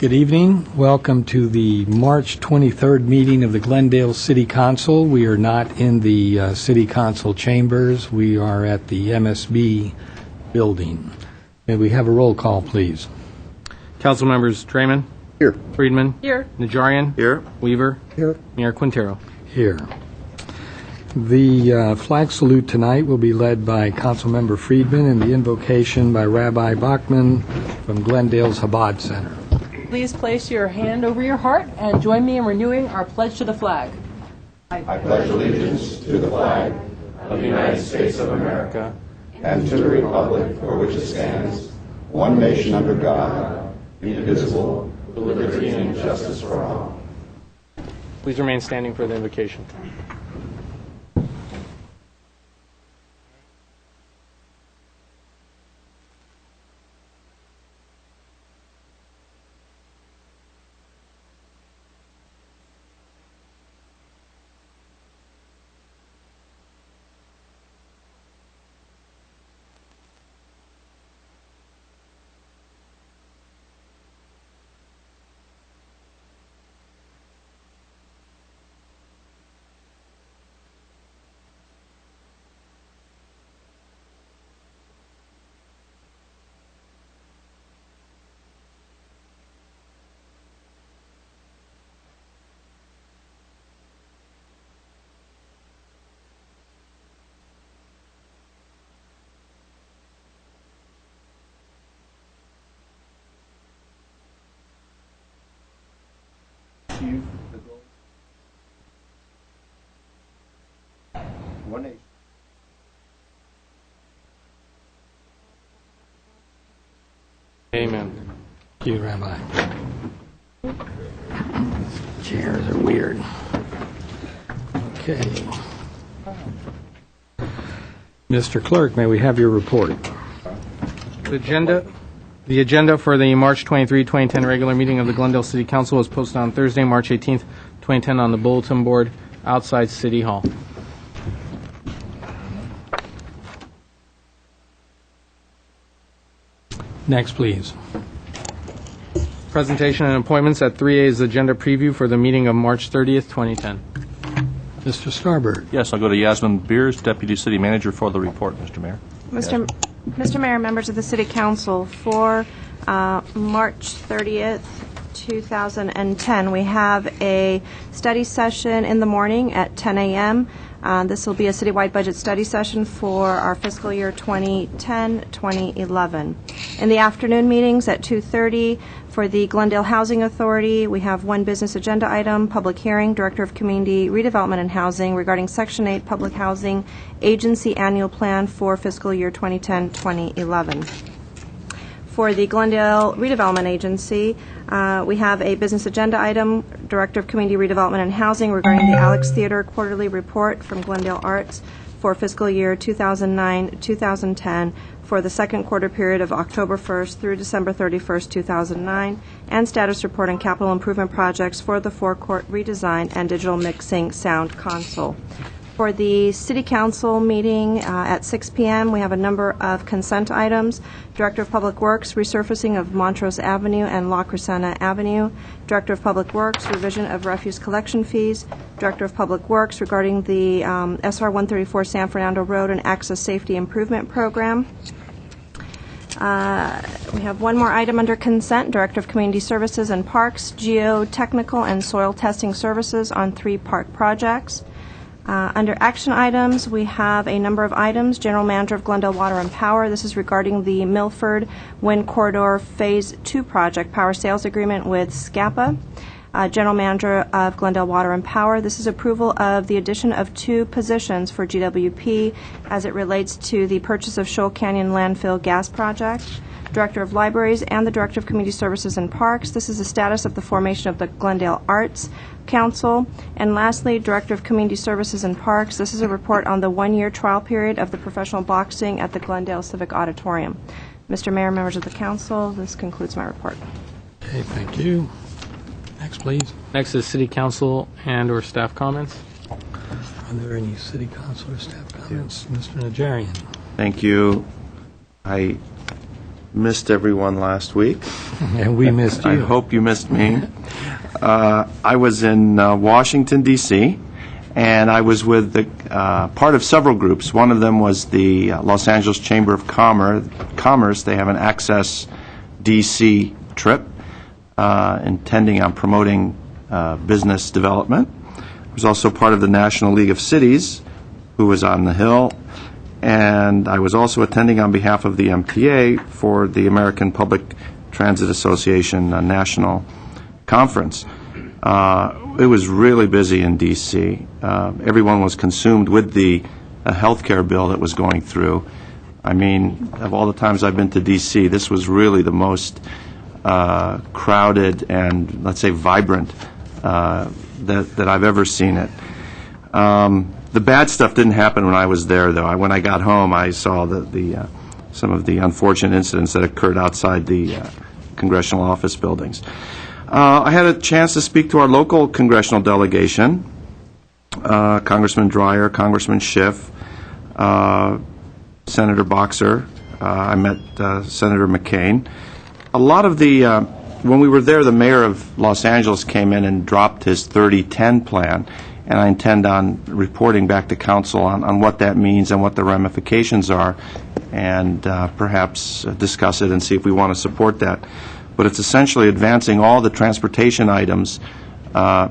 Good evening. Welcome to the March 23rd meeting of the Glendale City Council. We are not in the City Council chambers. We are at the MSB building. May we have a roll call, please? Council members Draymond. Here. Friedman. Here. Najarian. Here. Weaver. Here. Mayor Quintero. Here. The flag salute tonight will be led by Councilmember Friedman and the invocation by Rabbi Bachman from Glendale's Chabad Center. Please place your hand over your heart and join me in renewing our pledge to the flag. I pledge allegiance to the flag of the United States of America and to the republic for which it stands, one nation under God, indivisible, with liberty and justice for all. Please remain standing for the invocation. One nation. Amen. Thank you, Rabbi. Chairs are weird. Okay. Mr. Clerk, may we have your report? The agenda for the March 23, 2010 regular meeting of the Glendale City Council was posted on Thursday, March 18, 2010 on the bulletin board outside City Hall. Next, please. Presentation and appointments at 3A is agenda preview for the meeting of March 30th, 2010. Mr. Starbird. Yes, I'll go to Yasmin Beers, Deputy City Manager, for the report, Mr. Mayor. Mr. Mayor, members of the City Council, for March 30th, 2010, we have a study session in the morning at 10 a.m. This will be a citywide budget study session for our fiscal year 2010-2011. In the afternoon meetings at 2:30 for the Glendale Housing Authority, we have one business agenda item, public hearing, Director of Community Redevelopment and Housing regarding Section 8 Public Housing Agency Annual Plan for fiscal year 2010-2011. For the Glendale Redevelopment Agency, we have a business agenda item, Director of Community Redevelopment and Housing regarding the Alex Theater Quarterly Report from Glendale Arts for fiscal year 2009-2010 for the second quarter period of October 1st through December 31st, 2009, and status report on capital improvement projects for the forecourt redesign and digital mixing sound console. For the City Council meeting at 6 p.m., we have a number of consent items. Director of Public Works, resurfacing of Montrose Avenue and La Crescenta Avenue. Director of Public Works, revision of refuse collection fees. Director of Public Works regarding the SR 134 San Fernando Road and Access Safety Improvement Program. We have one more item under consent, Director of Community Services and Parks, geotechnical and soil testing services on 3 park projects. Under action items, we have a number of items. General Manager of Glendale Water and Power. This is regarding the Milford Wind Corridor Phase 2 project power sales agreement with SCAPA. General Manager of Glendale Water and Power. This is approval of the addition of 2 positions for GWP as it relates to the purchase of Shoal Canyon Landfill Gas Project. Director of Libraries and the Director of Community Services and Parks. This is the status of the formation of the Glendale Arts Council. And lastly, Director of Community Services and Parks. This is a report on the 1-year trial period of the professional boxing at the Glendale Civic Auditorium. Mr. Mayor, members of the Council, this concludes my report. Okay, thank you. Next, please. Next is City Council and or staff comments. Are there any City Council or staff comments? Mr. Najarian. Thank you. I missed everyone last week. And we missed I you. hope you missed me. I was in Washington, D.C., and I was with the part of several groups. One of them was the Los Angeles Chamber of Commerce. They have an Access D.C. trip intending on promoting business development. I was also part of the National League of Cities, who was on the Hill, and I was also attending on behalf of the MTA for the American Public Transit Association National Conference. It was really busy in D.C. Everyone was consumed with the health care bill that was going through. I mean, of all the times I've been to D.C., this was really the most crowded and, let's say, vibrant that I've ever seen it. The bad stuff didn't happen when I was there, though. When I got home, I saw some of the unfortunate incidents that occurred outside the congressional office buildings. I had a chance to speak to our local congressional delegation, Congressman Dreyer, Congressman Schiff, Senator Boxer. I met Senator McCain. A lot of when we were there, the mayor of Los Angeles came in and dropped his 30-10 plan, and I intend on reporting back to council on what that means and what the ramifications are, and perhaps discuss it and see if we want to support that. But it's essentially advancing all the transportation items, let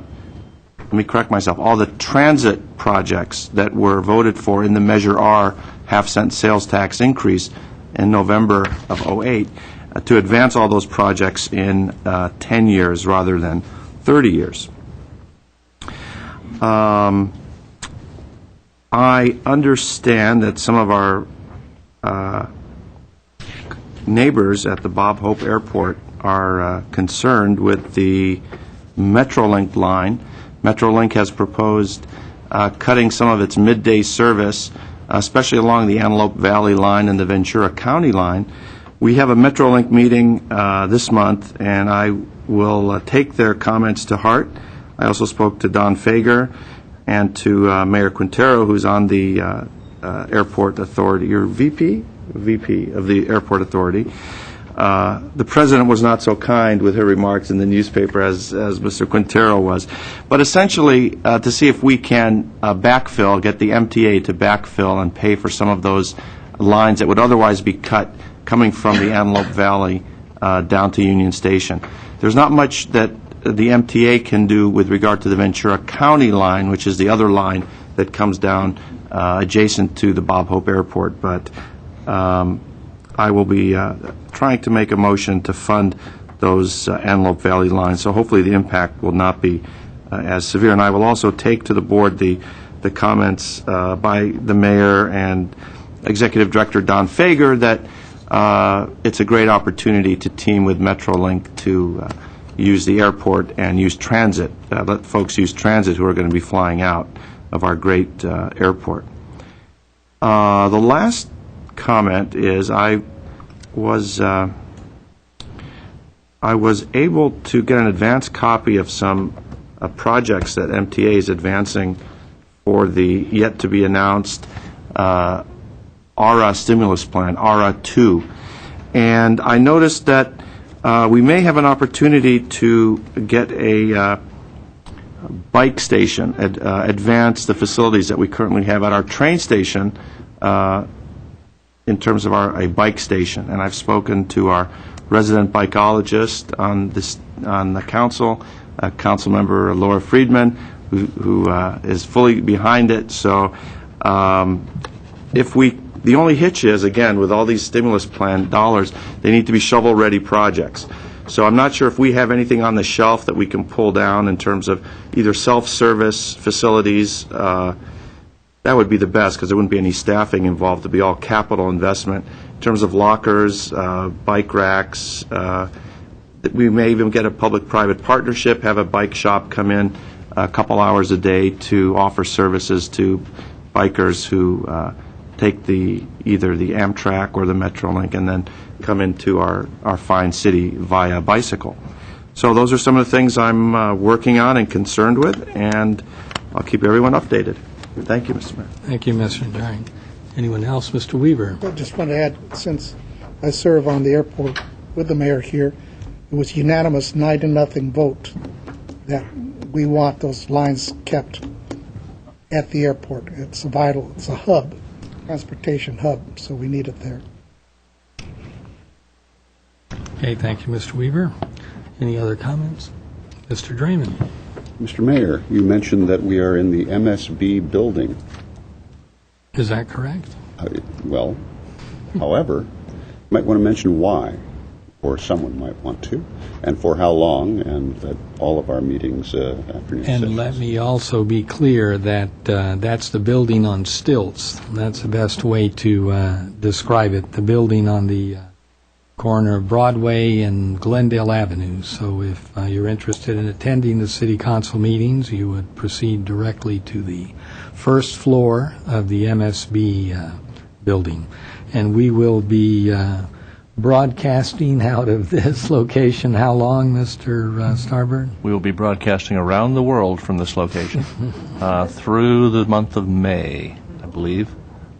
me correct myself, all the transit projects that were voted for in the Measure R half-cent sales tax increase in November of '08, to advance all those projects in 10 years rather than 30 years. I understand that some of our neighbors at the Bob Hope Airport are concerned with the Metrolink line. Metrolink has proposed cutting some of its midday service, especially along the Antelope Valley line and the Ventura County line. We have a Metrolink meeting this month, and I will take their comments to heart. I also spoke to Don Fager and to Mayor Quintero, who's on the Airport Authority, or VP of the Airport Authority. The president was not so kind with her remarks in the newspaper as Mr. Quintero was. But essentially, to see if we can backfill, get the MTA to backfill and pay for some of those lines that would otherwise be cut coming from the Antelope Valley down to Union Station. There's not much that the MTA can do with regard to the Ventura County line, which is the other line that comes down adjacent to the Bob Hope Airport. But I will be trying to make a motion to fund those Antelope Valley lines, so hopefully the impact will not be as severe. And I will also take to the board the comments by the mayor and Executive Director Don Fager that it's a great opportunity to team with Metrolink to use the airport and use transit, let folks use transit who are going to be flying out of our great airport. The last comment is I was able to get an advance copy of some projects that MTA is advancing for the yet-to-be-announced ARA stimulus plan, ARA 2. And I noticed that we may have an opportunity to get a bike station, advance the facilities that we currently have at our train station in terms of a bike station. And I've spoken to our resident bicologist on the council, council member Laura Friedman, who is fully behind it. So the only hitch is, again, with all these stimulus plan dollars, they need to be shovel-ready projects. So I'm not sure if we have anything on the shelf that we can pull down in terms of either self-service facilities. That would be the best because there wouldn't be any staffing involved. It would be all capital investment. In terms of lockers, bike racks, we may even get a public-private partnership, have a bike shop come in a couple hours a day to offer services to bikers who take either the Amtrak or the Metrolink and then come into our fine city via bicycle. So those are some of the things I'm working on and concerned with, and I'll keep everyone updated. Thank you, Mr. Mayor. Thank you, Mr. Daring. Anyone else? Mr. Weaver? I just want to add, since I serve on the airport with the mayor here. It was unanimous 9-0 vote that we want those lines kept at the airport. It's vital. It's a hub, transportation hub, so we need it there. Okay, thank you, Mr. Weaver. Any other comments? Mr. Draymond? Mr. Mayor, you mentioned that we are in the MSB building. Is that correct? Well, however, you might want to mention why, or someone might want to, and for how long, and at all of our meetings, afternoon And sessions. let me also be clear that that's the building on stilts. That's the best way to describe it, the building on the corner of Broadway and Glendale Avenue. So if you're interested in attending the city council meetings, you would proceed directly to the first floor of the MSB building. And we will be broadcasting out of this location. How long, Mr. Starbird? We will be broadcasting around the world from this location through the month of May, I believe.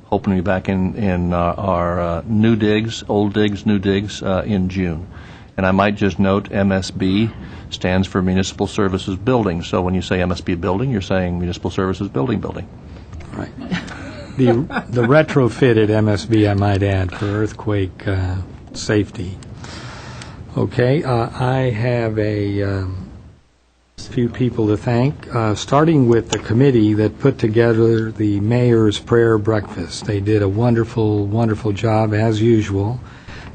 Hoping to be back in our new digs, old digs, new digs in June. And I might just note MSB stands for Municipal Services Building. So when you say MSB Building, you're saying Municipal Services Building. Right. The retrofitted MSB, I might add, for earthquake safety. Okay, I have a few people to thank, starting with the committee that put together the mayor's prayer breakfast. They did a wonderful, wonderful job, as usual.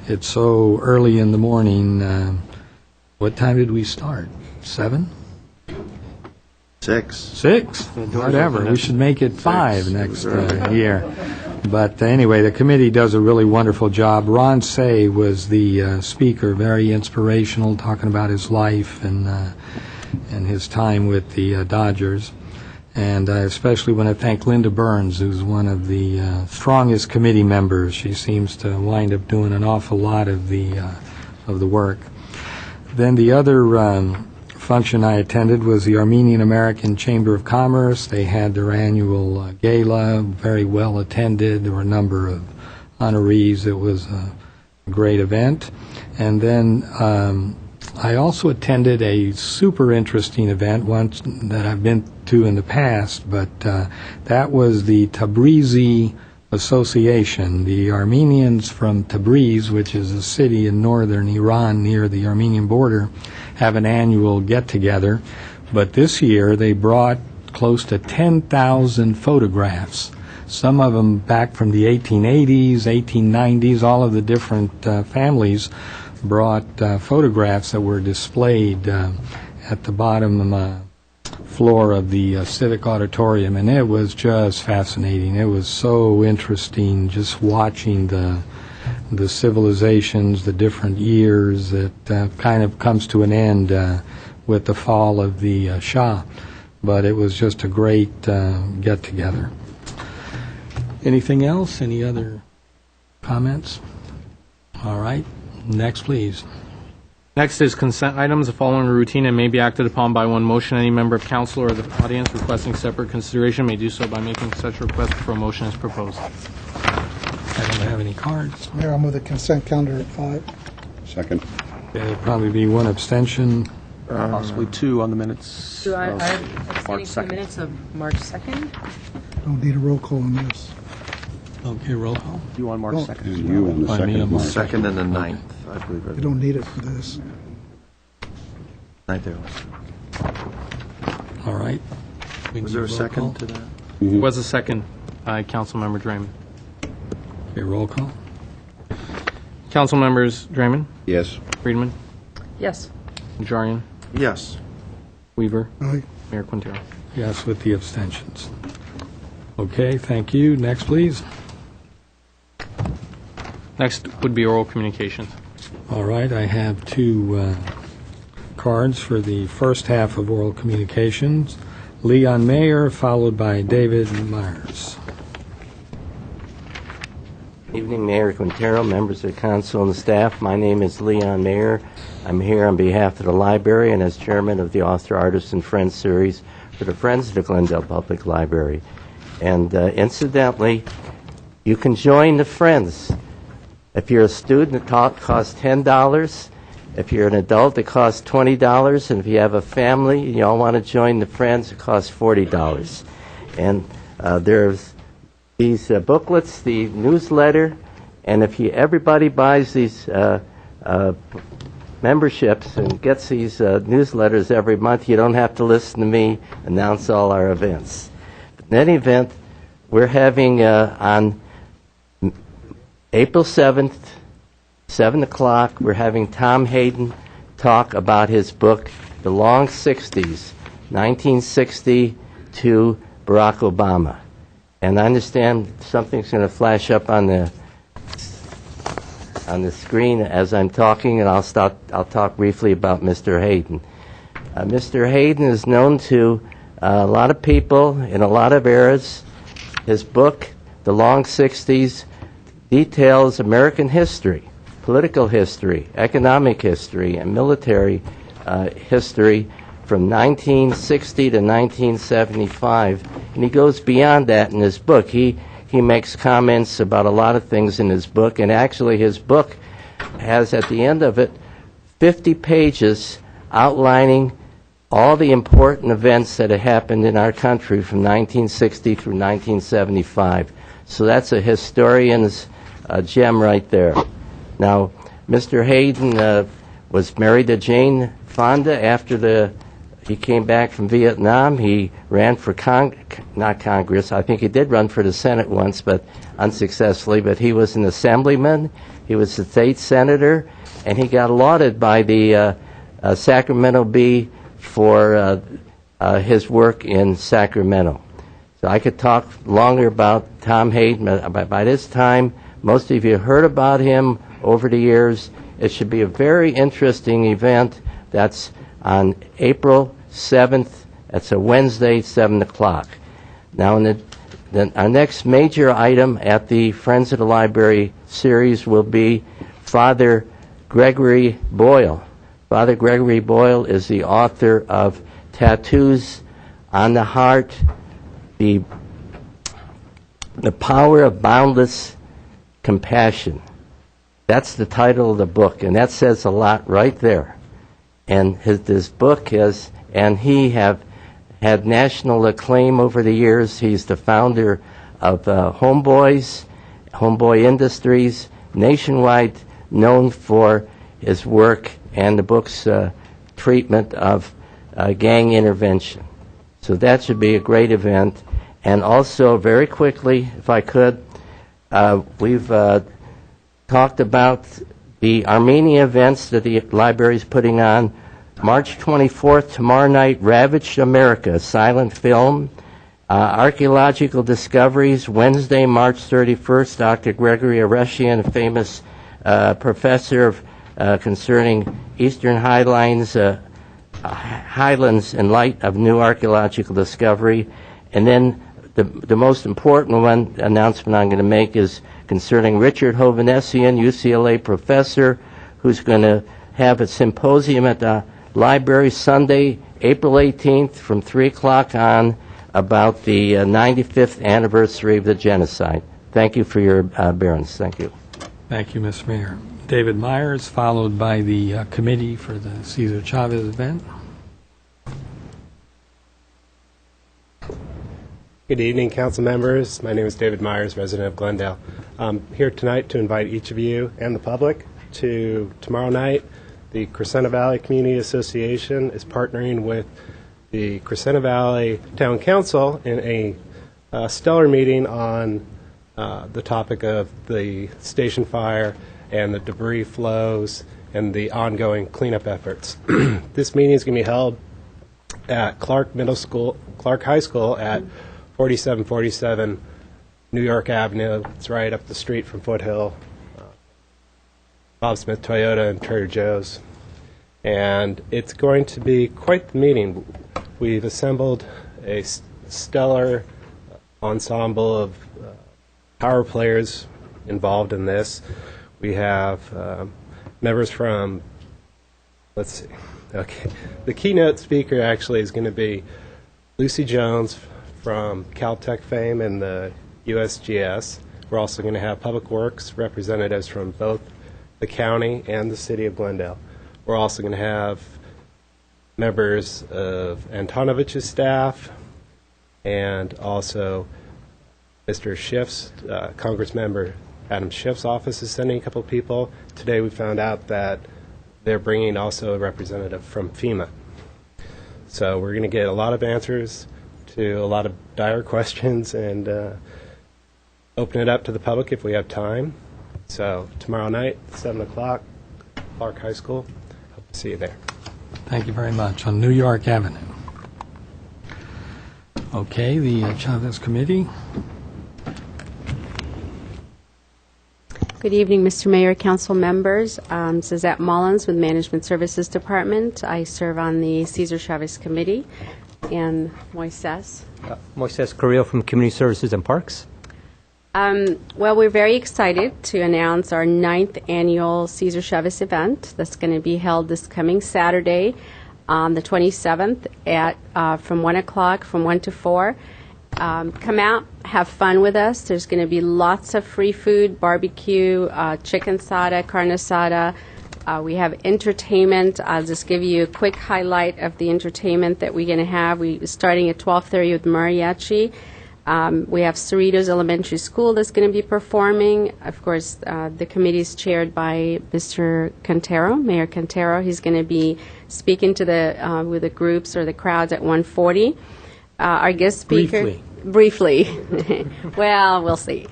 It's so early in the morning. What time did we start? 7? 6? Whatever. We should make it 5 next year. But anyway, the committee does a really wonderful job. Ron Say was the speaker, very inspirational, talking about his life and his time with the Dodgers. And I especially want to thank Linda Burns, who's one of the strongest committee members. She seems to wind up doing an awful lot of the work. Then the other function I attended was the Armenian American Chamber of Commerce. They had their annual gala, very well attended. There were a number of honorees. It was a great event. And then I also attended a super interesting event, one that I've been to in the past, but that was the Tabrizi Association. The Armenians from Tabriz, which is a city in northern Iran near the Armenian border, have an annual get-together. But this year they brought close to 10,000 photographs, some of them back from the 1880s, 1890s. All of the different families brought photographs that were displayed at the bottom floor of the Civic Auditorium, and it was just fascinating. It was so interesting just watching the civilizations, the different years. It kind of comes to an end with the fall of the Shah, but it was just a great get-together. Anything else? Any other comments? All right. Next, please. Next is consent items. The following are routine and may be acted upon by one motion. Any member of council or the audience requesting separate consideration may do so by making such request before a motion is proposed. I don't have any cards. Mayor, I'll move the consent calendar at 5. Second. There'll probably be one abstention. Possibly 2 on the minutes. So I'm March abstaining from the 2nd. minutes of March 2nd. Don't need a roll call on this. Okay, roll call. You on March 2nd? And you on the I mean, second, I'm Mark. Second and the 9th, I You believe. don't need it for this. 9th there was. All right. We Was need there a roll second call? to that? There was a second by Councilmember Draymond. Okay, roll call. Council members Draymond, Yes. Friedman, Yes. Najarian, Yes. Weaver, Aye. Mayor Quintero. Yes, with the abstentions. Okay, thank you. Next, please. Next would be oral communications. All right, I have 2 cards for the first half of oral communications. Leon Mayer, followed by David Myers. Evening, Mayor Quintero, members of the council and the staff. My name is Leon Mayer. I'm here on behalf of the library and as chairman of the Author, Artists, and Friends series for the Friends of the Glendale Public Library. And incidentally, you can join the Friends If you're a student, it costs $10. If you're an adult, it costs $20. And if you have a family and you all want to join the Friends, it costs $40. And there's these booklets, the newsletter, and if everybody buys these memberships and gets these newsletters every month, you don't have to listen to me announce all our events. But in any event, we're having on April 7th, 7 o'clock, we're having Tom Hayden talk about his book, The Long 60s, 1960 to Barack Obama. And I understand something's going to flash up on the screen as I'm talking, and I'll talk briefly about Mr. Hayden. Mr. Hayden is known to a lot of people in a lot of eras. His book, The Long 60s, details American history, political history, economic history, and military history from 1960 to 1975. And he goes beyond that in his book. He makes comments about a lot of things in his book, and actually his book has at the end of it 50 pages outlining all the important events that have happened in our country from 1960 through 1975. So that's a historian's gem right there. Now, Mr. Hayden was married to Jane Fonda after he came back from Vietnam. He ran for not Congress. I think he did run for the Senate once, but unsuccessfully. But he was an assemblyman. He was a state senator, and he got lauded by the Sacramento Bee for his work in Sacramento. So I could talk longer about Tom Hayden. By this time, most of you heard about him over the years. It should be a very interesting event. That's on April 7th. That's a Wednesday, 7 o'clock. Now, our next major item at the Friends of the Library series will be Father Gregory Boyle. Father Gregory Boyle is the author of Tattoos on the Heart, the Power of Boundless Compassion. That's the title of the book, and that says a lot right there. And this book he have had national acclaim over the years. He's the founder of Homeboy Industries, nationwide known for his work and the book's treatment of gang intervention. So that should be a great event. And also, very quickly, if I could, we've talked about the Armenia events that the library is putting on. March 24th, tomorrow night, Ravaged America, silent film. Archaeological discoveries, Wednesday, March 31st, Dr. Gregory Areshian, a famous professor concerning Eastern Highlands in light of new archaeological discovery. And then the most important one announcement I'm going to make is concerning Richard Hovannessian, UCLA professor, who's going to have a symposium at the library Sunday, April 18th from 3 o'clock on about the 95th anniversary of the genocide. Thank you for your bearance. Thank you. Thank you, Mr. Mayor. David Myers, followed by the committee for the Cesar Chavez event. Good evening, council members. My name is David Myers, resident of Glendale. I'm here tonight to invite each of you and the public to tomorrow night. The Crescenta Valley Community Association is partnering with the Crescenta Valley Town Council in a stellar meeting on the topic of the station fire and the debris flows and the ongoing cleanup efforts. This meeting is going to be held at Clark High School at 4747 New York Avenue. It's right up the street from Foothill, Bob Smith Toyota, and Trader Joe's. And it's going to be quite the meeting. We've assembled a stellar ensemble of power players involved in this. We have members from, the keynote speaker actually is going to be Lucy Jones from Caltech fame and the USGS. We're also going to have Public Works representatives from both the county and the city of Glendale. We're also going to have members of Antonovich's staff and also Mr. Schiff's, Congressmember Adam Schiff's office is sending a couple of people. Today we found out that they're bringing also a representative from FEMA. So we're going to get a lot of answers to a lot of dire questions and open it up to the public if we have time. So tomorrow night, 7 o'clock, Clark High School. Hope to see you there. Thank you very much. On New York Avenue. Okay, the Chavez Committee. Good evening, Mr. Mayor, council members. Suzette Mullins with Management Services Department. I serve on the Cesar Chavez Committee. And Moises. Moises Carrillo from Community Services and Parks. Well, we're very excited to announce our 9th annual Cesar Chavez event that's going to be held this coming Saturday, the 27th, at from 1 o'clock, from 1 to 4. Come out, have fun with us. There's going to be lots of free food, barbecue, chicken asada, carne asada. We have entertainment. I'll just give you a quick highlight of the entertainment that we're going to have. We're starting at 12:30 with mariachi. We have Cerritos Elementary School that's going to be performing. Of course, the committee is chaired by Mr. Cantero, Mayor Cantero. He's going to be speaking to the with the groups or the crowds at 1:40. Our guest speaker. Briefly. Well, we'll see.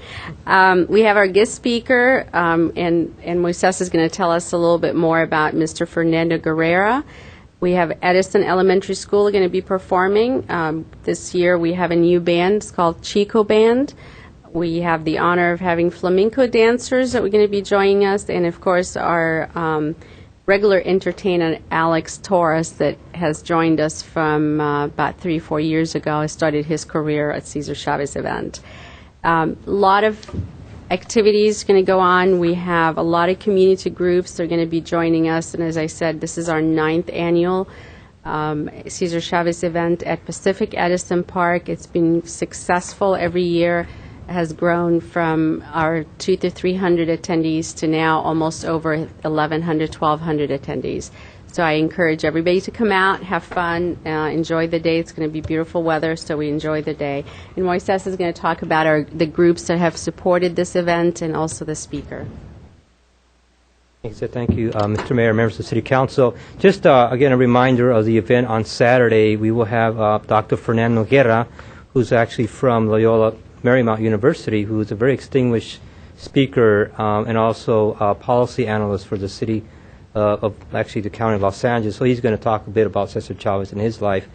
We have our guest speaker, and Moises is going to tell us a little bit more about Mr. Fernando Guerrera. We have Edison Elementary School going to be performing. This year we have a new band. It's called Chico Band. We have the honor of having flamenco dancers that are going to be joining us, and of course our regular entertainer Alex Torres that has joined us from about 3-4 years ago. Started his career at Cesar Chavez event. A lot of activities going to go on. We have a lot of community groups that are going to be joining us, and as I said, this is our 9th annual Cesar Chavez event at Pacific Edison Park. It's been successful every year. Has grown from our 200 to 300 attendees to now almost over 1,100, 1,200 attendees. So I encourage everybody to come out, have fun, enjoy the day. It's going to be beautiful weather, so we enjoy the day. And Moises is going to talk about the groups that have supported this event and also the speaker. Thank you, Mr. Mayor, members of the City Council. Just again, a reminder of the event on Saturday. We will have Dr. Fernando Guerra, who's actually from Loyola Marymount University, who is a very distinguished speaker and also a policy analyst for the city of actually the county of Los Angeles. So he's going to talk a bit about Cesar Chavez and his life.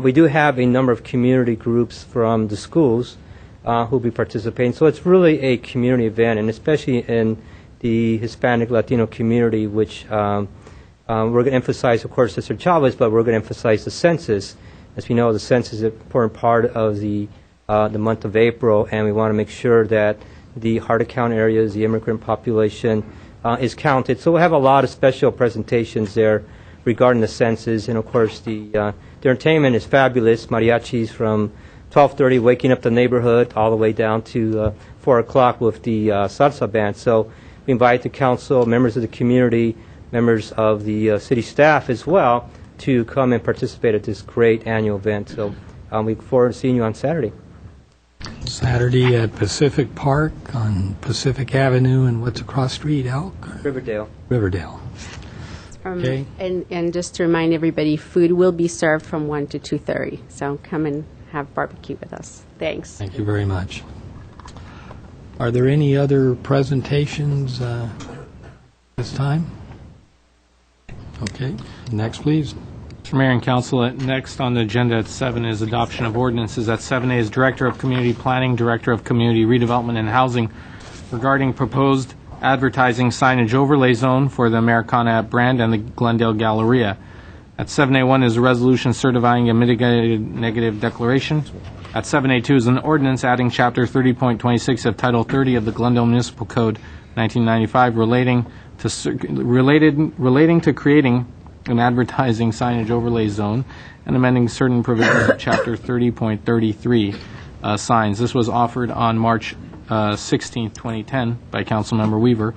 We do have a number of community groups from the schools who will be participating. So it's really a community event, and especially in the Hispanic Latino community, which we're going to emphasize, of course, Cesar Chavez, but we're going to emphasize the census. As we know, the census is an important part of the month of April, and we want to make sure that the hard-to-count areas, the immigrant population, is counted. So we'll have a lot of special presentations there regarding the census, and of course the entertainment is fabulous. Mariachis from 12:30, waking up the neighborhood, all the way down to 4 o'clock with the salsa band. So we invite the council, members of the community, members of the city staff as well, to come and participate at this great annual event. So we look forward to seeing you on Saturday. Saturday at Pacific Park on Pacific Avenue and what's across the street, Elk? Riverdale. Riverdale. Okay. And just to remind everybody, food will be served from 1 to 2:30. So come and have barbecue with us. Thanks. Thank you very much. Are there any other presentations this time? Okay. Next, please. Mr. Mayor and Council, next on the agenda at 7 is adoption of ordinances. At 7A is Director of Community Planning, Director of Community Redevelopment and Housing regarding proposed advertising signage overlay zone for the Americana brand and the Glendale Galleria. At 7A1 is a resolution certifying a mitigated negative declaration. At 7A2 is an ordinance adding Chapter 30.26 of Title 30 of the Glendale Municipal Code 1995 relating to creating an advertising signage overlay zone and amending certain provisions of Chapter 30.33 signs. This was offered on March 16th, 2010, by Councilmember Weaver.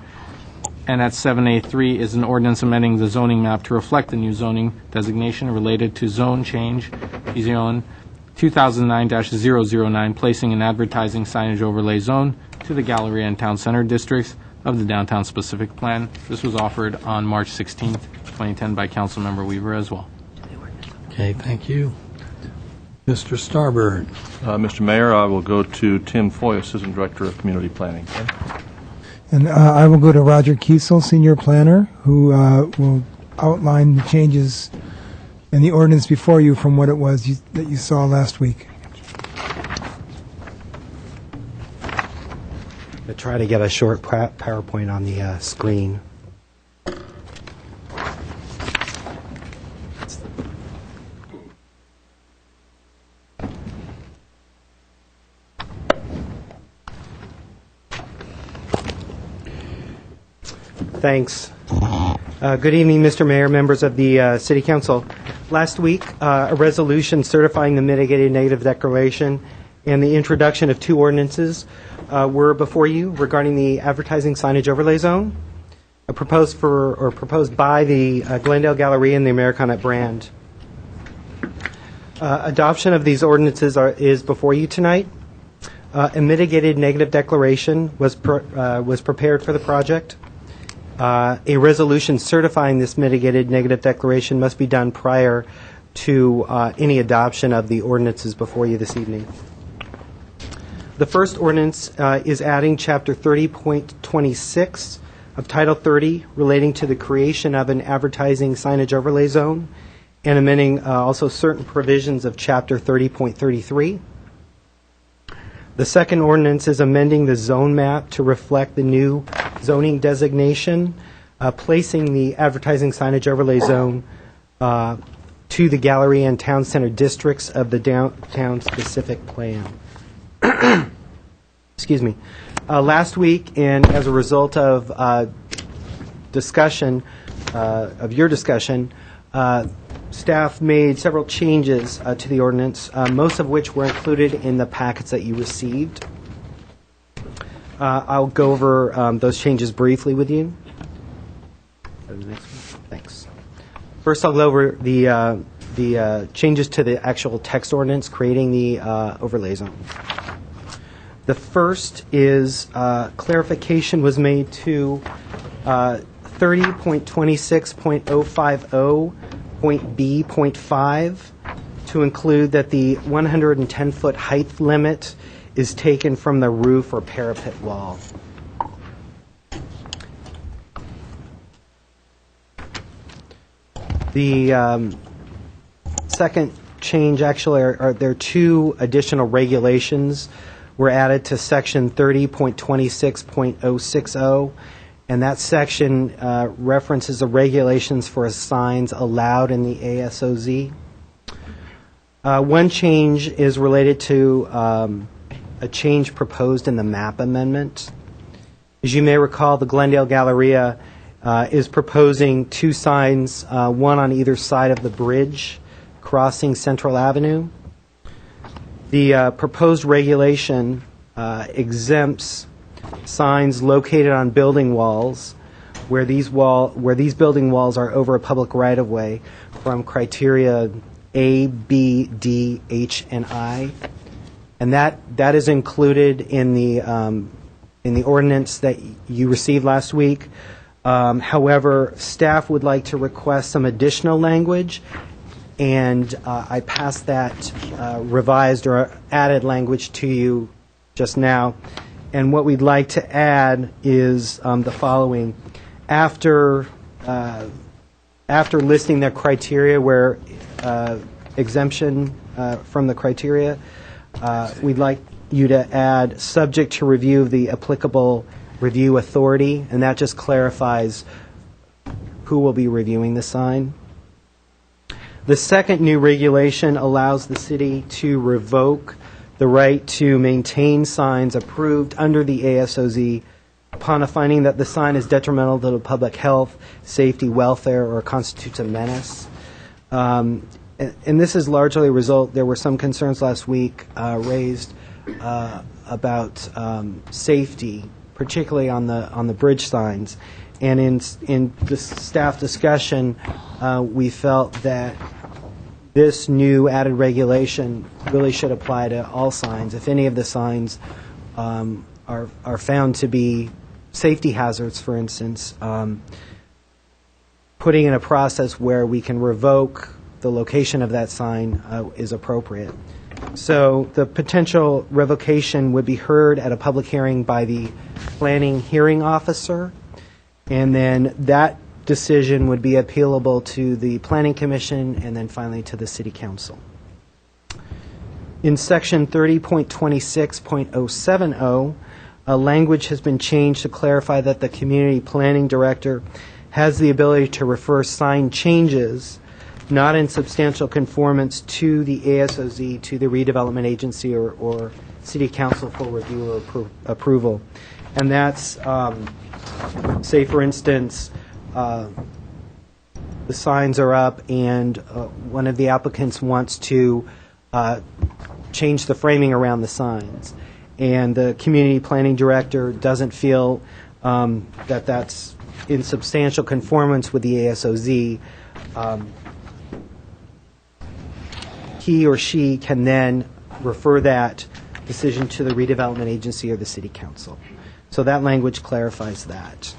And at 7A3 is an ordinance amending the zoning map to reflect the new zoning designation related to zone change, zone 2009-009, placing an advertising signage overlay zone to the Galleria and Town Center districts of the Downtown Specific Plan. This was offered on March 16th, 2010 by Councilmember Weaver as well. Okay, thank you. Mr. Starbird. Mr. Mayor, I will go to Tim Foy, Assistant Director of Community Planning. Tim? And I will go to Roger Kiesel, Senior Planner, who will outline the changes in the ordinance before you from what it was that you saw last week. I'll try to get a short PowerPoint on the screen. Thanks. Good evening, Mr. Mayor, members of the City Council. Last week, a resolution certifying the mitigated negative declaration and the introduction of two ordinances were before you regarding the advertising signage overlay zone, proposed by the Glendale Galleria and the Americana brand. Adoption of these ordinances is before you tonight. A mitigated negative declaration was prepared for the project. A resolution certifying this mitigated negative declaration must be done prior to any adoption of the ordinances before you this evening. The first ordinance is adding Chapter 30.26 of Title 30 relating to the creation of an advertising signage overlay zone and amending also certain provisions of Chapter 30.33. The second ordinance is amending the zone map to reflect the new zoning designation, placing the advertising signage overlay zone to the Galleria and Town Center districts of the Downtown Specific Plan. Excuse me. Last week, and as a result of your discussion, staff made several changes to the ordinance, most of which were included in the packets that you received. I'll go over those changes briefly with you. Thanks. First, I'll go over the changes to the actual text ordinance creating the overlay zone. The first is clarification was made to 30.26.050.B.5 to include that the 110-foot height limit is taken from the roof or parapet wall. The second change, actually, there are two additional regulations were added to Section 30.26.060, and that section references the regulations for signs allowed in the ASOZ. One change is related to a change proposed in the map amendment. As you may recall, the Glendale Galleria is proposing two signs, one on either side of the bridge crossing Central Avenue. The proposed regulation exempts signs located on building walls where these building walls are over a public right-of-way from criteria A, B, D, H, and I. And that is included in the ordinance that you received last week. However, staff would like to request some additional language, and I passed that revised or added language to you just now. And what we'd like to add is the following. After listing the criteria where exemption from the criteria, we'd like you to add subject to review of the applicable review authority, and that just clarifies who will be reviewing the sign. The second new regulation allows the city to revoke the right to maintain signs approved under the ASOZ upon a finding that the sign is detrimental to the public health, safety, welfare, or constitutes a menace. And this is largely a result, there were some concerns last week raised about safety, particularly on the bridge signs. And in the staff discussion, we felt that this new added regulation really should apply to all signs. If any of the signs are found to be safety hazards, for instance, putting in a process where we can revoke the location of that sign is appropriate. So the potential revocation would be heard at a public hearing by the planning hearing officer, and then that decision would be appealable to the Planning Commission and then finally to the City Council. In Section 30.26.070, a language has been changed to clarify that the Community Planning Director has the ability to refer sign changes not in substantial conformance to the ASOZ to the redevelopment agency or City Council for review or approval. And that's, say for instance, the signs are up and one of the applicants wants to change the framing around the signs, and the community planning director doesn't feel that that's in substantial conformance with the ASOZ, he or she can then refer that decision to the redevelopment agency or the City Council. So that language clarifies that.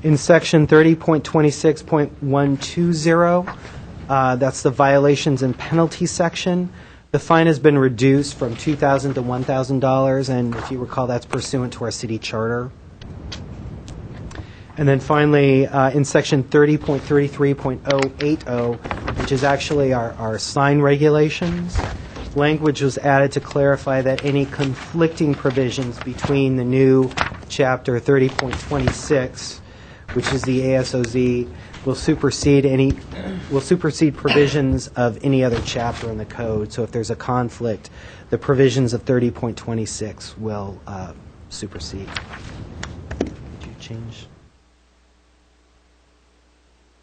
In Section 30.26.120, that's the violations and penalties section. The fine has been reduced from $2,000 to $1,000, and if you recall, that's pursuant to our city charter. And then finally, in Section 30.33.080, which is actually our sign regulations, language was added to clarify that any conflicting provisions between the new Chapter 30.26, which is the ASOZ, will supersede provisions of any other chapter in the code. So if there's a conflict, the provisions of 30.26 will supersede. Did you change?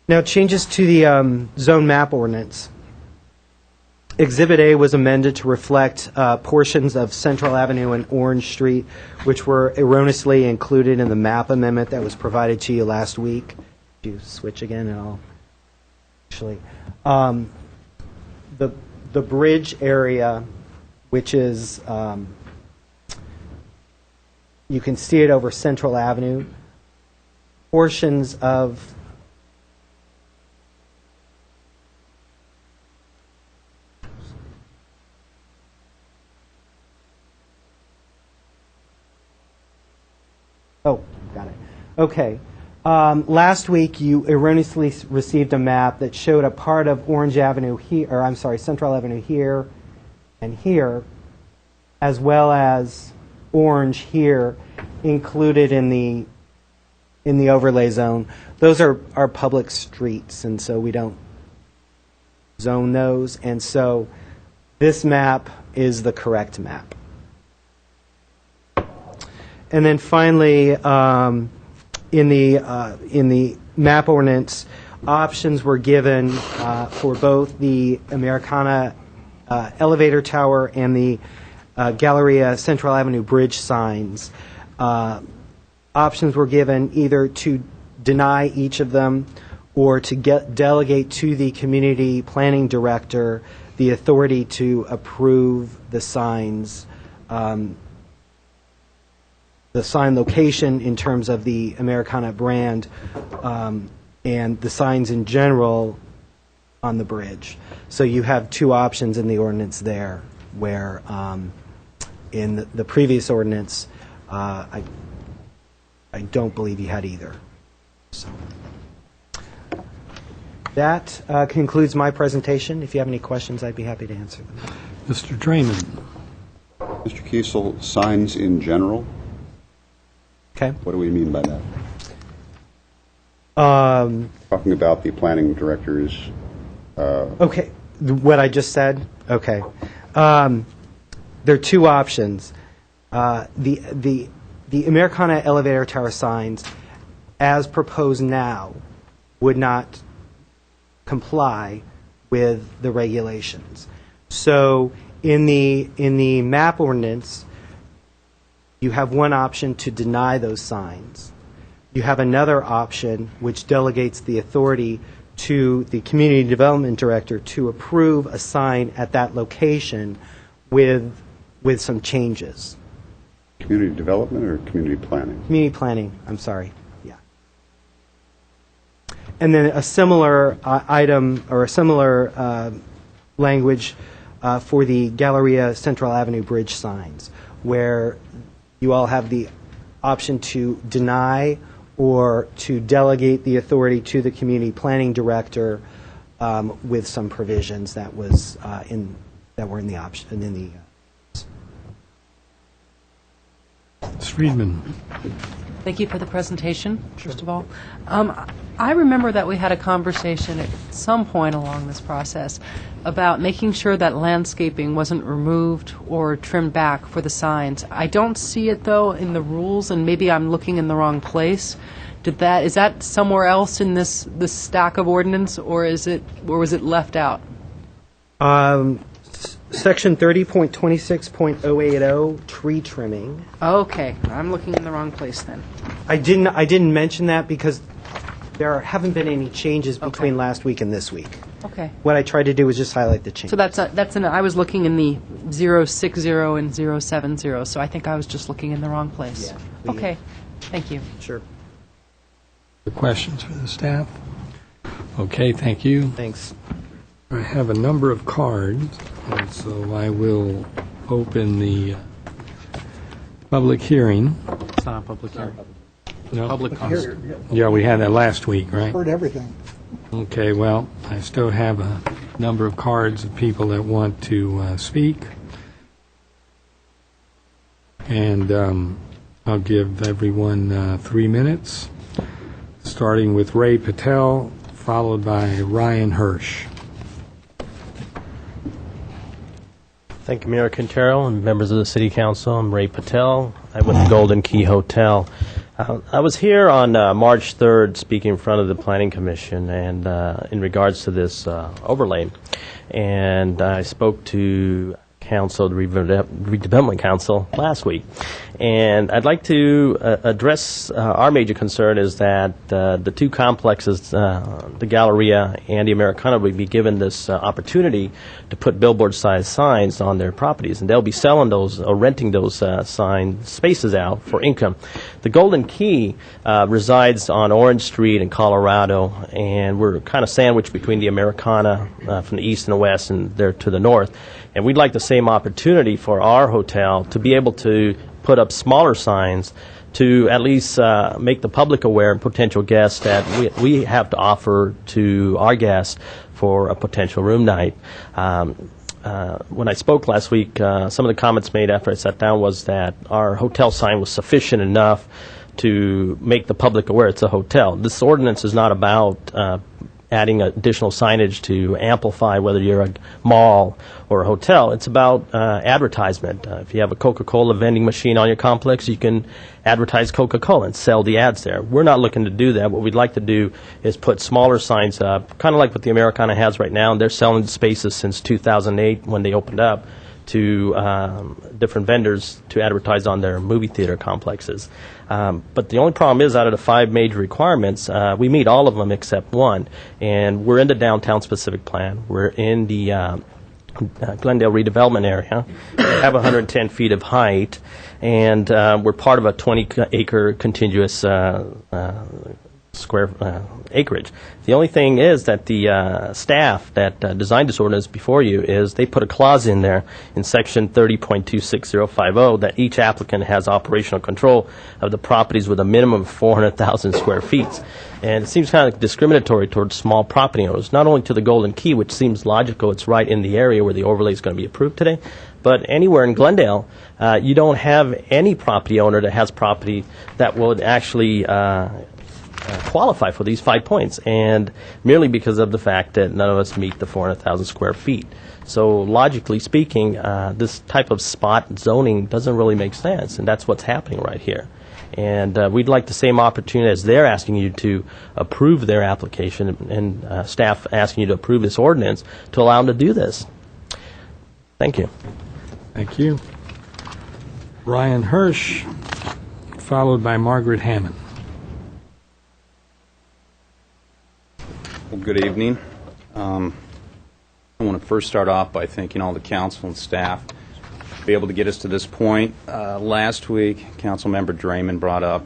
Now, changes to the zone map ordinance. Exhibit A was amended to reflect portions of Central Avenue and Orange Street, which were erroneously included in the map amendment that was provided to you last week. You switch again, and I'll actually the bridge area, which is you can see it over Central Avenue. Portions of got it. Okay. Last week, you erroneously received a map that showed a part of Orange Avenue here, or I'm sorry, Central Avenue here and here, as well as Orange here, included in the overlay zone. Those are public streets, and so we don't zone those. And so this map is the correct map. And then finally, in the map ordinance, options were given for both the Americana elevator tower and the Galleria Central Avenue bridge signs. Options were given either to deny each of them or to delegate to the community planning director the authority to approve the signs. The sign location in terms of the Americana brand and the signs in general on the bridge. So you have two options in the ordinance there, where in the previous ordinance, I don't believe you had either. So that concludes my presentation. If you have any questions, I'd be happy to answer them. Mr. Draymond. Mr. Kiesel, signs in general? Okay. What do we mean by that? Talking about the planning director's... Okay, what I just said? Okay. There are two options. The Americana elevator tower signs, as proposed now, would not comply with the regulations. So In the map ordinance, you have one option to deny those signs. You have another option which delegates the authority to the community development director to approve a sign at that location with some changes. Community development or community planning? Community planning, I'm sorry, yeah. And then a similar item or a similar language for the Galleria Central Avenue Bridge signs, where you all have the option to deny or to delegate the authority to the community planning director with some provisions that were in the option in the. Ms. Friedman. Thank you for the presentation, first of all. I remember that we had a conversation at some point along this process about making sure that landscaping wasn't removed or trimmed back for the signs. I don't see it, though, in the rules, and maybe I'm looking in the wrong place. Is that somewhere else in this stack of ordinance, or was it left out? Section 30.26.080, tree trimming. Okay, I'm looking in the wrong place then. I didn't mention that because there haven't been any changes between last week and this week. Okay. What I tried to do was just highlight the change. So I was looking in the 060 and 070, so I think I was just looking in the wrong place. Yeah, okay, thank you. Sure. Other questions for the staff? Okay, thank you. Thanks. I have a number of cards, and so I will open the public hearing. It's not a public hearing. No? Public comment. Yeah, we had that last week, right? Heard everything. Okay, well, I still have a number of cards of people that want to speak. And I'll give everyone 3 minutes, starting with Ray Patel, followed by Ryan Hirsch. Thank you, Mayor Quintero and members of the City Council. I'm Ray Patel. I'm with the Golden Key Hotel. I was here on March 3rd speaking in front of the Planning Commission and in regards to this overlay. And I spoke to Council, the Redevelopment Council, last week. And I'd like to address our major concern is that the two complexes, the Galleria and the Americana, would be given this opportunity to put billboard-sized signs on their properties. And they'll be selling those or renting those sign spaces out for income. The Golden Key resides on Orange Street in Colorado, and we're kind of sandwiched between the Americana from the east and the west and there to the north. And we'd like the same opportunity for our hotel to be able to put up smaller signs to at least make the public aware and potential guests that we have to offer to our guests for a potential room night. When I spoke last week, some of the comments made after I sat down was that our hotel sign was sufficient enough to make the public aware it's a hotel. This ordinance is not about adding additional signage to amplify whether you're a mall or a hotel. It's about advertisement. If you have a Coca-Cola vending machine on your complex, you can advertise Coca-Cola and sell the ads there. We're not looking to do that. What we'd like to do is put smaller signs up, kind of like what the Americana has right now. And they're selling spaces since 2008 when they opened up to different vendors to advertise on their movie theater complexes. But the only problem is out of the 5 major requirements, we meet all of them except one. And we're in the downtown specific plan. We're in the Glendale redevelopment area. We have 110 feet of height. And we're part of a 20-acre contiguous square acreage. The only thing is that the staff that designed this ordinance before you is they put a clause in there in section 30.26050 that each applicant has operational control of the properties with a minimum of 400,000 square feet. And it seems kind of discriminatory towards small property owners, not only to the Golden Key, which seems logical, it's right in the area where the overlay is going to be approved today, but anywhere in Glendale, you don't have any property owner that has property that would actually qualify for these 5 points, and merely because of the fact that none of us meet the 400,000 square feet. So logically speaking, this type of spot zoning doesn't really make sense, and that's what's happening right here. And we'd like the same opportunity as they're asking you to approve their application and staff asking you to approve this ordinance to allow them to do this. Thank you. Thank you. Ryan Hirsch, followed by Margaret Hammond. Well, good evening. I want to first start off by thanking all the council and staff to be able to get us to this point. Last week, Councilmember Draymond brought up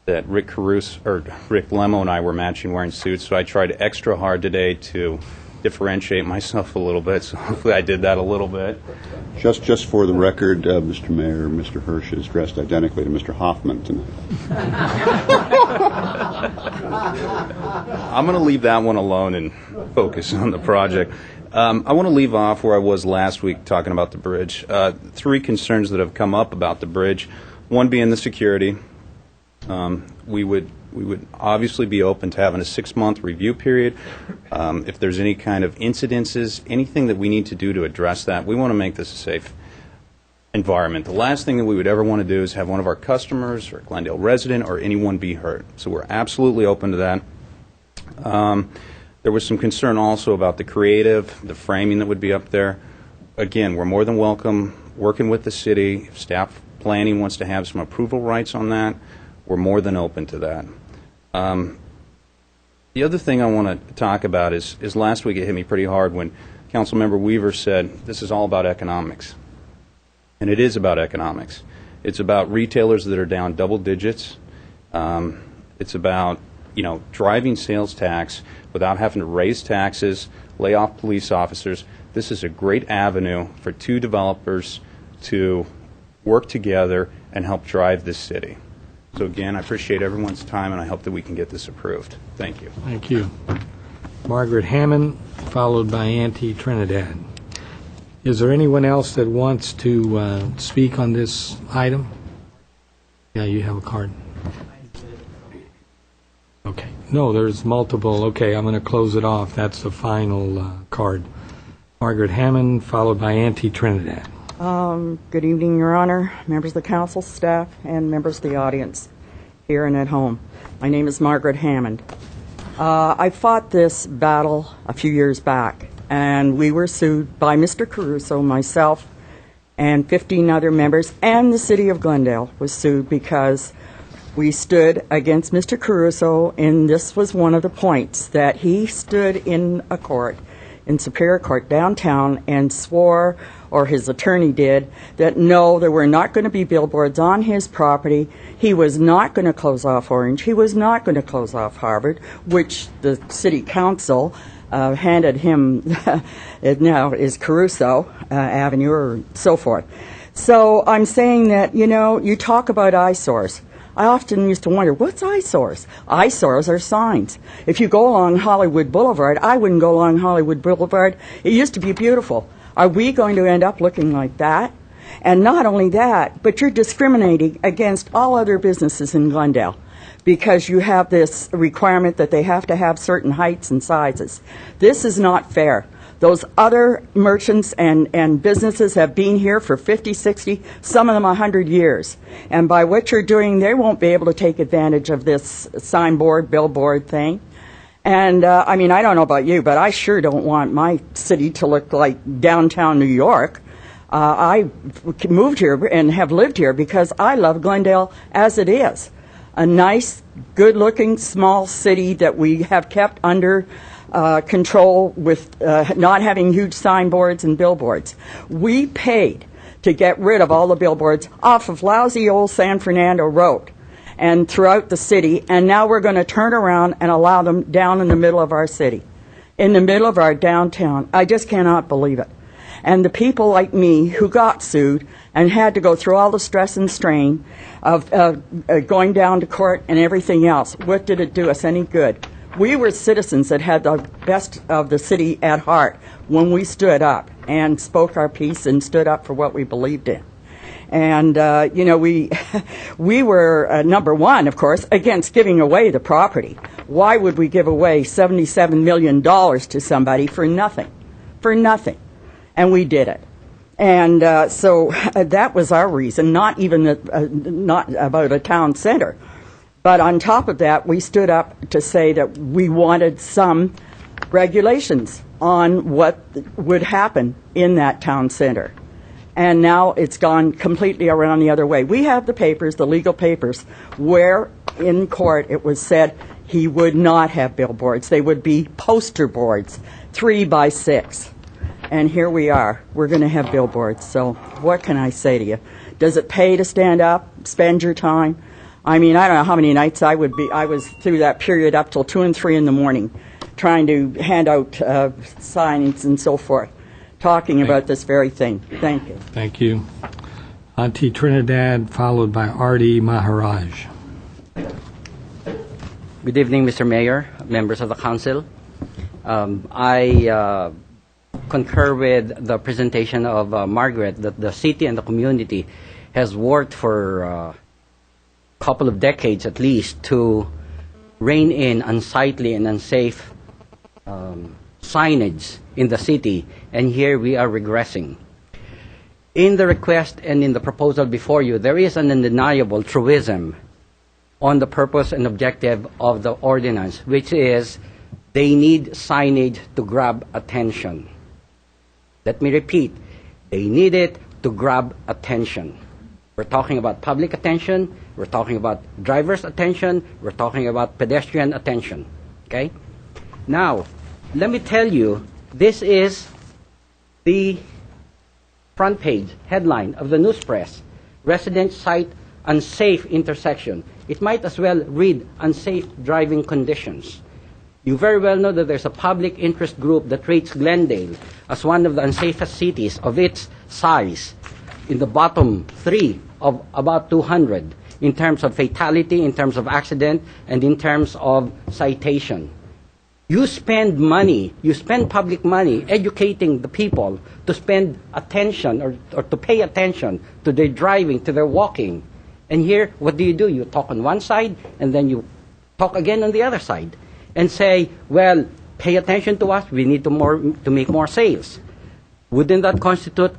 that Rick Lemo and I were matching wearing suits, so I tried extra hard today to differentiate myself a little bit, so hopefully I did that a little bit. Just for the record, Mr. Mayor, Mr. Hirsch is dressed identically to Mr. Hoffman tonight. I'm going to leave that one alone and focus on the project. I want to leave off where I was last week talking about the bridge. 3 concerns that have come up about the bridge, one being the security. We would obviously be open to having a 6-month review period. If there's any kind of incidences, anything that we need to do to address that, we want to make this a safe environment. The last thing that we would ever want to do is have one of our customers or a Glendale resident or anyone be hurt. So we're absolutely open to that. There was some concern also about the creative, the framing that would be up there. Again, we're more than welcome working with the city. If staff planning wants to have some approval rights on that, we're more than open to that. The other thing I want to talk about is last week it hit me pretty hard when Councilmember Weaver said this is all about economics. And it is about economics. It's about retailers that are down double digits. It's about, driving sales tax without having to raise taxes, lay off police officers. This is a great avenue for 2 developers to work together and help drive this city. So again, I appreciate everyone's time, and I hope that we can get this approved. Thank you. Thank you. Margaret Hammond, followed by Auntie Trinidad. Is there anyone else that wants to speak on this item? Yeah, you have a card. Okay. No, there's multiple. Okay, I'm going to close it off. That's the final card. Margaret Hammond, followed by Auntie Trinidad. Good evening, Your Honor, members of the council, staff, and members of the audience here and at home. My name is Margaret Hammond. I fought this battle a few years back, and we were sued by Mr. Caruso, myself, and 15 other members, and the city of Glendale was sued because we stood against Mr. Caruso, and this was one of the points that he stood in a court, in Superior Court downtown, and swore, or his attorney did, that no, there were not going to be billboards on his property. He was not going to close off Orange. He was not going to close off Harvard, which the city council handed him. It now is Caruso Avenue or so forth. So I'm saying that, you talk about eyesores. I often used to wonder, what's eyesores? Eyesores are signs. If you go along Hollywood Boulevard, I wouldn't go along Hollywood Boulevard. It used to be beautiful. Are we going to end up looking like that? And not only that, but you're discriminating against all other businesses in Glendale because you have this requirement that they have to have certain heights and sizes. This is not fair. Those other merchants and businesses have been here for 50, 60, some of them 100 years. And by what you're doing, they won't be able to take advantage of this signboard, billboard thing. And, I don't know about you, but I sure don't want my city to look like downtown New York. I moved here and have lived here because I love Glendale as it is. A nice, good-looking, small city that we have kept under control with not having huge signboards and billboards. We paid to get rid of all the billboards off of lousy old San Fernando Road and throughout the city, and now we're going to turn around and allow them down in the middle of our city, in the middle of our downtown. I just cannot believe it. And the people like me who got sued and had to go through all the stress and strain of going down to court and everything else, what did it do us any good? We were citizens that had the best of the city at heart when we stood up and spoke our piece and stood up for what we believed in. And, we were, number one, of course, against giving away the property. Why would we give away $77 million to somebody for nothing? For nothing. And we did it. And so that was our reason, not about a town center. But on top of that, we stood up to say that we wanted some regulations on what would happen in that town center. And now it's gone completely around the other way. We have the papers, the legal papers, where in court it was said he would not have billboards. They would be poster boards, 3 by 6. And here we are. We're going to have billboards. So what can I say to you? Does it pay to stand up, spend your time? I mean, I don't know how many nights I was through that period up till 2 and 3 in the morning trying to hand out signs and so forth, talking about this very thing. Thank you. Thank you. Auntie Trinidad, followed by Artie Maharaj. Good evening, Mr. Mayor, members of the council. I concur with the presentation of Margaret that the city and the community has worked for a couple of decades at least to rein in unsightly and unsafe signage in the city, and here we are regressing. In the request and in the proposal before you, there is an undeniable truism on the purpose and objective of the ordinance, which is they need signage to grab attention. Let me repeat, they need it to grab attention. We're talking about public attention, we're talking about driver's attention, we're talking about pedestrian attention. Okay? Now, let me tell you, this is the front page headline of the news press. Residents cite unsafe intersection. It might as well read unsafe driving conditions. You very well know that there's a public interest group that rates Glendale as one of the unsafest cities of its size, in the bottom 3 of about 200 in terms of fatality, in terms of accident, and in terms of citation. You spend money, you spend public money educating the people to spend attention or to pay attention to their driving, to their walking. And here, what do? You talk on one side, and then you talk again on the other side, and say, well, pay attention to us, we need to make more sales. Wouldn't that constitute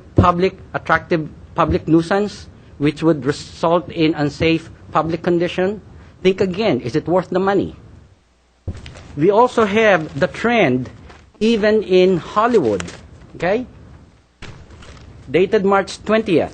attractive public nuisance, which would result in unsafe public condition? Think again, is it worth the money? We also have the trend even in Hollywood, okay? Dated March 20th,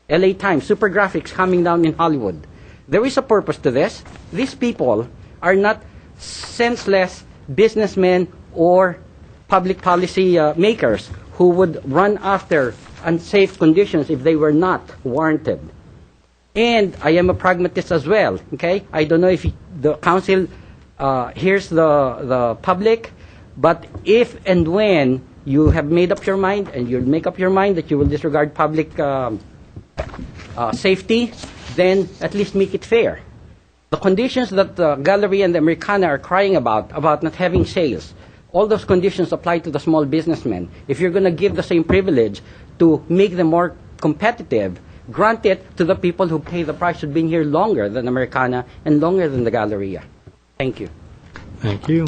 LA Times, super graphics coming down in Hollywood. There is a purpose to this. These people are not senseless businessmen or public policy makers who would run after unsafe conditions if they were not warranted. And I am a pragmatist as well, okay? I don't know if the council hears the public, but if and when you have made up your mind, and you'll make up your mind that you will disregard public safety, then at least make it fair. The conditions that the Gallery and the Americana are crying about not having sales, all those conditions apply to the small businessmen. If you're going to give the same privilege to make them more competitive, grant it to the people who pay the price, who've been here longer than Americana and longer than the Galleria. Thank you. Thank you.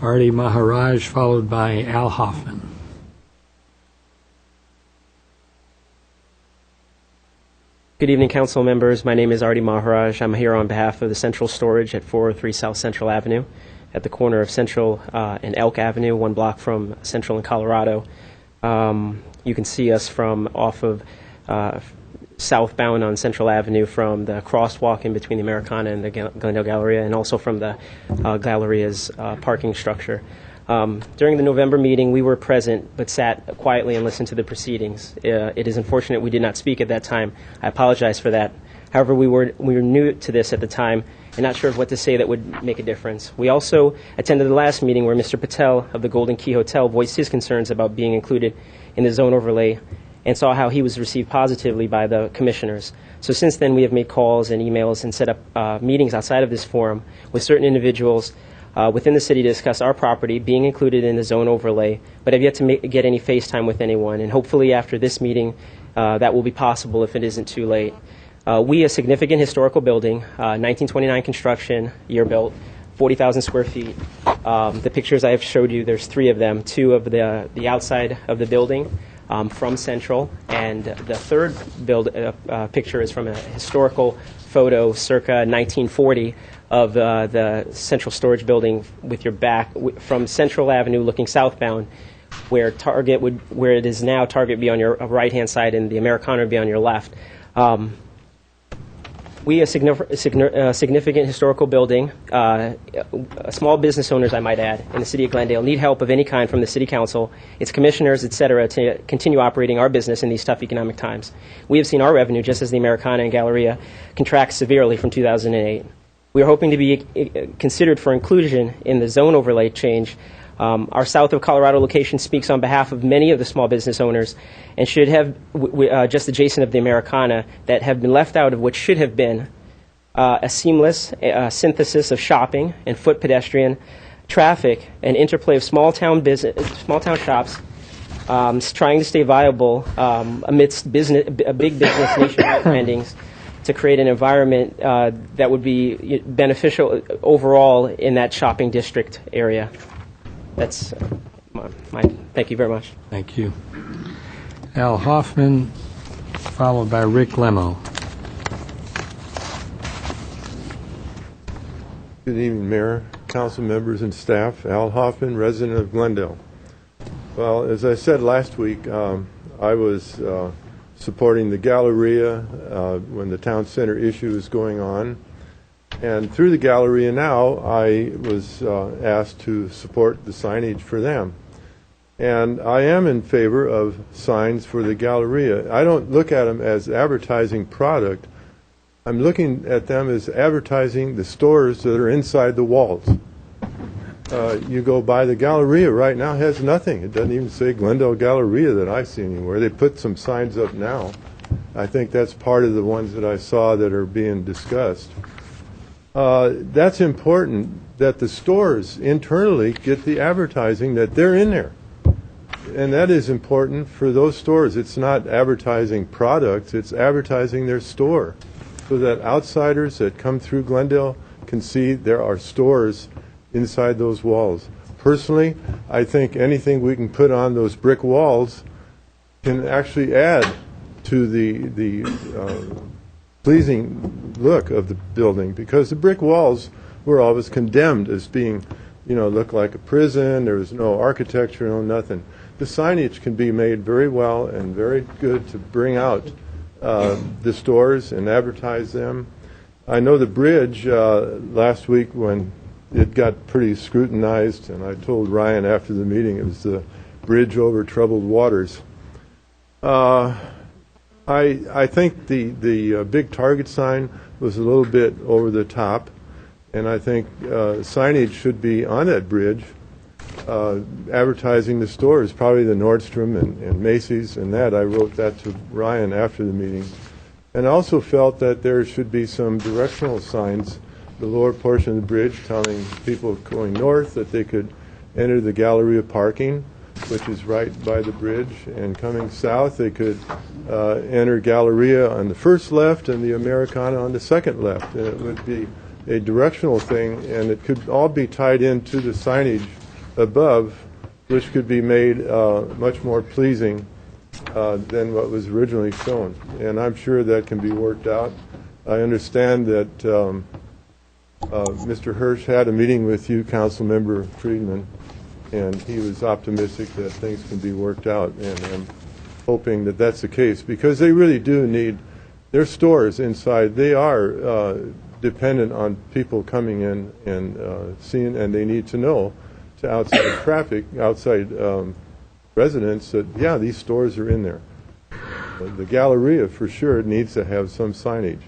Artie Maharaj, followed by Al Hoffman. Good evening, council members. My name is Artie Maharaj. I'm here on behalf of the Central Storage at 403 South Central Avenue, at the corner of Central and Elk Avenue, 1 block from Central and Colorado. You can see us from off of southbound on Central Avenue from the crosswalk in between the Americana and the Glendale Galleria, and also from the Galleria's parking structure. During the November meeting, we were present but sat quietly and listened to the proceedings. It is unfortunate we did not speak at that time. I apologize for that. However, we were new to this at the time and not sure of what to say that would make a difference. We also attended the last meeting where Mr. Patel of the Golden Key Hotel voiced his concerns about being included in the zone overlay and saw how he was received positively by the commissioners. So since then, we have made calls and emails and set up meetings outside of this forum with certain individuals within the city to discuss our property being included in the zone overlay, but have yet to get any face time with anyone. And hopefully after this meeting, that will be possible if it isn't too late. We, a significant historical building, 1929 construction, year built, 40,000 square feet. The pictures I have showed you, there's 3 of them, 2 of the outside of the building from Central, and the third picture is from a historical photo circa 1940 of the central storage building with your back from Central Avenue looking southbound, where it is now Target would be on your right-hand side and the Americana would be on your left. We, a significant historical building, small business owners, I might add, in the city of Glendale, need help of any kind from the city council, its commissioners, et cetera, to continue operating our business in these tough economic times. We have seen our revenue, just as the Americana and Galleria, contract severely from 2008. We are hoping to be considered for inclusion in the zone overlay change. Our south of Colorado location speaks on behalf of many of the small business owners and should have, just adjacent of the Americana, that have been left out of what should have been a seamless synthesis of shopping and foot pedestrian traffic, an interplay of small town shops trying to stay viable amidst big business nationwide brandings to create an environment that would be beneficial overall in that shopping district area. That's mine. Thank you very much. Thank you. Al Hoffman, followed by Rick Lemo. Good evening, Mayor, council members, and staff. Al Hoffman, resident of Glendale. Well, as I said last week, I was supporting the Galleria when the town center issue was going on. And through the Galleria now, I was asked to support the signage for them. And I am in favor of signs for the Galleria. I don't look at them as advertising product. I'm looking at them as advertising the stores that are inside the walls. You go by the Galleria right now, it has nothing. It doesn't even say Glendale Galleria that I see anywhere. They put some signs up now. I think that's part of the ones that I saw that are being discussed. That's important that the stores internally get the advertising that they're in there. And that is important for those stores. It's not advertising products, it's advertising their store so that outsiders that come through Glendale can see there are stores inside those walls. Personally, I think anything we can put on those brick walls can actually add to the pleasing look of the building, because the brick walls were always condemned as being, look like a prison. There was no architecture, no nothing. The signage can be made very well and very good to bring out the stores and advertise them. I know the bridge last week when it got pretty scrutinized, and I told Ryan after the meeting it was the bridge over troubled waters. I think the big Target sign was a little bit over the top, and I think signage should be on that bridge advertising the stores, probably the Nordstrom and Macy's and that. I wrote that to Ryan after the meeting. And I also felt that there should be some directional signs, the lower portion of the bridge telling people going north that they could enter the Galleria parking, which is right by the bridge, and coming south they could enter Galleria on the first left and the Americana on the second left. And it would be a directional thing, and it could all be tied into the signage above, which could be made much more pleasing than what was originally shown. And I'm sure that can be worked out. I understand that Mr. Hirsch had a meeting with you, Councilmember Friedman, and he was optimistic that things can be worked out, and I'm hoping that that's the case, because they really do need their stores inside. They are dependent on people coming in and seeing, and they need to know to outside traffic, outside residents, that, yeah, these stores are in there. The Galleria, for sure, needs to have some signage,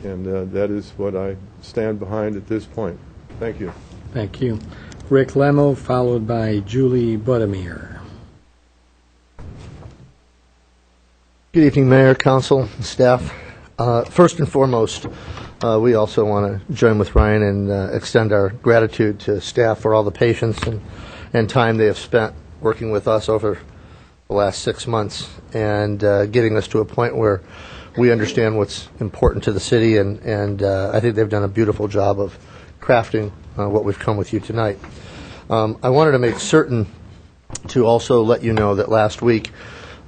and that is what I stand behind at this point. Thank you. Thank you. Rick Lemo, followed by Julie Budimir. Good evening, Mayor, Council, and staff. First and foremost, we also want to join with Ryan and extend our gratitude to staff for all the patience and time they have spent working with us over the last 6 months and getting us to a point where we understand what's important to the city, and I think they've done a beautiful job of crafting what we've come with you tonight. I wanted to make certain to also let you know that last week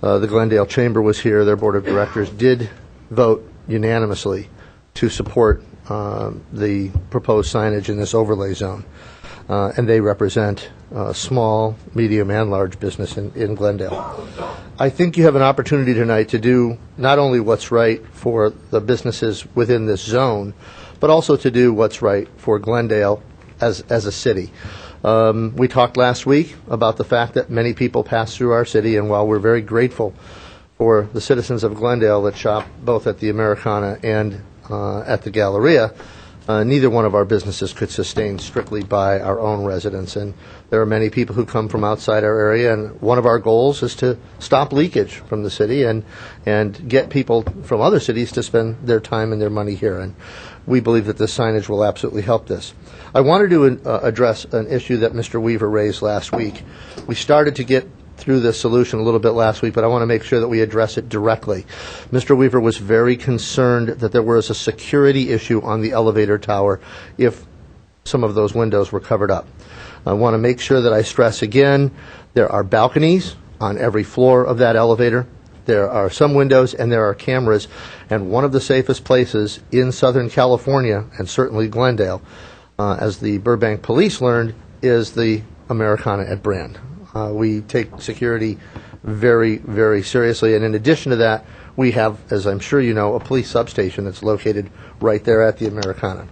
the Glendale Chamber was here. Their board of directors did vote unanimously to support the proposed signage in this overlay zone. And they represent small, medium, and large business in Glendale. I think you have an opportunity tonight to do not only what's right for the businesses within this zone, but also to do what's right for Glendale as a city. We talked last week about the fact that many people pass through our city, and while we're very grateful for the citizens of Glendale that shop both at the Americana and at the Galleria, neither one of our businesses could sustain strictly by our own residents. And there are many people who come from outside our area, and one of our goals is to stop leakage from the city and get people from other cities to spend their time and their money here. And we believe that this signage will absolutely help this. I wanted to address an issue that Mr. Weaver raised last week. We started to get through this solution a little bit last week, but I want to make sure that we address it directly. Mr. Weaver was very concerned that there was a security issue on the elevator tower if some of those windows were covered up. I want to make sure that I stress again, there are balconies on every floor of that elevator. There are some windows and there are cameras, and one of the safest places in Southern California, and certainly Glendale, as the Burbank police learned, is the Americana at Brand. We take security very, very seriously, and in addition to that, we have, as I'm sure you know, a police substation that's located right there at the Americana.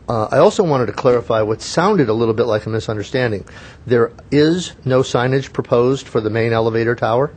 I also wanted to clarify what sounded a little bit like a misunderstanding. There is no signage proposed for the main elevator tower.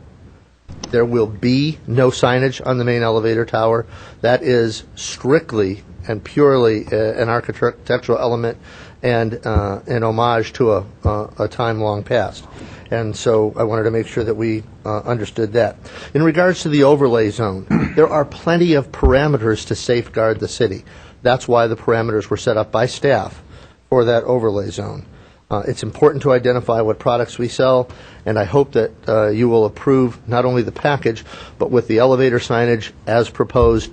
There will be no signage on the main elevator tower. That is strictly and purely an architectural element and an homage to a time long past. And so I wanted to make sure that we understood that. In regards to the overlay zone, there are plenty of parameters to safeguard the city. That's why the parameters were set up by staff for that overlay zone. It's important to identify what products we sell, and I hope that you will approve not only the package, but with the elevator signage as proposed,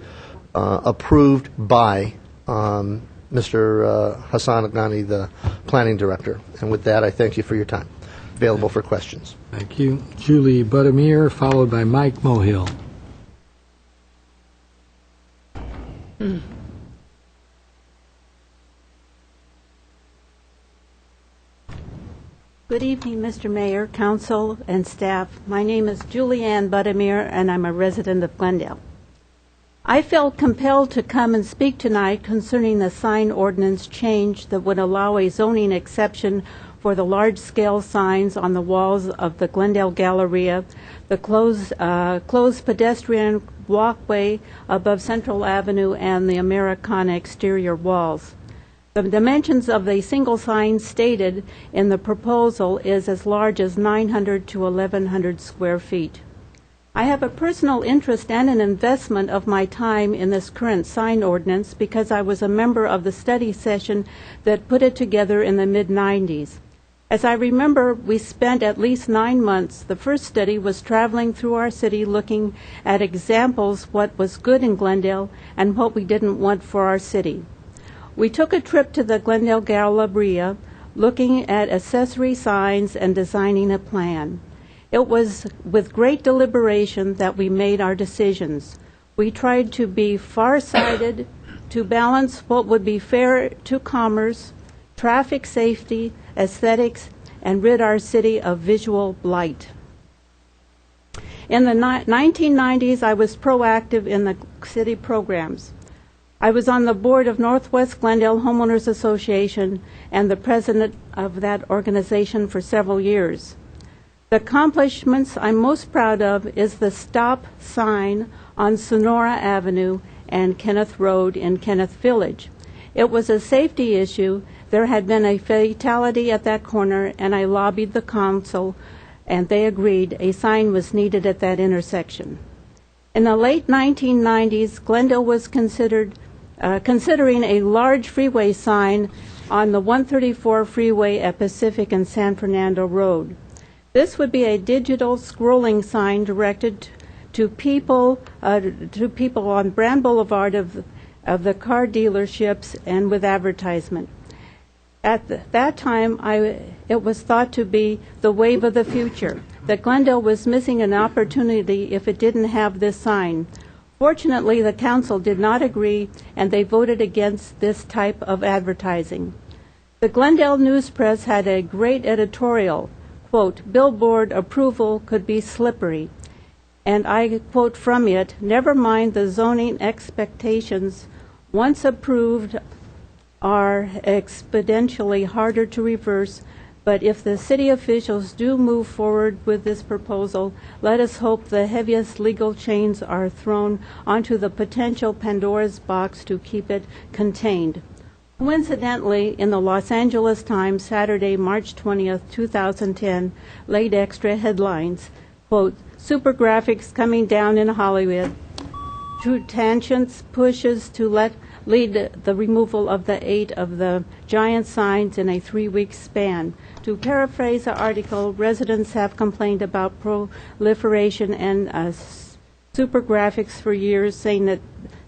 approved by Mr. Hassan Aghani, the planning director. And with that, I thank you for your time. Available for questions. Thank you. Julie Buttermere, followed by Mike Mohill. Good evening, Mr. Mayor, Council, and staff. My name is Julianne Buttermere, and I'm a resident of Glendale. I felt compelled to come and speak tonight concerning the sign ordinance change that would allow a zoning exception for the large-scale signs on the walls of the Glendale Galleria, the closed pedestrian walkway above Central Avenue, and the Americana exterior walls. The dimensions of the single sign stated in the proposal is as large as 900 to 1,100 square feet. I have a personal interest and an investment of my time in this current sign ordinance because I was a member of the study session that put it together in the mid-90s. As I remember, we spent at least 9 months. The first study was traveling through our city looking at examples what was good in Glendale and what we didn't want for our city. We took a trip to the Glendale Galleria, looking at accessory signs and designing a plan. It was with great deliberation that we made our decisions. We tried to be far-sighted, to balance what would be fair to commerce, traffic safety, aesthetics, and rid our city of visual blight. In the 1990s, I was proactive in the city programs. I was on the board of Northwest Glendale Homeowners Association and the president of that organization for several years. The accomplishments I'm most proud of is the stop sign on Sonora Avenue and Kenneth Road in Kenneth Village. It was a safety issue. There had been a fatality at that corner, and I lobbied the council, and they agreed a sign was needed at that intersection. In the late 1990s, Glendale was considering a large freeway sign on the 134 freeway at Pacific and San Fernando Road. This would be a digital scrolling sign directed to people on Brand Boulevard of the car dealerships and with advertisement. At that time, it was thought to be the wave of the future, that Glendale was missing an opportunity if it didn't have this sign. Fortunately, the council did not agree, and they voted against this type of advertising. The Glendale News Press had a great editorial, quote, "Billboard approval could be slippery." And I quote from it, "Never mind the zoning expectations, once approved are exponentially harder to reverse, but if the city officials do move forward with this proposal, let us hope the heaviest legal chains are thrown onto the potential Pandora's box to keep it contained." Coincidentally, in the Los Angeles Times, Saturday, March 20th, 2010, laid extra headlines, quote, "Super graphics coming down in Hollywood. True tangents pushes to lead the removal of the 8 of the giant signs in a 3-week span." To paraphrase the article, residents have complained about proliferation and super graphics for years, saying that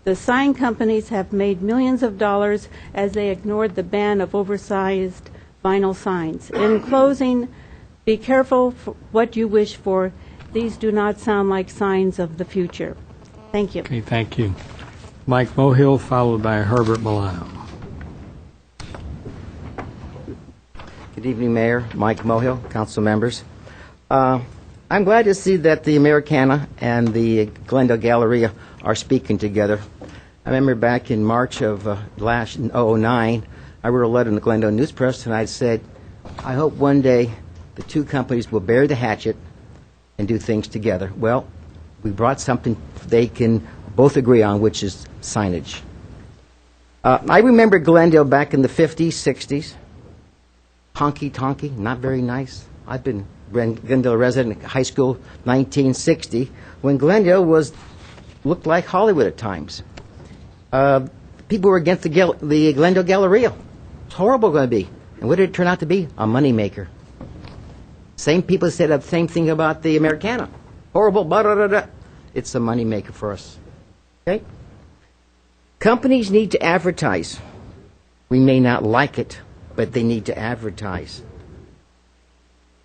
the sign companies have made millions of dollars as they ignored the ban of oversized vinyl signs. In closing, be careful for what you wish for. These do not sound like signs of the future. Thank you. Okay, thank you. Mike Mohill, followed by Herbert Milano. Good evening, Mayor. Mike Mohill, council members. I'm glad to see that the Americana and the Glendale Galleria are speaking together. I remember back in March of last 2009, I wrote a letter in the Glendale News Press, and I said, I hope one day the two companies will bury the hatchet and do things together. Well, we brought something they can both agree on, which is signage. I remember Glendale back in the 50s, 60s. Honky-tonky, not very nice. I've been Glendale resident in high school 1960, when Glendale looked like Hollywood at times. People were against the Glendale Galleria. It's horrible going to be. And what did it turn out to be? A moneymaker. Same people said the same thing about the Americana. Horrible, blah, blah, blah, blah. It's a moneymaker for us. Okay? Companies need to advertise. We may not like it, but they need to advertise.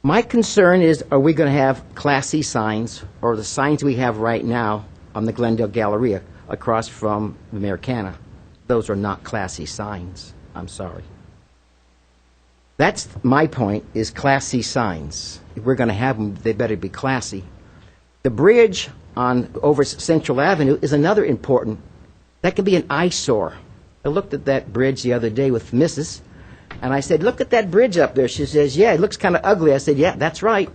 My concern is, are we going to have classy signs, or the signs we have right now on the Glendale Galleria across from the Americana? Those are not classy signs. I'm sorry. That's my point, is classy signs. If we're going to have them, they better be classy. The bridge over Central Avenue is another important. That could be an eyesore. I looked at that bridge the other day with Mrs., and I said, look at that bridge up there. She says, yeah, it looks kind of ugly. I said, yeah, that's right.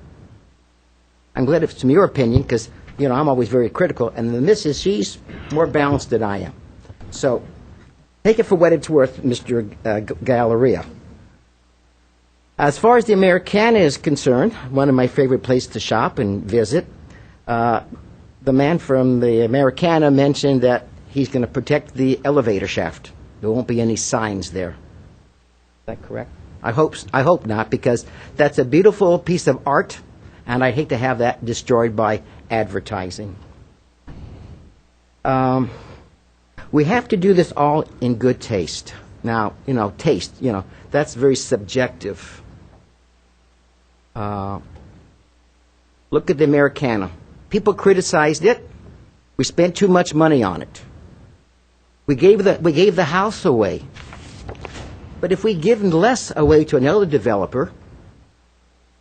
I'm glad it's from your opinion, because, you know, I'm always very critical. And the missus, she's more balanced than I am. So take it for what it's worth, Mr. Galleria. As far as the Americana is concerned, one of my favorite places to shop and visit, the man from the Americana mentioned that he's going to protect the elevator shaft. There won't be any signs there. Is that correct? I hope not, because that's a beautiful piece of art, and I hate to have that destroyed by advertising. We have to do this all in good taste. Now, you know, taste, you know, that's very subjective. Look at the Americana. People criticized it. We spent too much money on it. We gave the house away. But if we give less away to another developer,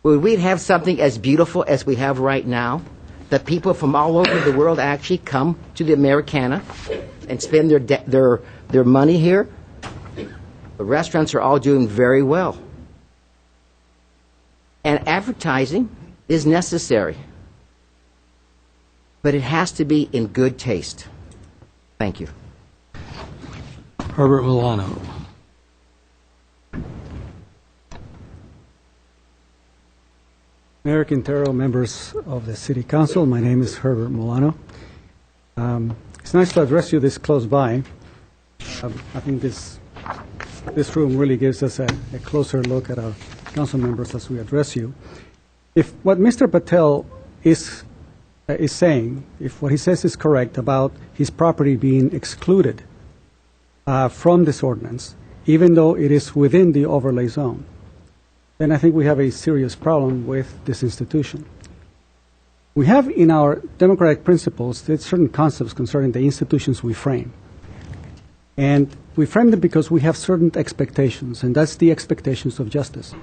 would we have something as beautiful as we have right now? That people from all over the world actually come to the Americana and spend their money here? The restaurants are all doing very well. And advertising is necessary. But it has to be in good taste. Thank you. Herbert Milano. Mayor Quintero, members of the City Council, my name is Herbert Milano. It's nice to address you this close by. I think this room really gives us a closer look at our council members as we address you. If what Mr. Patel is saying, if what he says is correct about his property being excluded from this ordinance, even though it is within the overlay zone, then I think we have a serious problem with this institution. We have in our democratic principles certain concepts concerning the institutions we frame. And we frame them because we have certain expectations, and that's the expectations of justice.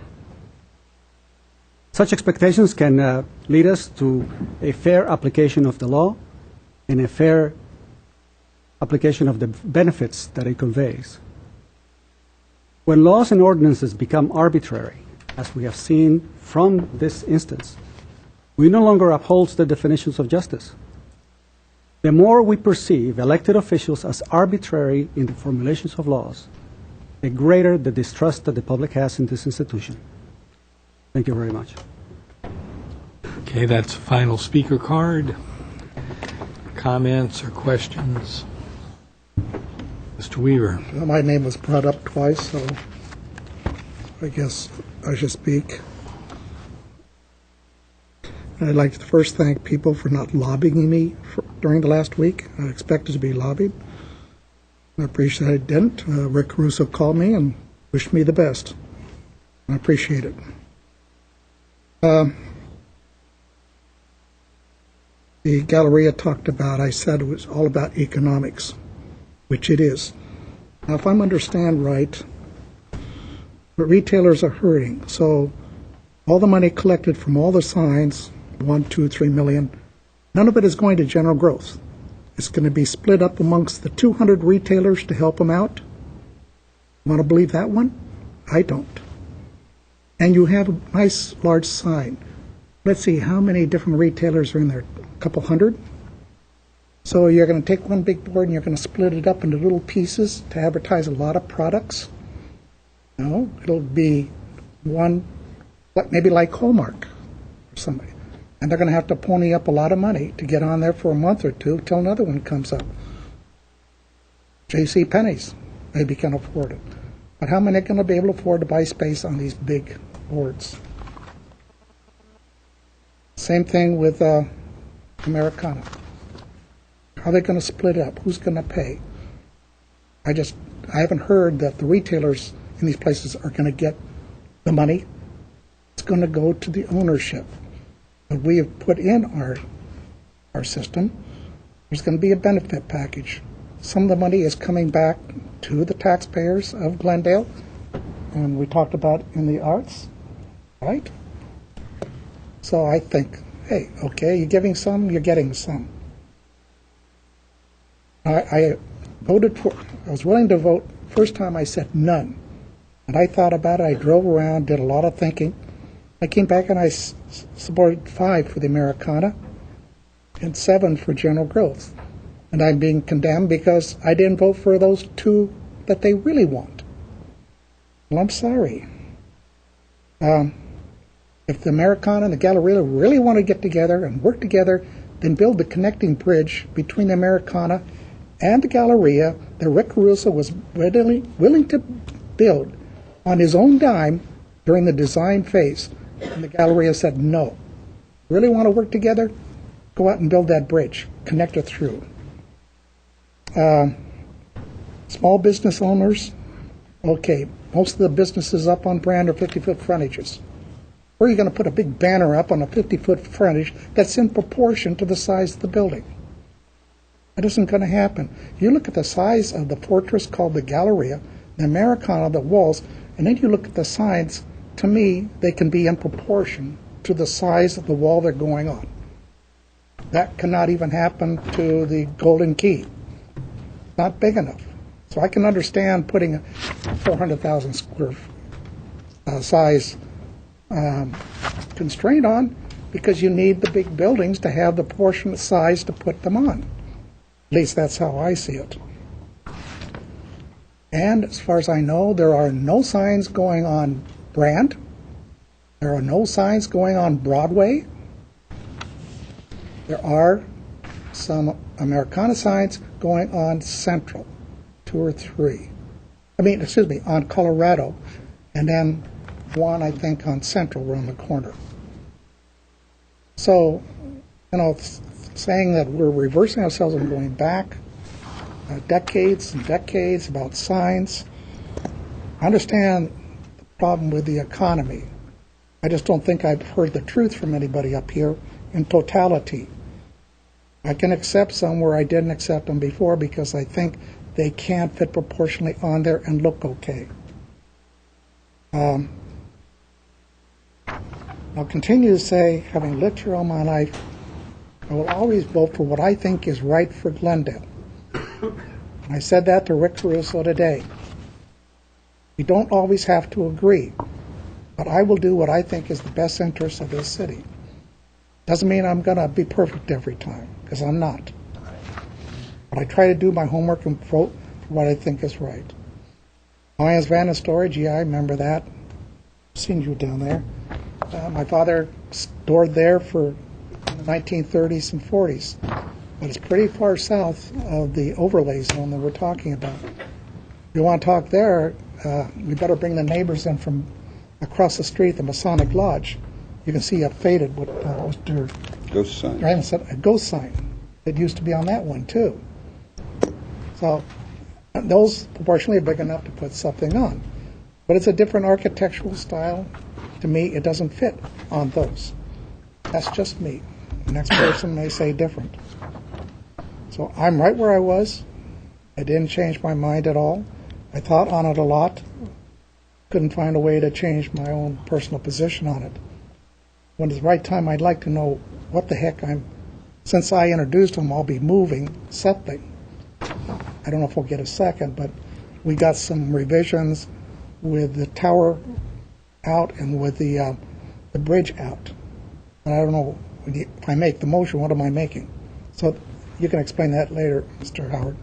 Such expectations can lead us to a fair application of the law and a fair application of the benefits that it conveys. When laws and ordinances become arbitrary, as we have seen from this instance, we no longer uphold the definitions of justice. The more we perceive elected officials as arbitrary in the formulations of laws, the greater the distrust that the public has in this institution. Thank you very much. Okay, that's final speaker card. Comments or questions? Mr. Weaver. My name was brought up twice, so I guess I should speak. I'd like to first thank people for not lobbying me during the last week. I expected to be lobbied. I appreciate I didn't. Rick Caruso called me and wished me the best. I appreciate it. The Galleria talked about, I said it was all about economics, which it is. Now, if I'm understand right, the retailers are hurting. So all the money collected from all the signs, 1, 2, 3 million, none of it is going to general growth. It's going to be split up amongst the 200 retailers to help them out. Want to believe that one? I don't. And you have a nice large sign. Let's see, how many different retailers are in there? A couple hundred? So you're going to take one big board and you're going to split it up into little pieces to advertise a lot of products? No, it'll be one, maybe like Hallmark or somebody. And they're going to have to pony up a lot of money to get on there for a month or two till another one comes up. J.C. Penney's maybe can afford it. But how many are going to be able to afford to buy space on these big boards? Same thing with Americana. How are they going to split it up? Who's going to pay? I haven't heard that the retailers in these places are going to get the money. It's going to go to the ownership. But we have put in our system, there's going to be a benefit package. Some of the money is coming back to the taxpayers of Glendale, and we talked about in the arts, right? So I think, hey, okay, you're giving some, you're getting some. I voted for, I was willing to vote, first time I said none. And I thought about it, I drove around, did a lot of thinking. I came back and I supported 5 for the Americana and 7 for general growth. And I'm being condemned because I didn't vote for those 2 that they really want. Well, I'm sorry. If the Americana and the Galleria really want to get together and work together, then build the connecting bridge between the Americana and the Galleria that Rick Caruso was willing to build on his own dime during the design phase. And the Galleria said, no. Really want to work together? Go out and build that bridge. Connect it through. Small business owners, okay, most of the businesses up on Brand are 50-foot frontages. Where are you going to put a big banner up on a 50-foot frontage that's in proportion to the size of the building? That isn't going to happen. You look at the size of the fortress called the Galleria, the Americana, the walls, and then you look at the signs, to me, they can be in proportion to the size of the wall they're going on. That cannot even happen to the Golden Key. Not big enough. So I can understand putting a 400,000 square size constraint on, because you need the big buildings to have the proportionate size to put them on. At least that's how I see it. And as far as I know, there are no signs going on Brand. There are no signs going on Broadway. There are some Americana signs going on Central, 2 or 3. On Colorado, and then one, I think, on Central around the corner. So, saying that we're reversing ourselves and going back decades and decades about signs. I understand the problem with the economy. I just don't think I've heard the truth from anybody up here in totality. I can accept some where I didn't accept them before because I think they can fit proportionally on there and look okay. I'll continue to say, having lived here all my life, I will always vote for what I think is right for Glendale. I said that to Rick Caruso today. We don't always have to agree, but I will do what I think is the best interest of this city. Doesn't mean I'm going to be perfect every time, because I'm not. But I try to do my homework and vote for what I think is right. Lions Van and Storage, yeah, I remember that. Seen you down there. My father stored there for the 1930s and 40s, but it's pretty far south of the overlay zone that we're talking about. If you want to talk there, we better bring the neighbors in from across the street, the Masonic Lodge. You can see a faded, what Mr. Ghost sign. Ryan said, a ghost sign. It used to be on that one, too. So those proportionally are big enough to put something on. But it's a different architectural style. To me, it doesn't fit on those. That's just me. The next person may say different. So I'm right where I was. I didn't change my mind at all. I thought on it a lot. Couldn't find a way to change my own personal position on it. When it's the right time, I'd like to know what the heck since I introduced them, I'll be moving something. I don't know if we'll get a second, but we got some revisions with the tower out and with the bridge out. And I don't know, if I make the motion, what am I making? So you can explain that later, Mr. Howard.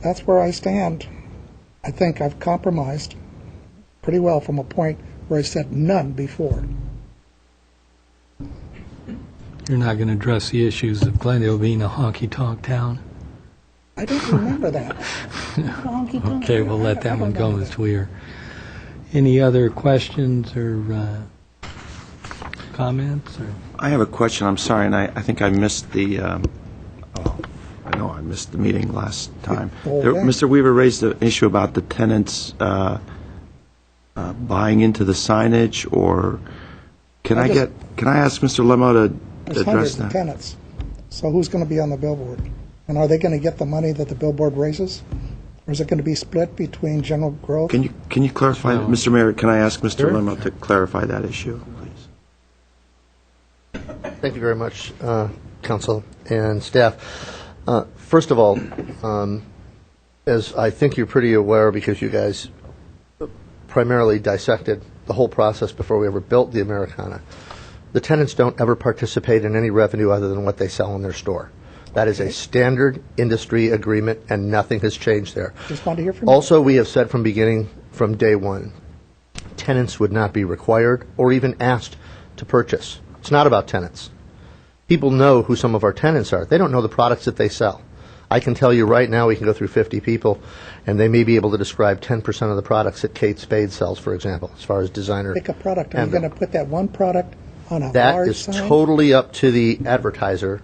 That's where I stand. I think I've compromised pretty well from a point where I said none before. You're not going to address the issues of Glendale being a honky-tonk town? I don't remember that. Okay, we'll let that one go, Mr. Weir. Any other questions or comments? Or? I have a question. I'm sorry, and I think I missed the. I know I missed the meeting last time. Mr. Weaver raised the issue about the tenants buying into the signage, or can I ask Mr. Lemo to There's address hundreds that? of tenants. So who's going to be on the billboard? And are they going to get the money that the billboard raises? Or is it going to be split between general growth? Can you clarify, Mr. Mayor? Can I ask Mr. Lemo to clarify that issue, please? Thank you very much, Council and staff. First of all, as I think you're pretty aware, because you guys primarily dissected the whole process before we ever built the Americana, the tenants don't ever participate in any revenue other than what they sell in their store. That is a standard industry agreement, and nothing has changed there. Just want to hear from you. Also, we have said from day one, tenants would not be required or even asked to purchase. It's not about tenants. People know who some of our tenants are. They don't know the products that they sell. I can tell you right now, we can go through 50 people, and they may be able to describe 10% of the products that Kate Spade sells, for example, as far as designer. Pick a product. Are you going to put that one product on a That large is sign? totally up to the advertiser,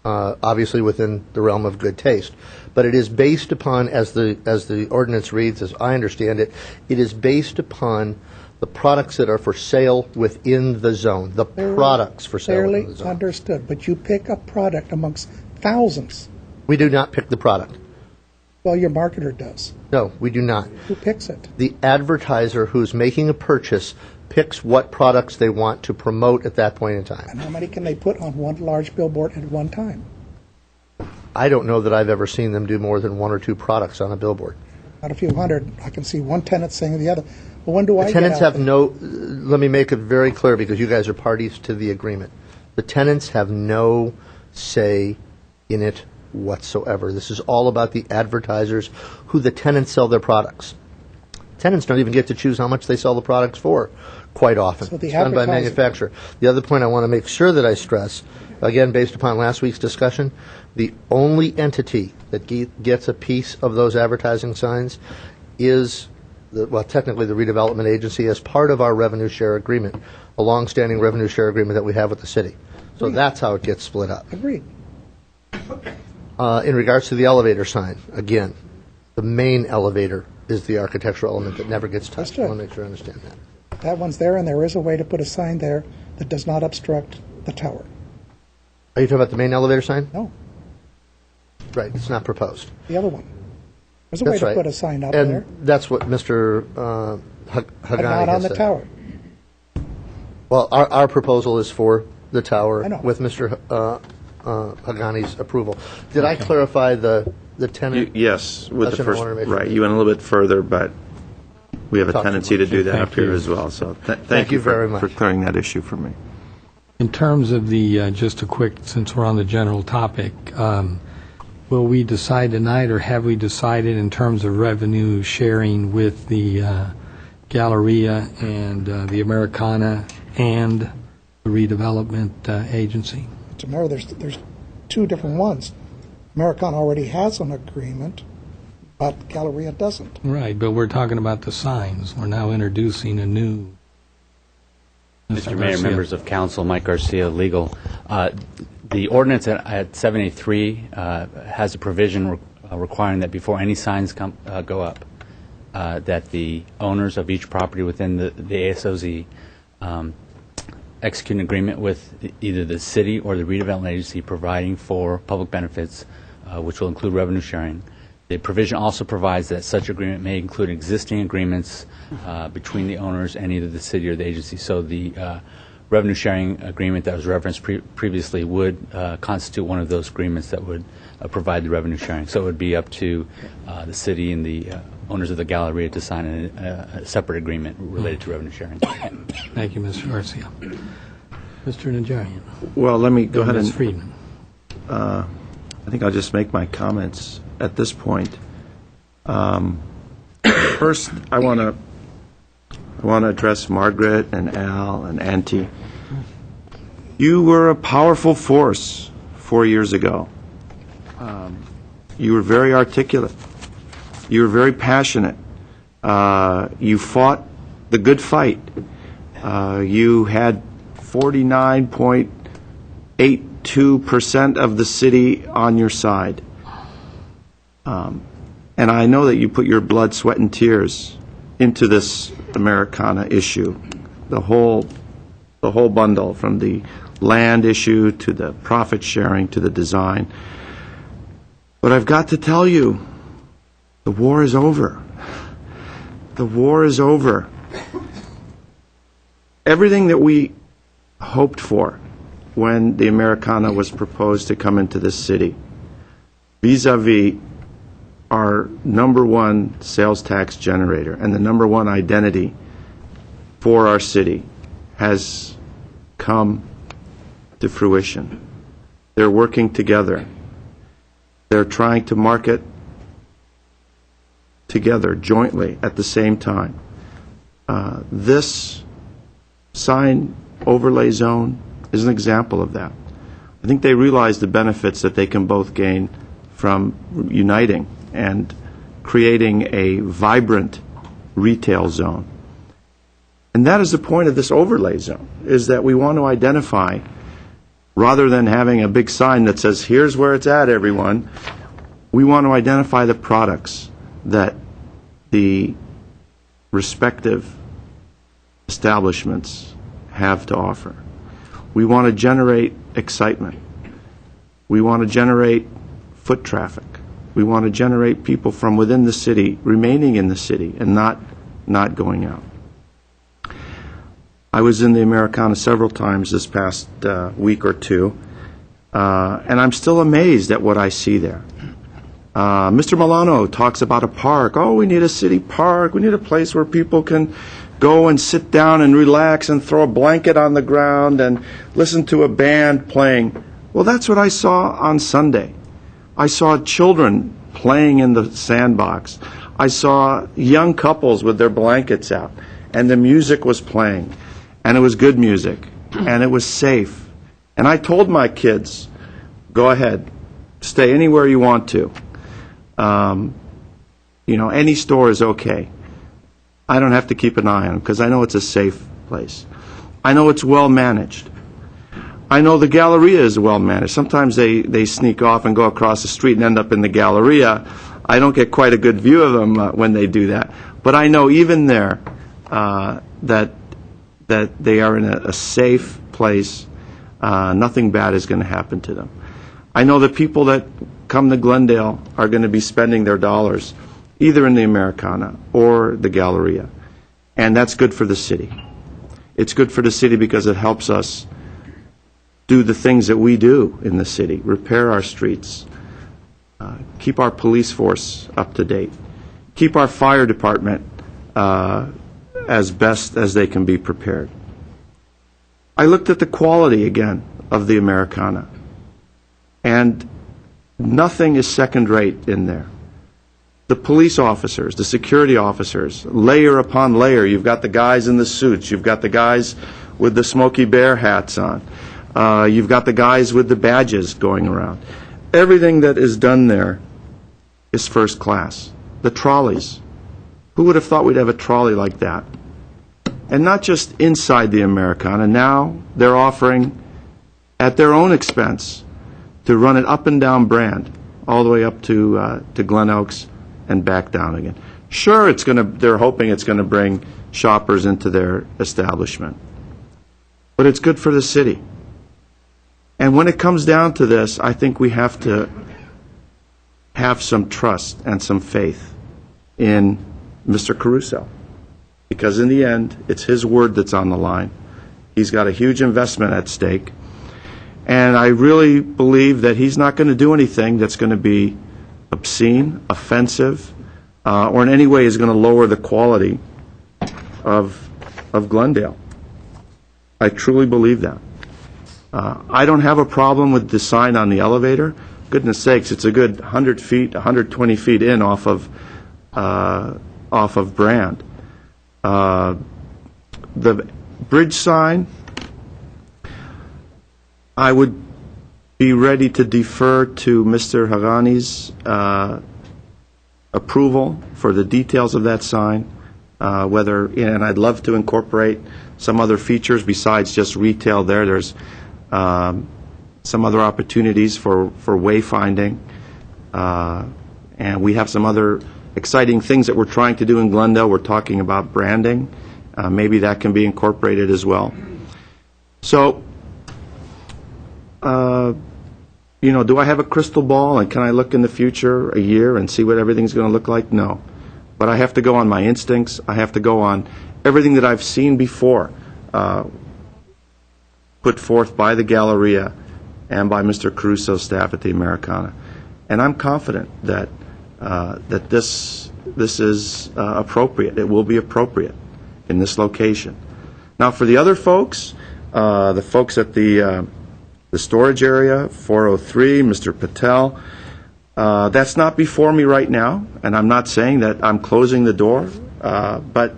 obviously within the realm of good taste. But it is based upon, as the ordinance reads, as I understand it, it is based upon the products that are for sale within the zone, the products for sale within the zone. Understood. But you pick a product amongst thousands. We do not pick the product. Well, your marketer does. No, we do not. Who picks it? The advertiser who's making a purchase picks what products they want to promote at that point in time. And how many can they put on one large billboard at one time? I don't know that I've ever seen them do more than one or two products on a billboard. Not a few hundred. I can see one tenant saying the other. But when do I The tenants get out have no, let me make it very clear because you guys are parties to the agreement. The tenants have no say in it whatsoever. This is all about the advertisers who the tenants sell their products. Tenants don't even get to choose how much they sell the products for quite often. So the it's done by advertiser- manufacturer. The other point I want to make sure that I stress, again, based upon last week's discussion, the only entity that gets a piece of those advertising signs is, technically the redevelopment agency as part of our revenue share agreement, a long-standing revenue share agreement that we have with the city. So that's how it gets split up. Agreed. In regards to the elevator sign, again, the main elevator is the architectural element that never gets touched. I want to make sure I understand that. That one's there, and there is a way to put a sign there that does not obstruct the tower. Are you talking about the main elevator sign? No, Right, it's not proposed. the other one. There's a way That's to right. put a sign up and there, that's what Mr. but Hagani not on has the said. tower. Well, our proposal is for the tower I know. with Mr. Hagani's approval. Did I clarify the tenant? Yes, with That's the what I first, wanted to make sure. right, you went a little bit further, but we have a Talk too tendency to much. do that Thank up here you. as well, so Thank you very much. for clearing that issue for me. In terms of the, just a quick, since we're on the general topic, will we decide tonight, or have we decided in terms of revenue sharing with the Galleria and the Americana and the redevelopment agency? Tomorrow, there's two different ones. Americana already has an agreement, but Galleria doesn't. Right, but we're talking about the signs. We're now introducing a new... Mr. Mayor, members of council, Mike Garcia, legal. The ordinance at 783 has a provision requiring that before any signs go up, that the owners of each property within the ASOZ execute an agreement with either the city or the redevelopment agency providing for public benefits, which will include revenue sharing. The provision also provides that such agreement may include existing agreements between the owners and either the city or the agency. So the revenue sharing agreement that was referenced previously would constitute one of those agreements that would provide the revenue sharing. So it would be up to the city and the owners of the Galleria to sign a separate agreement related to revenue sharing. Thank you, Mr. Garcia. Mr. Najarian. Well, let me go ahead Ms. and... Friedman. I think I'll just make my comments at this point. First, I want to address Margaret and Al and Auntie. You were a powerful force 4 years ago. You were very articulate. You were very passionate. You fought the good fight. You had 49.82% of the city on your side. And I know that you put your blood, sweat, and tears into this Americana issue, the whole bundle, from the land issue to the profit sharing to the design. But I've got to tell you, the war is over. The war is over. Everything that we hoped for when the Americana was proposed to come into this city, vis-a-vis our number one sales tax generator and the number one identity for our city, has come to fruition. They're working together. They're trying to market together, jointly, at the same time. This sign overlay zone is an example of that. I think they realize the benefits that they can both gain from uniting and creating a vibrant retail zone. And that is the point of this overlay zone, is that we want to identify, rather than having a big sign that says, here's where it's at, everyone, we want to identify the products that the respective establishments have to offer. We want to generate excitement. We want to generate foot traffic. We want to generate people from within the city remaining in the city and not going out. I was in the Americana several times this past week or two, and I'm still amazed at what I see there. Mr. Milano talks about a park. Oh, we need a city park. We need a place where people can go and sit down and relax and throw a blanket on the ground and listen to a band playing. Well, that's what I saw on Sunday. I saw children playing in the sandbox. I saw young couples with their blankets out, and the music was playing, and it was good music, and it was safe. And I told my kids, go ahead, stay anywhere you want to. Any store is okay. I don't have to keep an eye on them because I know it's a safe place. I know it's well managed. I know the Galleria is well managed. Sometimes they sneak off and go across the street and end up in the Galleria. I don't get quite a good view of them when they do that. But I know even there that that they are in a safe place. Nothing bad is going to happen to them. I know the people that come to Glendale are going to be spending their dollars either in the Americana or the Galleria, and that's good for the city. It's good for the city because it helps us do the things that we do in the city, repair our streets, keep our police force up to date, keep our fire department as best as they can be prepared. I looked at the quality again of the Americana, and nothing is second rate in there. The police officers, the security officers, layer upon layer. You've got the guys in the suits. You've got the guys with the Smokey Bear hats on. You've got the guys with the badges going around. Everything that is done there is first class. The trolleys. Who would have thought we'd have a trolley like that? And not just inside the Americana. Now they're offering, at their own expense, to run it up and down Brand, all the way up to Glen Oaks and back down again. Sure, they're hoping it's going to bring shoppers into their establishment. But it's good for the city. And when it comes down to this, I think we have to have some trust and some faith in Mr. Caruso. Because in the end, it's his word that's on the line. He's got a huge investment at stake. And I really believe that he's not going to do anything that's going to be obscene, offensive, or in any way is going to lower the quality of Glendale. I truly believe that. I don't have a problem with the sign on the elevator. Goodness sakes, it's a good 100 feet, 120 feet in off of Brand. The bridge sign, I would be ready to defer to Mr. Hagani's approval for the details of that sign, and I'd love to incorporate some other features besides just retail there. There's some other opportunities for wayfinding, and we have some other exciting things that we're trying to do in Glendale. We're talking about branding. Maybe that can be incorporated as well. So, do I have a crystal ball and can I look in the future a year and see what everything's going to look like? No. But I have to go on my instincts. I have to go on everything that I've seen before put forth by the Galleria and by Mr. Caruso's staff at the Americana. And I'm confident that this is appropriate. It will be appropriate in this location. Now, for the other folks, the folks at the storage area, 403, Mr. Patel, that's not before me right now, and I'm not saying that I'm closing the door, but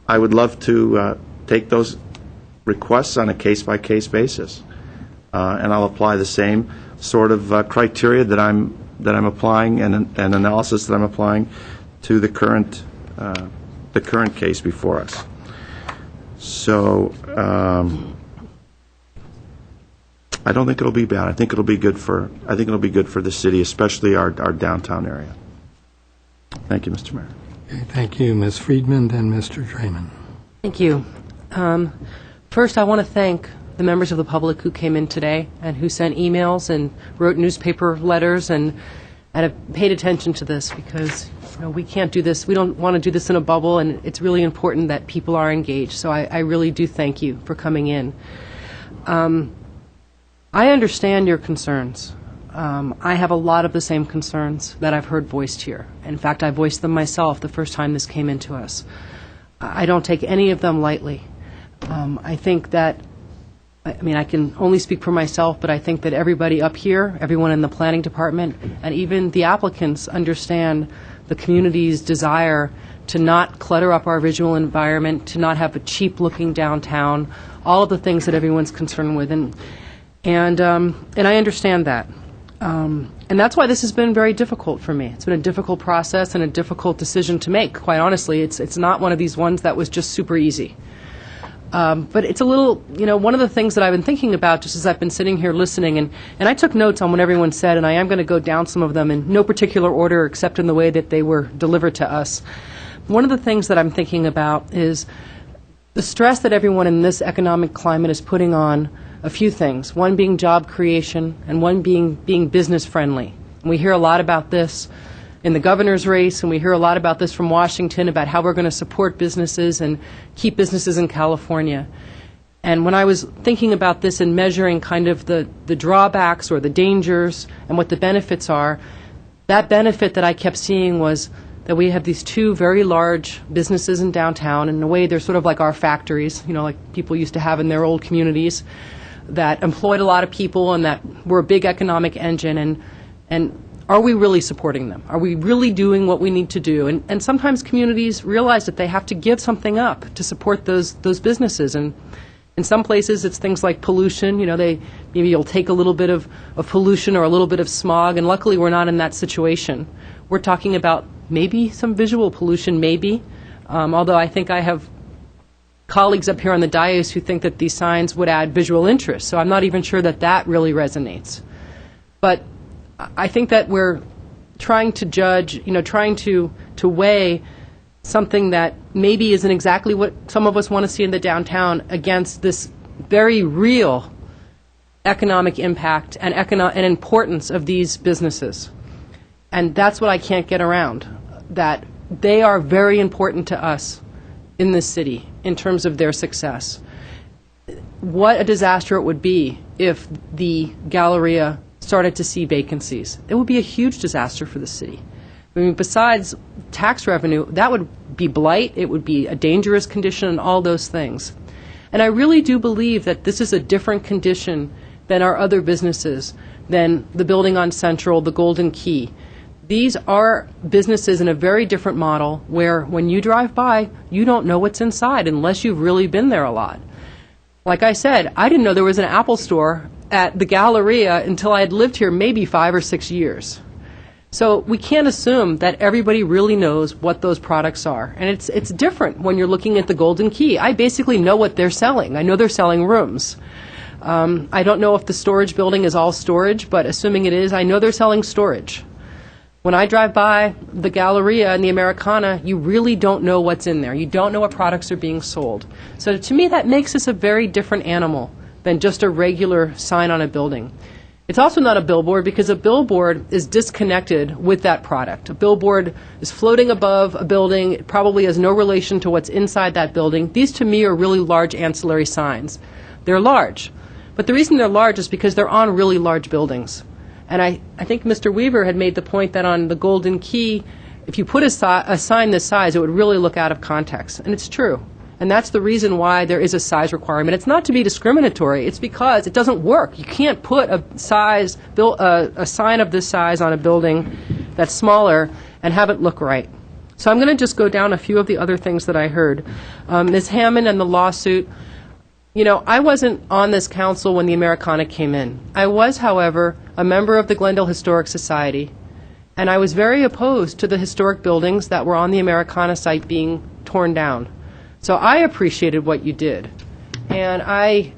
I would love to take those requests on a case-by-case basis, and I'll apply the same sort of criteria that I'm applying and analysis that I'm applying to the current case before us. So I don't think it'll be bad. I think it'll be good for the city, especially our downtown area. Thank you, Mr. Mayor. Okay, thank you, Ms. Friedman and Mr. Draymond. Thank you. First, I want to thank the members of the public who came in today and who sent emails and wrote newspaper letters and have paid attention to this, because we can't do this. We don't want to do this in a bubble, and it's really important that people are engaged. So I really do thank you for coming in. I understand your concerns. I have a lot of the same concerns that I've heard voiced here. In fact, I voiced them myself the first time this came into us. I don't take any of them lightly. I think that, I can only speak for myself, but I think that everybody up here, everyone in the planning department, and even the applicants understand the community's desire to not clutter up our visual environment, to not have a cheap-looking downtown, all of the things that everyone's concerned with. And I understand that. And that's why this has been very difficult for me. It's been a difficult process and a difficult decision to make, quite honestly. It's not one of these ones that was just super easy. But it's a little, one of the things that I've been thinking about just as I've been sitting here listening, and I took notes on what everyone said, and I am going to go down some of them in no particular order except in the way that they were delivered to us. One of the things that I'm thinking about is the stress that everyone in this economic climate is putting on a few things, one being job creation and one being business friendly. And we hear a lot about this in the governor's race, and we hear a lot about this from Washington about how we're going to support businesses and keep businesses in California. And when I was thinking about this and measuring kind of the drawbacks or the dangers and what the benefits are, that benefit that I kept seeing was that we have these two very large businesses in downtown. In a way, they're sort of like our factories, you know, like people used to have in their old communities, that employed a lot of people and that were a big economic engine. And are we really supporting them? Are we really doing what we need to do? And sometimes communities realize that they have to give something up to support those businesses. And in some places, it's things like pollution. You know, maybe you'll take a little bit of pollution or a little bit of smog, and luckily we're not in that situation. We're talking about maybe some visual pollution, maybe, although I think I have colleagues up here on the dais who think that these signs would add visual interest, so I'm not even sure that that really resonates. But I think that we're trying to judge, you know, trying to weigh something that maybe isn't exactly what some of us want to see in the downtown against this very real economic impact and importance of these businesses. And that's what I can't get around, that they are very important to us in this city in terms of their success. What a disaster it would be if the Galleria started to see vacancies. It would be a huge disaster for the city. I mean, besides tax revenue, that would be blight, it would be a dangerous condition, and all those things. And I really do believe that this is a different condition than our other businesses, than the building on Central, the Golden Key. These are businesses in a very different model where when you drive by, you don't know what's inside unless you've really been there a lot. Like I said, I didn't know there was an Apple store at the Galleria until I had lived here maybe 5 or 6 years. So we can't assume that everybody really knows what those products are. And it's different when you're looking at the Golden Key. I basically know what they're selling. I know they're selling rooms. I don't know if the storage building is all storage, but assuming it is, I know they're selling storage. When I drive by the Galleria and the Americana, you really don't know what's in there. You don't know what products are being sold. So to me, that makes us a very different animal than just a regular sign on a building. It's also not a billboard because a billboard is disconnected with that product. A billboard is floating above a building. It probably has no relation to what's inside that building. These, to me, are really large ancillary signs. They're large. But the reason they're large is because they're on really large buildings. And I think Mr. Weaver had made the point that on the Golden Key, if you put a sign this size, it would really look out of context. And it's true. And that's the reason why there is a size requirement. It's not to be discriminatory. It's because it doesn't work. You can't put a sign of this size on a building that's smaller and have it look right. So I'm going to just go down a few of the other things that I heard. Ms. Hammond and the lawsuit. You know, I wasn't on this council when the Americana came in. I was, however, a member of the Glendale Historic Society, and I was very opposed to the historic buildings that were on the Americana site being torn down. So I appreciated what you did. And I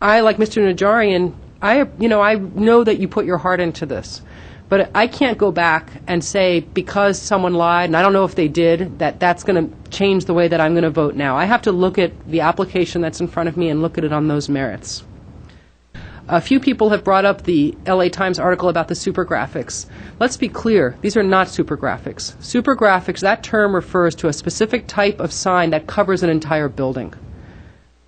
like Mr. Najarian, I know that you put your heart into this. But I can't go back and say because someone lied, and I don't know if they did, that's going to change the way that I'm going to vote now. I have to look at the application that's in front of me and look at it on those merits. A few people have brought up the LA Times article about the super graphics. Let's be clear, these are not super graphics. Super graphics, that term refers to a specific type of sign that covers an entire building.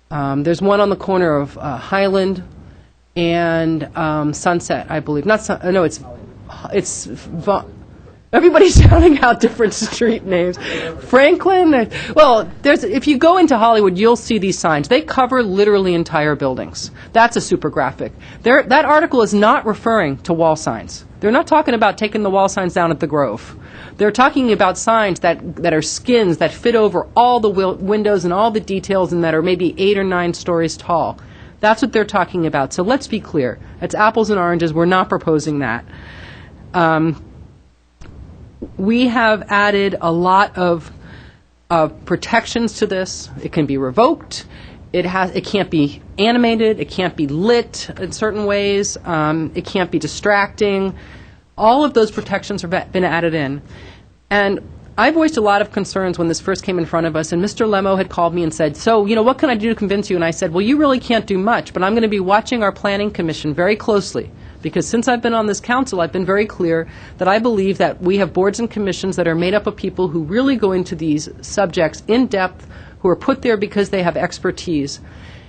There's one on the corner of Highland and Sunset, I believe. Everybody's shouting out different street names. Franklin. Well, if you go into Hollywood, you'll see these signs. They cover literally entire buildings. That's a super graphic. That article is not referring to wall signs. They're not talking about taking the wall signs down at the Grove. They're talking about signs that are skins that fit over all the windows and all the details and that are maybe 8 or 9 stories tall. That's what they're talking about. So let's be clear. It's apples and oranges. We're not proposing that. We have added a lot of protections to this. It can be revoked. It can't be animated. It can't be lit in certain ways. It can't be distracting. All of those protections have been added in. And I voiced a lot of concerns when this first came in front of us, and Mr. Lemo had called me and said, so, what can I do to convince you? And I said, well, you really can't do much, but I'm going to be watching our planning commission very closely, because since I've been on this council, I've been very clear that I believe that we have boards and commissions that are made up of people who really go into these subjects in depth, who are put there because they have expertise.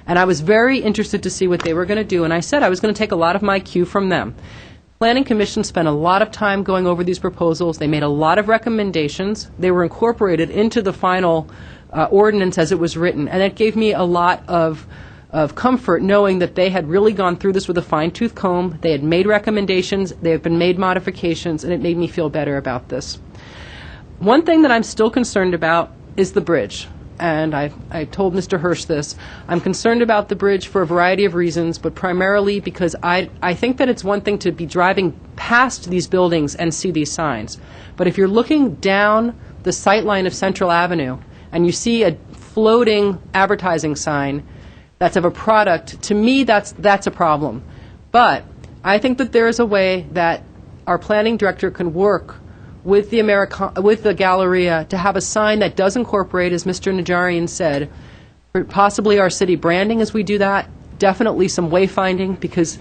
And I was very interested to see what they were going to do, and I said I was going to take a lot of my cue from them. Planning Commission spent a lot of time going over these proposals. They made a lot of recommendations. They were incorporated into the final ordinance as it was written, and it gave me a lot of comfort knowing that they had really gone through this with a fine-tooth comb. They had made recommendations. They have been made modifications, and it made me feel better about this. One thing that I'm still concerned about is the bridge. And I told Mr. Hirsch this. I'm concerned about the bridge for a variety of reasons, but primarily because I think that it's one thing to be driving past these buildings and see these signs. But if you're looking down the sight line of Central Avenue and you see a floating advertising sign that's of a product, to me that's a problem. But I think that there is a way that our planning director can work with the Galleria to have a sign that does incorporate, as Mr. Najarian said, possibly our city branding as we do that, definitely some wayfinding, because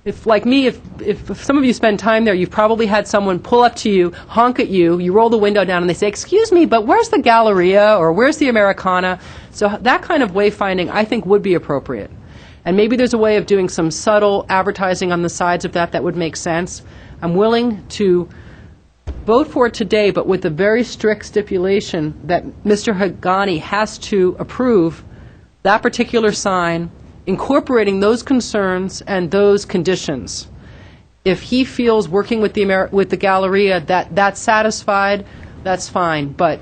if, like me, if some of you spend time there, you've probably had someone pull up to you, honk at you, you roll the window down, and they say, excuse me, but where's the Galleria, or where's the Americana? So that kind of wayfinding, I think, would be appropriate. And maybe there's a way of doing some subtle advertising on the sides of that would make sense. I'm willing to vote for it today, but with a very strict stipulation that Mr. Hagani has to approve that particular sign, incorporating those concerns and those conditions. If he feels working with the Galleria that that's satisfied, that's fine. But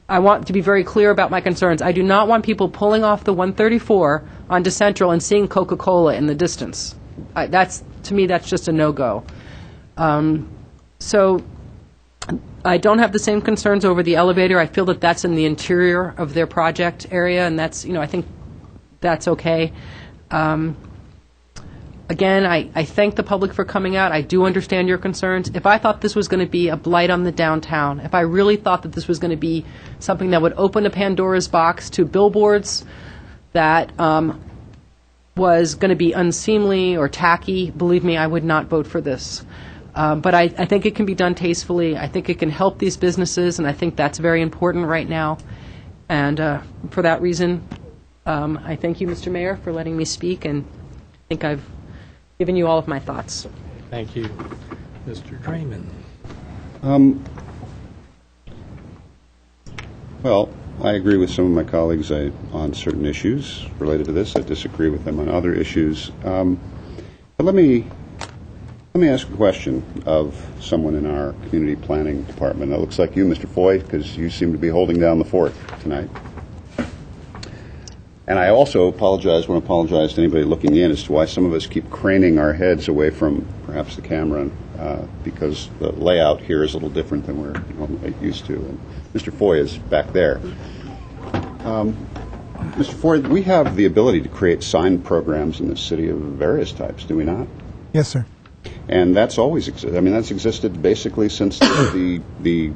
I want to be very clear about my concerns. I do not want people pulling off the 134 onto Central and seeing Coca-Cola in the distance. To me, that's just a no-go. So I don't have the same concerns over the elevator. I feel that that's in the interior of their project area, and that's, I think that's okay. Again, I thank the public for coming out. I do understand your concerns. If I thought this was going to be a blight on the downtown, if I really thought that this was going to be something that would open a Pandora's box to billboards that was going to be unseemly or tacky, believe me, I would not vote for this. But I think it can be done tastefully. I think it can help these businesses, and I think that's very important right now. And for that reason, I thank you, Mr. Mayor, for letting me speak, and I think I've given you all of my thoughts. Thank you. Mr. Draymond. Well, I agree with some of my colleagues on certain issues related to this. I disagree with them on other issues. But let me ask a question of someone in our community planning department. It looks like you, Mr. Foy, because you seem to be holding down the fort tonight. And I also want to apologize to anybody looking in as to why some of us keep craning our heads away from perhaps the camera, because the layout here is a little different than we're normally used to. And Mr. Foy is back there. Mr. Foy, we have the ability to create sign programs in the city of various types, do we not? Yes, sir. And that's always existed. I mean, that's existed basically since the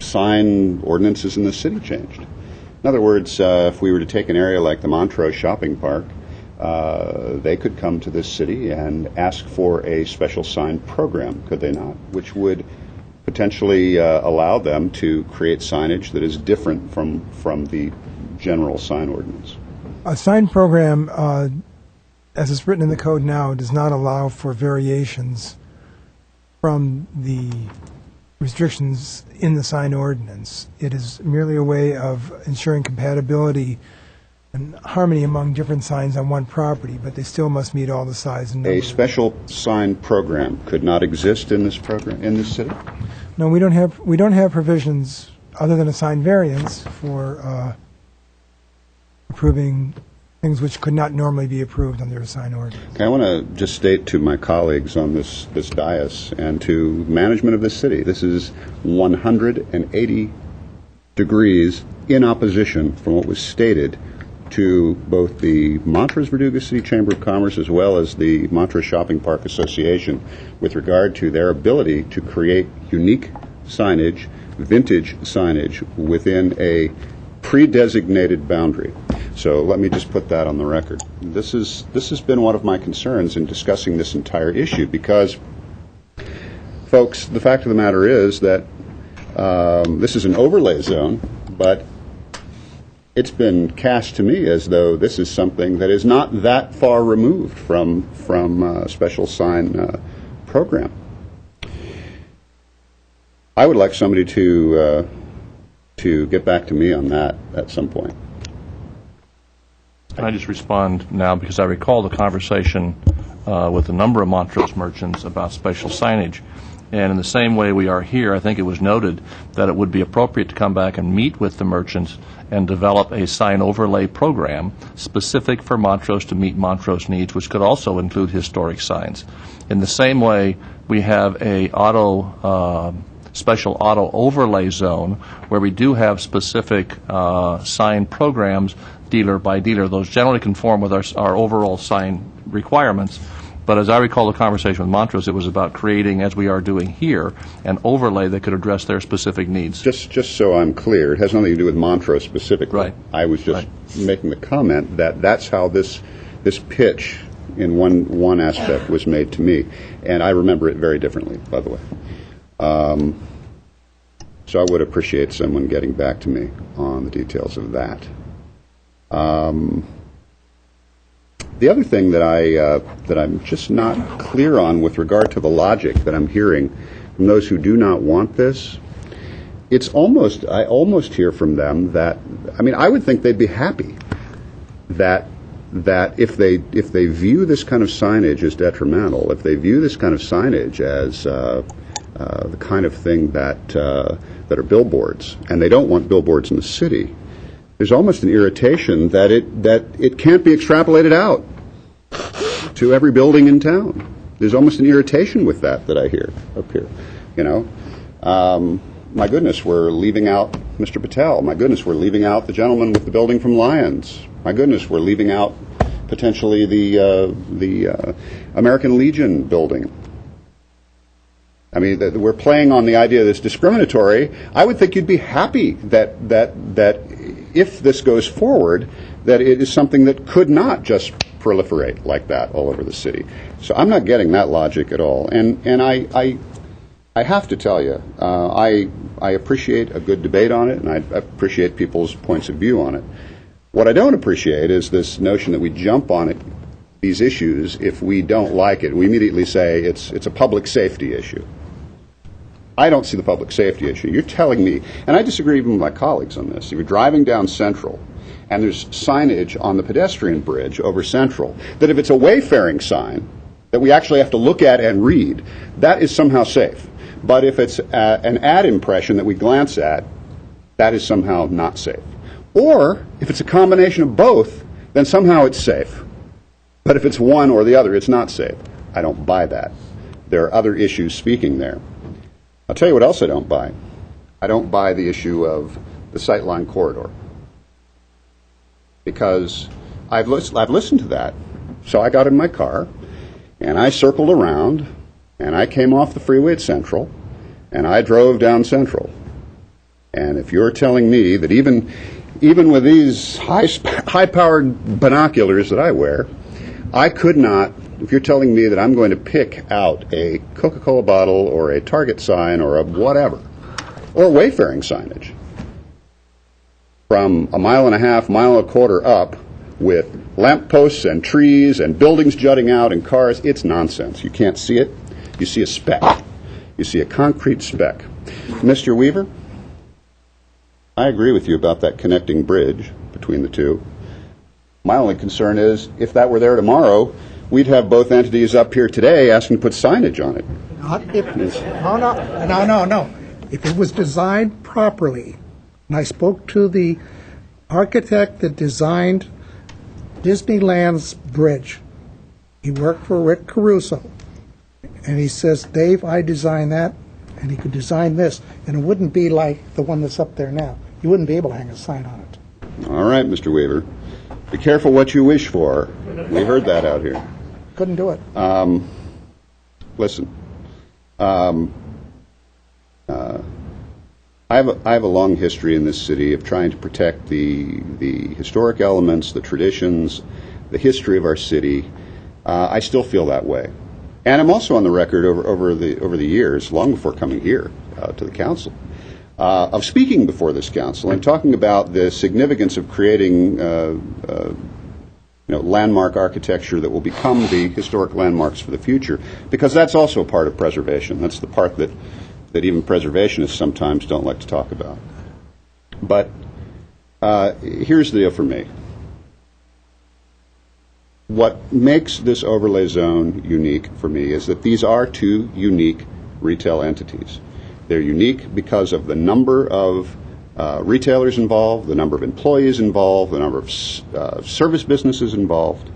sign ordinances in the city changed. In other words, if we were to take an area like the Montrose Shopping Park, they could come to this city and ask for a special sign program, could they not? Which would potentially allow them to create signage that is different from the general sign ordinance. A sign program, as it's written in the code now, does not allow for variations from the restrictions in the sign ordinance. It is merely a way of ensuring compatibility and harmony among different signs on one property, but they still must meet all the size and number. A special sign program could not exist in this program in this city? No, we don't have provisions other than a sign variance for approving things which could not normally be approved under a sign ordinance. Okay, I want to just state to my colleagues on this dais and to management of this city, this is 180 degrees in opposition from what was stated to both the Montrose Verduga City Chamber of Commerce as well as the Montrose Shopping Park Association with regard to their ability to create unique signage vintage signage within a pre-designated boundary. So let me just put that on the record. This has been one of my concerns in discussing this entire issue because, folks, the fact of the matter is that this is an overlay zone, but it's been cast to me as though this is something that is not that far removed from a special sign program. I would like somebody to get back to me on that at some point. Can I just respond now, because I recall the conversation with a number of Montrose merchants about special signage. And in the same way we are here, I think it was noted that it would be appropriate to come back and meet with the merchants and develop a sign overlay program specific for Montrose to meet Montrose needs, which could also include historic signs. In the same way, we have a special auto overlay zone where we do have specific sign programs dealer by dealer. Those generally conform with our overall sign requirements. But as I recall the conversation with Montrose, it was about creating, as we are doing here, an overlay that could address their specific needs. Just so I'm clear, it has nothing to do with Montrose specifically. Right. I was just making the comment that that's how this pitch in one aspect was made to me. And I remember it very differently, by the way. So I would appreciate someone getting back to me on the details of that. The other thing that I'm just not clear on with regard to the logic that I'm hearing from those who do not want this, I almost hear from them that, I mean, I would think they'd be happy that if they view this kind of signage as detrimental, if they view this kind of signage as the kind of thing that are billboards, and they don't want billboards in the city, there's almost an irritation that it can't be extrapolated out to every building in town. There's almost an irritation with that I hear up here. You know, my goodness, we're leaving out Mr. Patel. My goodness, we're leaving out the gentleman with the building from Lyons. My goodness, we're leaving out potentially the American Legion building. I mean, we're playing on the idea that's discriminatory. I would think you'd be happy that if this goes forward, that it is something that could not just proliferate like that all over the city. So I'm not getting that logic at all. And I have to tell you, I appreciate a good debate on it, and I appreciate people's points of view on it. What I don't appreciate is this notion that we jump on it, these issues, if we don't like it. We immediately say it's a public safety issue. I don't see the public safety issue. You're telling me, and I disagree even with my colleagues on this, if you're driving down Central and there's signage on the pedestrian bridge over Central, that if it's a wayfaring sign that we actually have to look at and read, that is somehow safe. But if it's an ad impression that we glance at, that is somehow not safe. Or if it's a combination of both, then somehow it's safe. But if it's one or the other, it's not safe. I don't buy that. There are other issues speaking there. I'll tell you what else I don't buy. I don't buy the issue of the sightline corridor. Because I've listened to that. So I got in my car, and I circled around, and I came off the freeway at Central, and I drove down Central. And if you're telling me that even with these high-powered binoculars that I wear, I could not, if you're telling me that I'm going to pick out a Coca-Cola bottle or a Target sign or a whatever, or wayfaring signage, from a mile and a half, mile and a quarter up, with lampposts and trees and buildings jutting out and cars, it's nonsense. You can't see it. You see a speck. You see a concrete speck. Mr. Weaver, I agree with you about that connecting bridge between the two. My only concern is, if that were there tomorrow, we'd have both entities up here today asking to put signage on it. No. If it was designed properly, and I spoke to the architect that designed Disneyland's bridge. He worked for Rick Caruso. And he says, Dave, I designed that, and he could design this, and it wouldn't be like the one that's up there now. You wouldn't be able to hang a sign on it. All right, Mr. Weaver. Be careful what you wish for. We heard that out here. Couldn't do it. Listen. I have a long history in this city of trying to protect the historic elements, the traditions, the history of our city. I still feel that way. And I'm also on the record over the years, long before coming here to the council, of speaking before this council and talking about the significance of creating landmark architecture that will become the historic landmarks for the future, because that's also a part of preservation. That's the part that even preservationists sometimes don't like to talk about. But here's the deal for me. What makes this overlay zone unique for me is that these are two unique retail entities. They're unique because of the number of retailers involved, the number of employees involved, the number of service businesses involved.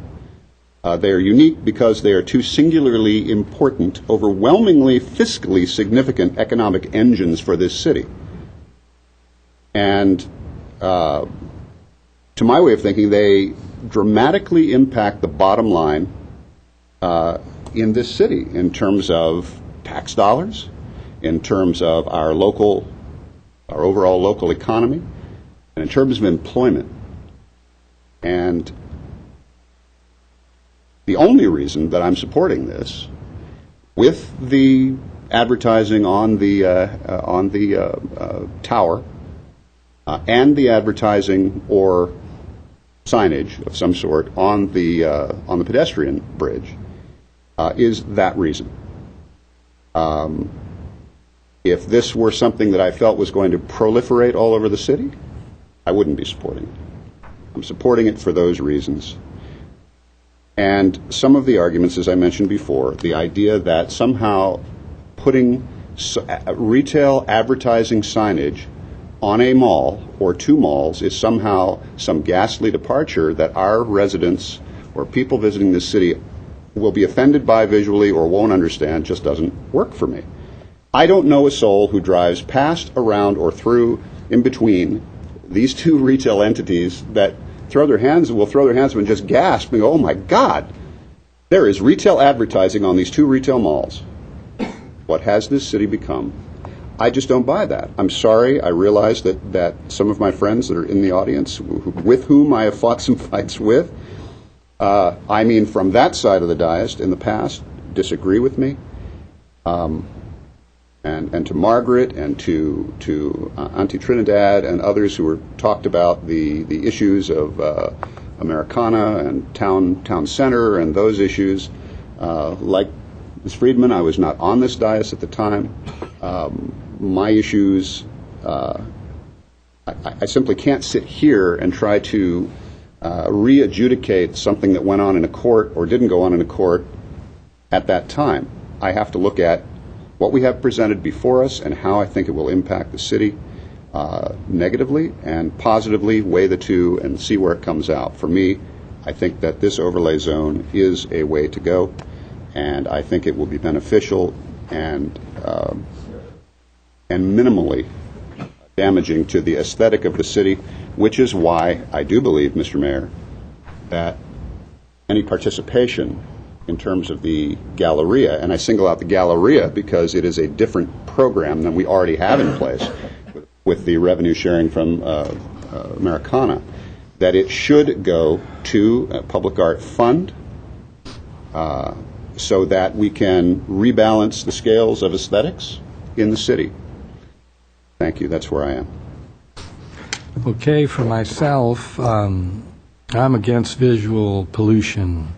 They are unique because they are two singularly important, overwhelmingly fiscally significant economic engines for this city. And to my way of thinking, they dramatically impact the bottom line in this city in terms of tax dollars, in terms of our overall local economy, and in terms of employment. And the only reason that I'm supporting this, with the advertising on the tower and the advertising or signage of some sort on the pedestrian bridge, is that reason. If this were something that I felt was going to proliferate all over the city, I wouldn't be supporting it. I'm supporting it for those reasons. And some of the arguments, as I mentioned before, the idea that somehow putting retail advertising signage on a mall or two malls is somehow some ghastly departure that our residents or people visiting this city will be offended by visually or won't understand, just doesn't work for me. I don't know a soul who drives past, around, or through, in between these two retail entities that will throw their hands up and just gasp and go, oh my God, there is retail advertising on these two retail malls. What has this city become? I just don't buy that. I'm sorry. I realize that some of my friends that are in the audience, with whom I have fought some fights with, from that side of the dais in the past, disagree with me. And to Margaret and to Auntie Trinidad and others who were talked about the issues of Americana and town center and those issues. Like Ms. Friedman, I was not on this dais at the time. My issues, I simply can't sit here and try to re-adjudicate something that went on in a court or didn't go on in a court at that time. I have to look at what we have presented before us and how I think it will impact the city negatively and positively, weigh the two and see where it comes out. For me, I think that this overlay zone is a way to go, and I think it will be beneficial and minimally damaging to the aesthetic of the city, which is why I do believe, Mr. Mayor, that any participation in terms of the Galleria, and I single out the Galleria because it is a different program than we already have in place with the revenue sharing from Americana, that it should go to a public art fund so that we can rebalance the scales of aesthetics in the city. Thank you. That's where I am. Okay, for myself, I'm against visual pollution.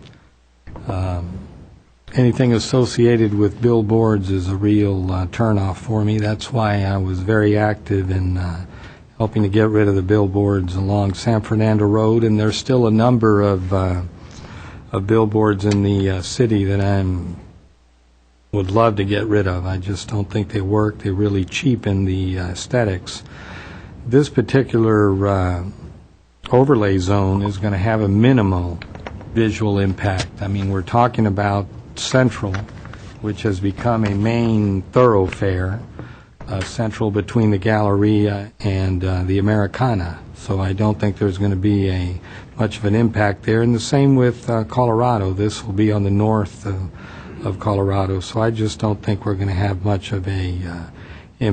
Anything associated with billboards is a real turnoff for me. That's why I was very active in helping to get rid of the billboards along San Fernando Road, and there's still a number of billboards in the city that I would love to get rid of. I just don't think they work. They really cheapen the aesthetics. This particular overlay zone is going to have a minimal visual impact. I mean, we're talking about Central, which has become a main thoroughfare, Central between the Galleria and the Americana. So I don't think there's going to be much of an impact there. And the same with Colorado. This will be on the north of Colorado. So I just don't think we're going to have much of a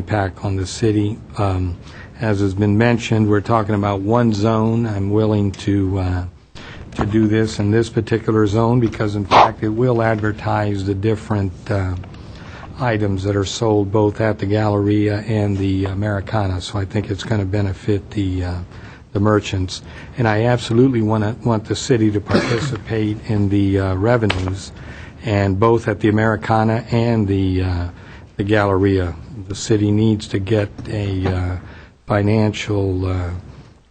impact on the city. As has been mentioned, we're talking about one zone. I'm willing to do this in this particular zone because, in fact, it will advertise the different items that are sold both at the Galleria and the Americana. So I think it's going to benefit the merchants. And I absolutely want the city to participate in the revenues, and both at the Americana and the Galleria. The city needs to get a financial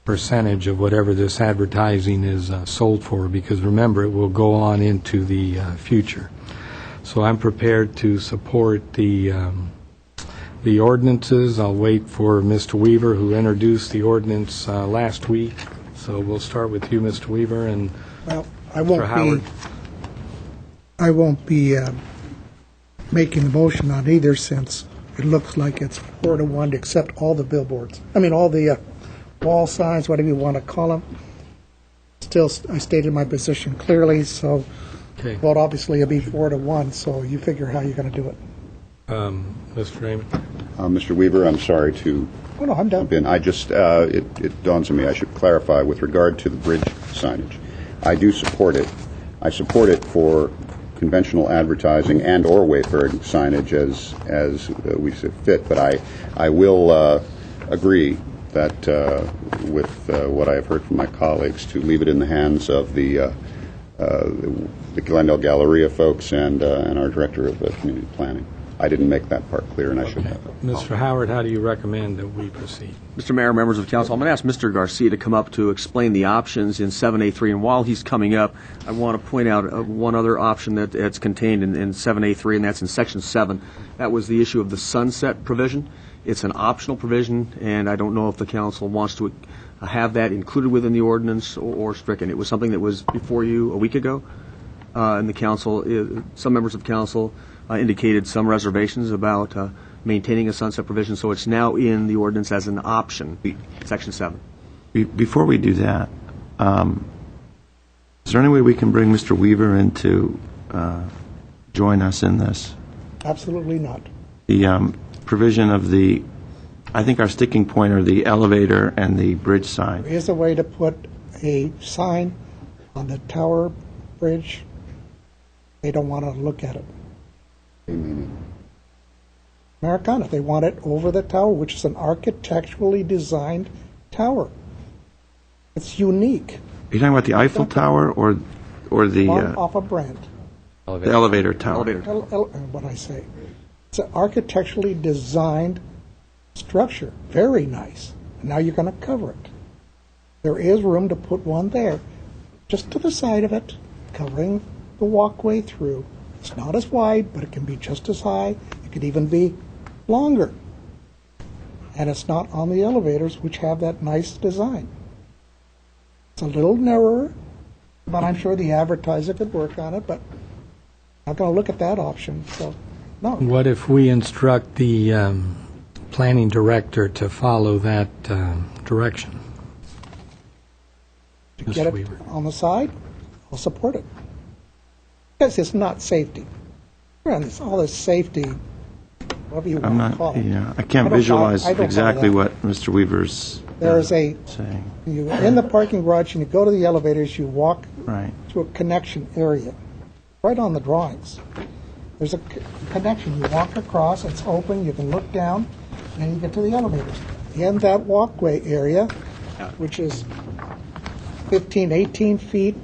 percentage of whatever this advertising is sold for, because remember, it will go on into the future. So I'm prepared to support the ordinances. I'll wait for Mr. Weaver, who introduced the ordinance last week. So we'll start with you, Mr. Weaver, and Well, Mr. Howard. I won't be making a motion on either, since it looks like it's 4-1 to accept all the billboards. I mean, all the wall signs, whatever you want to call them. Still, I stated my position clearly, so Okay. vote obviously will be 4-1, so you figure how you're going to do it. Mr. Raymond. Mr. Weaver, I'm sorry to Oh, no, I'm done. jump in. I just, it dawns on me, I should clarify with regard to the bridge signage. I do support it. I support it for conventional advertising and or wayfaring signage as we see fit, but I will agree that with what I have heard from my colleagues, to leave it in the hands of the Glendale Galleria folks and our Director of Community Planning. I didn't make that part clear, and I should have. Mr. Howard, how do you recommend that we proceed? Mr. Mayor, members of council, I'm going to ask Mr. Garcia to come up to explain the options in 7A3. And while he's coming up, I want to point out one other option that's contained in 7A3, and that's in Section 7. That was the issue of the sunset provision. It's an optional provision, and I don't know if the council wants to have that included within the ordinance or stricken. It was something that was before you a week ago, and the council, some members of council indicated some reservations about maintaining a sunset provision, so it's now in the ordinance as an option, Section 7. Before we do that, is there any way we can bring Mr. Weaver in to join us in this? Absolutely not. The provision of the, I think our sticking point are the elevator and the bridge sign. There is a way to put a sign on the tower bridge. They don't want to look at it. Americana, they want it over the tower, which is an architecturally designed tower. It's unique. Are you talking about the Eiffel Tower or the One off a brand. the elevator tower? What I say. It's an architecturally designed structure. Very nice. And now you're going to cover it. There is room to put one there, just to the side of it, covering the walkway through. It's not as wide, but it can be just as high. It could even be longer. And it's not on the elevators, which have that nice design. It's a little narrower, but I'm sure the advertiser could work on it, but I'm not going to look at that option, so no. What if we instruct the planning director to follow that direction? To get it on the side, I'll support it. Because it's not safety. All this safety, whatever you I'm want to not. call it. Yeah, I can't visualize exactly what Mr. Weaver's There's a saying. you in the parking garage and you go to the elevators. You walk Right. to a connection area, right on the drawings. There's a connection. You walk across. It's open. You can look down, and then you get to the elevators. In that walkway area, which is 15, 18 feet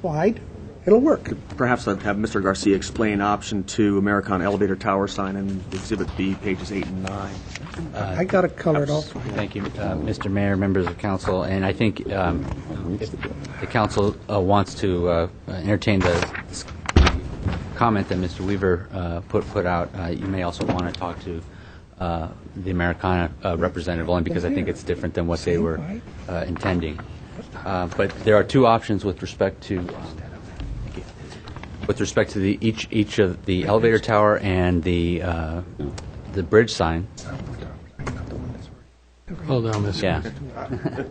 wide, it'll work. Perhaps I'd have Mr. Garcia explain option 2, Americana elevator tower sign, and Exhibit B, pages 8 and 9. I got it colored off. Thank you, Mr. Mayor, members of council, and I think if the council wants to entertain the comment that Mr. Weaver put out, you may also want to talk to the Americana representative, only because I think it's different than what they were intending. But there are two options with respect to each of the elevator tower and the bridge sign. Hold on, Mr. Yeah.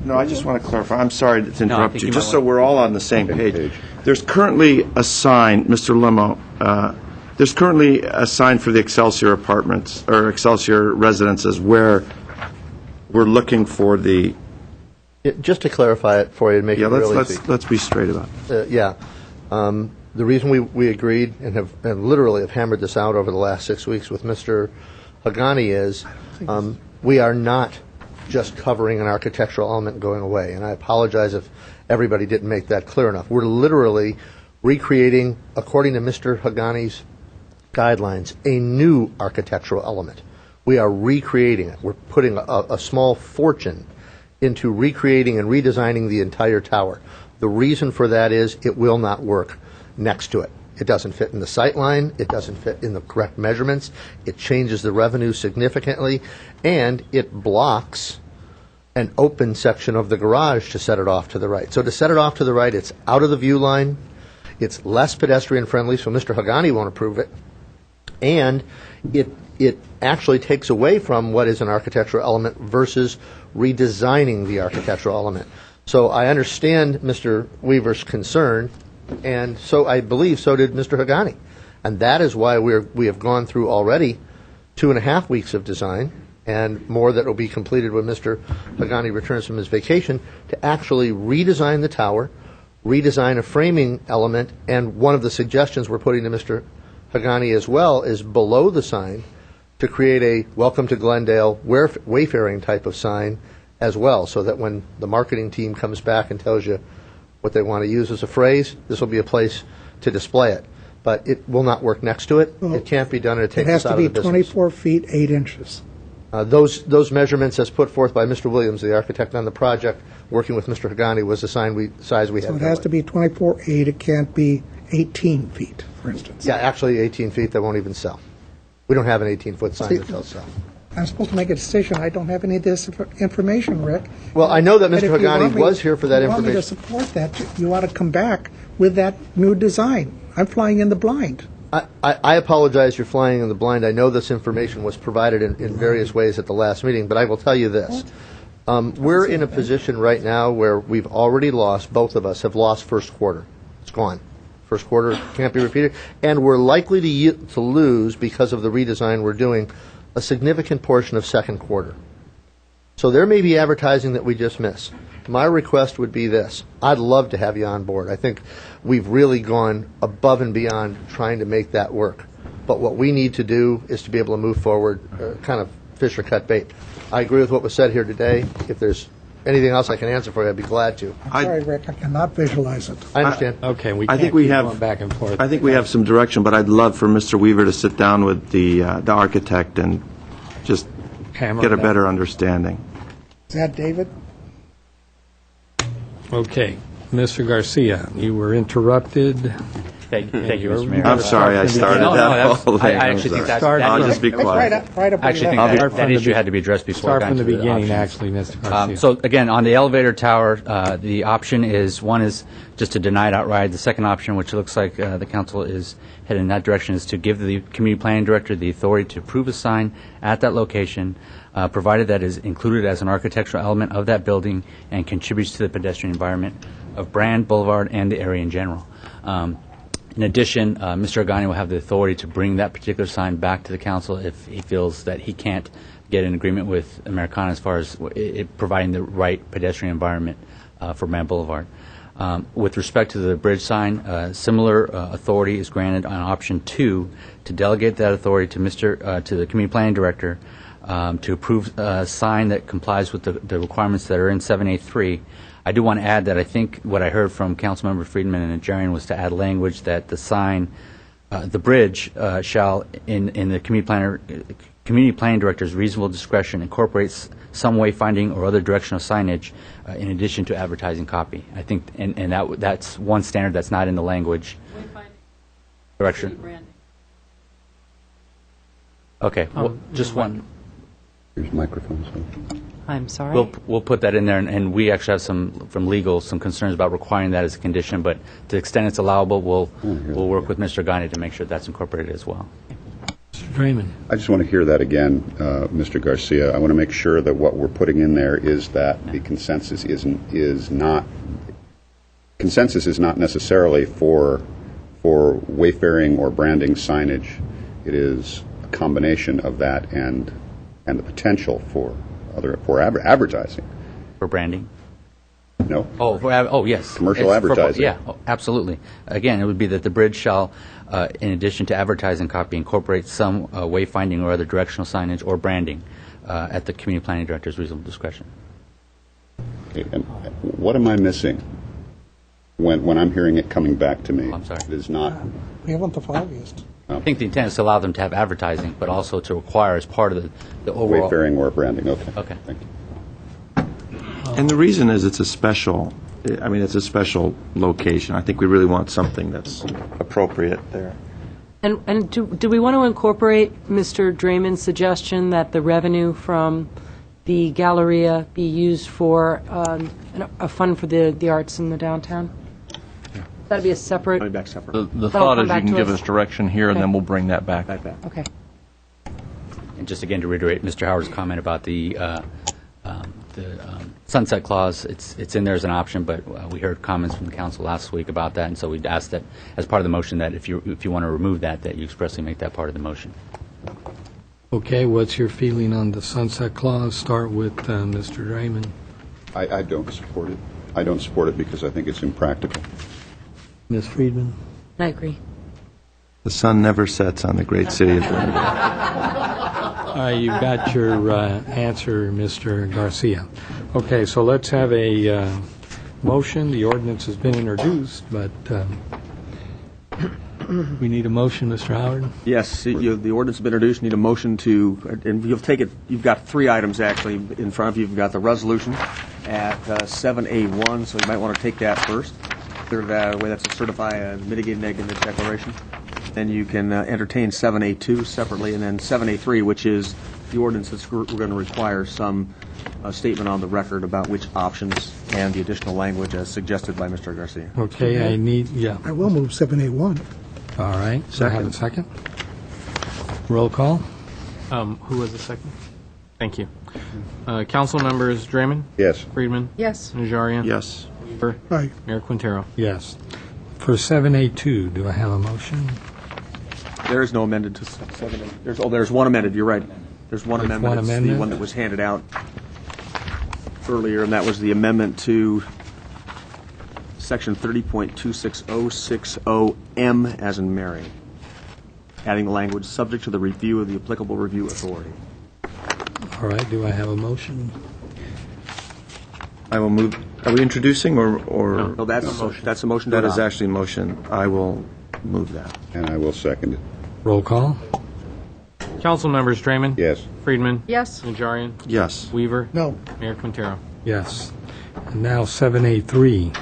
No, I just want to clarify. I'm sorry to No, I interrupt think you, you just might so want- we're all on the same page. There's currently a sign, Mr. Limo, There's currently a sign for the Excelsior Apartments, or Excelsior Residences, where we're looking for the... Just to clarify it for you and make it real easy. Let's be straight about it. The reason we agreed and literally have hammered this out over the last 6 weeks with Mr. Hagani is we are not just covering an architectural element going away. And I apologize if everybody didn't make that clear enough. We're literally recreating, according to Mr. Hagani's guidelines, a new architectural element. We are recreating it. We're putting a small fortune into recreating and redesigning the entire tower. The reason for that is it will not work next to it. It doesn't fit in the sight line. It doesn't fit in the correct measurements. It changes the revenue significantly, and it blocks an open section of the garage to set it off to the right. So to set it off to the right, it's out of the view line. It's less pedestrian friendly, so Mr. Hagani won't approve it. And it actually takes away from what is an architectural element versus redesigning the architectural element. So I understand Mr. Weaver's concern, and so I believe so did Mr. Hagani. And that is why we have gone through already 2.5 weeks of design and more that will be completed when Mr. Hagani returns from his vacation to actually redesign the tower, redesign a framing element, and one of the suggestions we're putting to Mr. Hagani as well is below the sign to create a Welcome to Glendale wayfaring type of sign as well, so that when the marketing team comes back and tells you what they want to use as a phrase, this will be a place to display it. But it will not work next to it. It can't be done, and it takes us out of the business. It has to be 24 feet, 8 inches. Those measurements as put forth by Mr. Williams, the architect on the project, working with Mr. Hagani, was the size we had. So it has to be 24, 8. It can't be 18 feet, for instance. Yeah, actually 18 feet, that won't even sell. We don't have an 18-foot sign that they'll sell. I'm supposed to make a decision. I don't have any of this information, Rick. Well, I know that And Mr. if you Hagani want me- was here for that If you want me to information. support that, you ought to come back with that new design. I'm flying in the blind. I apologize, you're flying in the blind. I know this information was provided in various ways at the last meeting, but I will tell you this. We're in a position right now where we've already lost, both of us have lost first quarter. It's gone. First quarter can't be repeated. And we're likely to lose, because of the redesign we're doing, a significant portion of second quarter. So there may be advertising that we just miss. My request would be this. I'd love to have you on board. I think we've really gone above and beyond trying to make that work. But what we need to do is to be able to move forward, kind of fish or cut bait. I agree with what was said here today. If there's anything else I can answer for you, I'd be glad to. I'm sorry, Rick, I cannot visualize it. I understand. Okay, we I can't think we keep have- going back and forth. I think we have some direction, but I'd love for Mr. Weaver to sit down with the architect and just Hammer get a it out. better understanding. Is that David? Okay. Mr. Garcia, you were interrupted. Thank you, Mr. Mayor. I'm sorry I started that whole thing. I actually think that's... I'll just be quiet. Right up I actually think Start that from the issue be- had to be addressed before Start it got from the to beginning, options. actually, Mr. Garcia. So again, on the elevator tower, the option is, one is just to deny it outright. The second option, which looks like the council is headed in that direction, is to give the community planning director the authority to approve a sign at that location, provided that is included as an architectural element of that building and contributes to the pedestrian environment of Brand Boulevard and the area in general. In addition, Mr. Agani will have the authority to bring that particular sign back to the council if he feels that he can't get an agreement with Americana as far as providing the right pedestrian environment for Brand Boulevard. With respect to the bridge sign, similar authority is granted on option 2 to delegate that authority to to the community planning director to approve a sign that complies with the requirements that are in 7A3. I do want to add that I think what I heard from Councilmember Friedman and Najarian was to add language that the sign, the bridge, shall, in the community planning director's reasonable discretion, incorporates some wayfinding or other directional signage in addition to advertising copy. I think, and that's one standard that's not in the language. Direction. Okay, well, just one. There's microphones. I'm sorry. We'll put that in there, and we actually have some concerns about requiring that as a condition, but to the extent it's allowable, we'll work with Mr. Gani to make sure that's incorporated as well. Mr. Draymond. I just want to hear that again, Mr. Garcia. I want to make sure that what we're putting in there is that the consensus is not necessarily for for wayfaring or branding signage. It is a combination of that and the potential for advertising. For branding? No. Yes. Commercial advertising. Absolutely. Again, it would be that the bridge shall, in addition to advertising copy, incorporate some wayfinding or other directional signage or branding at the community planning director's reasonable discretion. Okay, and what am I missing when I'm hearing it coming back to me? I'm sorry. It is not. We haven't the foggiest. I think the intent is to allow them to have advertising, but also to require as part of the overall... Wayfaring or branding, okay. Okay. Thank you. And the reason is it's a special location. I think we really want something that's appropriate there. And do we want to incorporate Mr. Draymond's suggestion that the revenue from the Galleria be used for a fund for the arts in the downtown? That'd be a separate... Coming back separate. The That'll thought come is you back can to give us. us direction here, and Okay. then we'll bring that back. Okay. And just again to reiterate Mr. Howard's comment about the sunset clause, it's in there as an option, but we heard comments from the council last week about that, and so we'd ask that as part of the motion that if you want to remove that you expressly make that part of the motion. Okay, what's your feeling on the sunset clause? Start with Mr. Draymond. I don't support it. I don't support it because I think it's impractical. Ms. Friedman? I agree. The sun never sets on the great city of Glendale. All right, you've got your answer, Mr. Garcia. Okay, so let's have a motion. The ordinance has been introduced, but we need a motion, Mr. Howard. Yes, the ordinance has been introduced. You need a motion to, and you've got three items actually in front of you. You've got the resolution at 7A1, so you might want to take that first. Clear that away. That's to certify a mitigated negative declaration. Then you can entertain 7A2 separately, and then 7A3, which is the ordinance that's we're going to require some statement on the record about which options and the additional language as suggested by Mr. Garcia. Okay, I will move 7A1. All right. Second. Second. Roll call. Who was the second? Thank you. Council members Draymond? Yes. Friedman? Yes. Najarian? Yes. Weaver? Aye. Mayor Quintero? Yes. For 7A2, do I have a motion? There is no amended to 7A. There's one amended. You're right. There's one There's amendment. one It's amendment? the one that was handed out earlier, and that was the amendment to Section 30.26060M, as in Mary, adding the language "subject to the review of the applicable review authority." All right, do I have a motion? I will move. Are we introducing or? No, that's a motion. That's a motion to That is adopt. actually a motion. I will move that. And I will second it. Roll call. Council members Draymond? Yes. Friedman? Yes. Najarian? Yes. Weaver? No. Mayor Quintero? Yes. And now 7A3.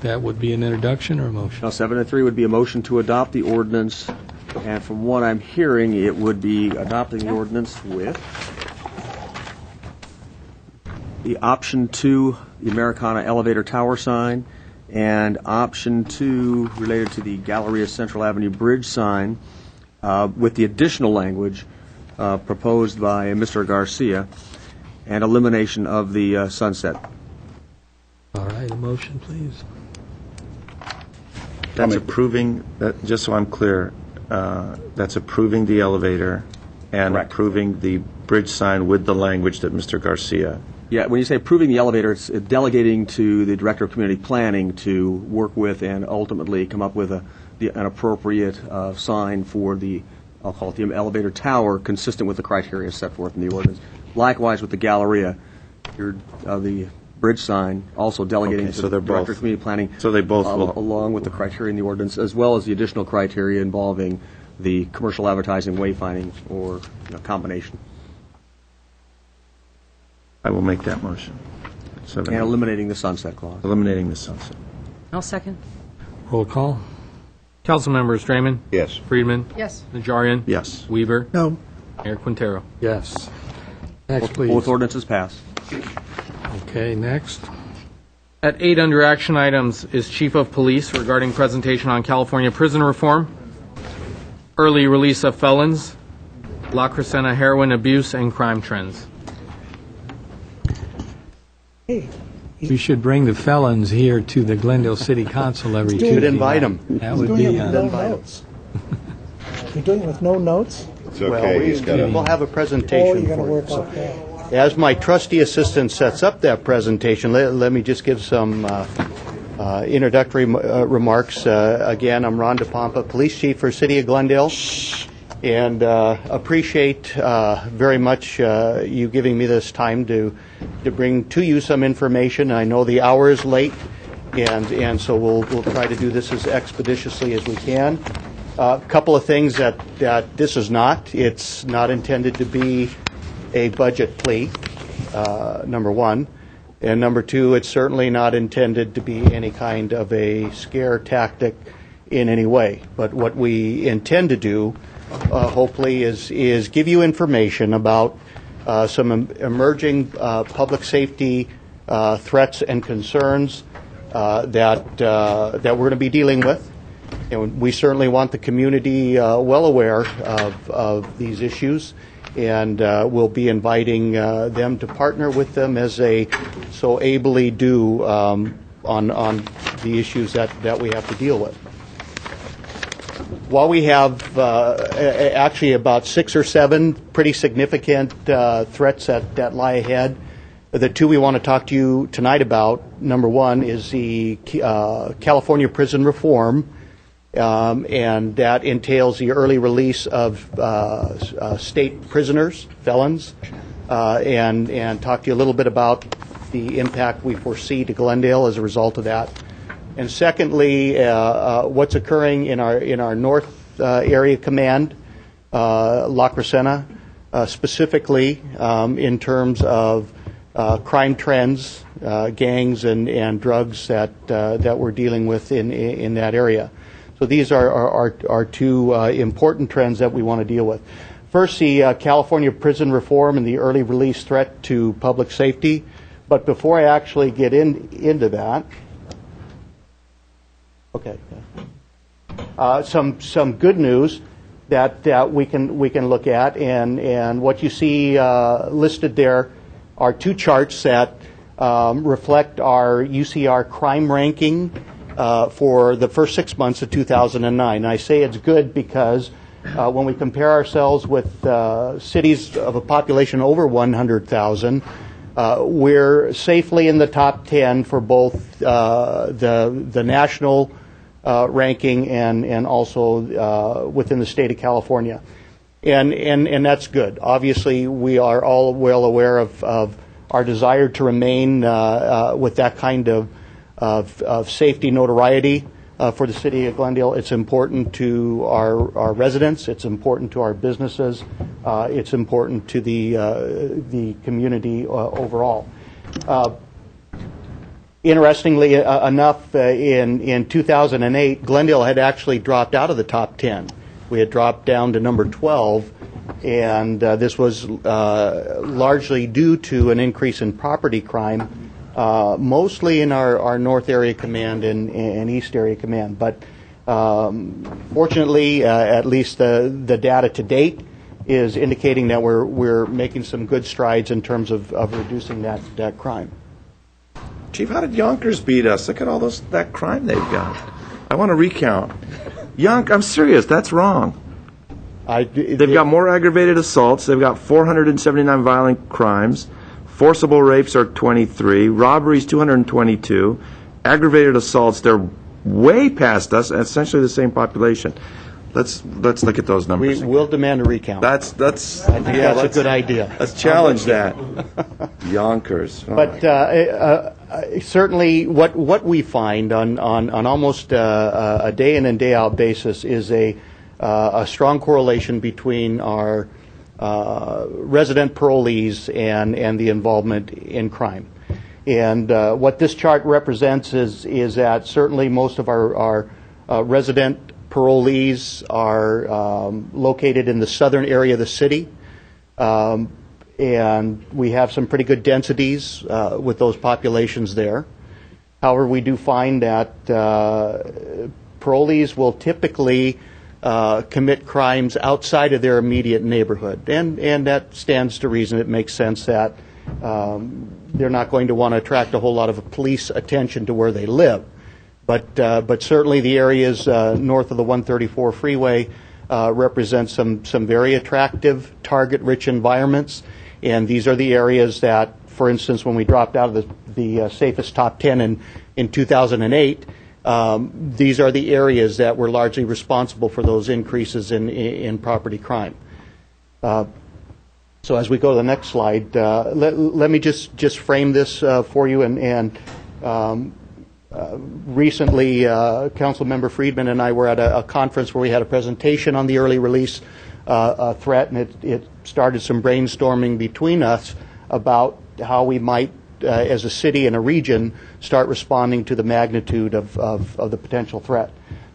That would be an introduction or a motion? Now, 7A3 would be a motion to adopt the ordinance, and from what I'm hearing, it would be adopting the ordinance with the option 2, the Americana elevator tower sign, and option 2 related to the Galleria Central Avenue bridge sign, with the additional language proposed by Mr. Garcia, and elimination of the sunset. All right, a motion, please. That's approving. Just so I'm clear, that's approving the elevator and Correct. approving the bridge sign with the language that Mr. Garcia. Yeah, when you say approving the elevator, it's delegating to the Director of Community Planning to work with and ultimately come up with an appropriate sign for the, I'll call it the elevator tower, consistent with the criteria set forth in the ordinance. Likewise with the Galleria, the bridge sign, also delegating Okay, to so the they're Director both- of Community Planning. so they both will- along with the criteria in the ordinance, as well as the additional criteria involving the commercial advertising, wayfinding, or combination. I will make that motion. And eliminating the sunset clause. Eliminating the sunset. I'll second. Roll call. Council members Draymond? Yes. Friedman? Yes. Najarian? Yes. Weaver? No. Mayor Quintero? Yes. Next, please. Both ordinances passed. Okay, next. At 8 under action items is Chief of Police regarding presentation on California prison reform, early release of felons, La Crescenta heroin abuse, and crime trends. Hey, We should bring the felons here to the Glendale City Council every Tuesday. Should invite night. them. That He's would doing be it with no notes. You're doing it with no notes? It's okay, he's got We'll have a Oh, presentation you're going to for you. work out that. As my trustee assistant sets up that presentation, let me just give some introductory remarks. Again, I'm Ron DePompa, Police Chief for City of Glendale, and appreciate very much you giving me this time to bring to you some information. I know the hour is late, and so we'll try to do this as expeditiously as we can. A couple of things that this is not. It's not intended to be a budget plea, number one. And number two, it's certainly not intended to be any kind of a scare tactic in any way. But what we intend to do, hopefully, is give you information about some emerging public safety threats and concerns that we're going to be dealing with. And we certainly want the community well aware of these issues, and we'll be inviting them to partner with them as they so ably do on the issues that we have to deal with. While we have actually about 6 or 7 pretty significant threats that lie ahead, the two we want to talk to you tonight about, number one is the California prison reform, and that entails the early release of state prisoners, felons, and talk to you a little bit about the impact we foresee to Glendale as a result of that. And secondly, what's occurring in our North Area Command, La Crescenta, specifically in terms of crime trends, gangs, and drugs that we're dealing with in that area. So these are two important trends that we want to deal with. First, the California prison reform and the early release threat to public safety. But before I actually get into that, okay, some good news that we can look at, and what you see listed there are two charts that reflect our UCR crime ranking for the first 6 months of 2009. And I say it's good because when we compare ourselves with cities of a population over 100,000, we're safely in the top 10 for both the national ranking and also within the state of California. And that's good. Obviously, we are all well aware of our desire to remain with that kind of safety notoriety for the city of Glendale. It's important to our residents. It's important to our businesses. It's important to the community overall. Interestingly enough, in 2008, Glendale had actually dropped out of the top 10. We had dropped down to number 12, and this was largely due to an increase in property crime, mostly in our North Area Command and East Area Command. But fortunately, at least the data to date is indicating that we're making some good strides in terms of reducing that crime. Chief, how did Yonkers beat us? Look at all that crime they've got. I want to recount. I'm serious. That's wrong. They've got more aggravated assaults. They've got 479 violent crimes. Forcible rapes are 23. Robberies, 222. Aggravated assaults, they're way past us, essentially the same population. Let's look at those numbers. We will demand a recount. I think that's a good idea. Let's challenge that. Yonkers. Oh, but certainly, what we find on almost a day in and day out basis is a strong correlation between our resident parolees and the involvement in crime. And what this chart represents is that certainly most of our resident parolees are located in the southern area of the city, and we have some pretty good densities with those populations there. However, we do find that parolees will typically commit crimes outside of their immediate neighborhood, and that stands to reason. It makes sense that they're not going to want to attract a whole lot of police attention to where they live. But certainly the areas north of the 134 freeway represent some very attractive, target-rich environments. And these are the areas that, for instance, when we dropped out of the safest top 10 in 2008, these are the areas that were largely responsible for those increases in property crime. So as we go to the next slide, let me just frame this for you. Recently, Councilmember Friedman and I were at a conference where we had a presentation on the early release threat, and it started some brainstorming between us about how we might, as a city and a region, start responding to the magnitude of the potential threat.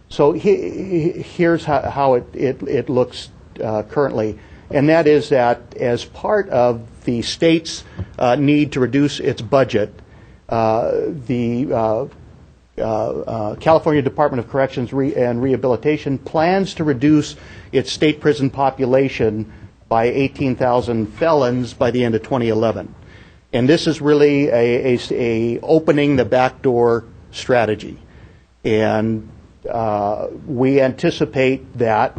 So here's how it looks currently, and that is that as part of the state's need to reduce its budget, the California Department of Corrections and Rehabilitation plans to reduce its state prison population by 18,000 felons by the end of 2011. And this is really a opening the back door strategy. And we anticipate that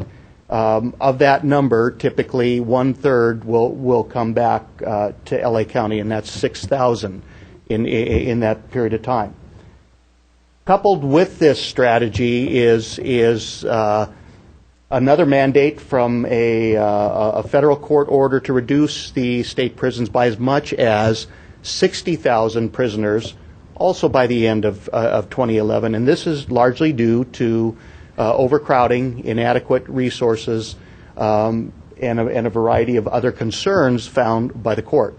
of that number, typically 1/3 will come back to LA County, and that's 6,000 in that period of time. Coupled with this strategy is another mandate from a federal court order to reduce the state prisons by as much as 60,000 prisoners, also by the end of 2011. And this is largely due to overcrowding, inadequate resources, and a variety of other concerns found by the court.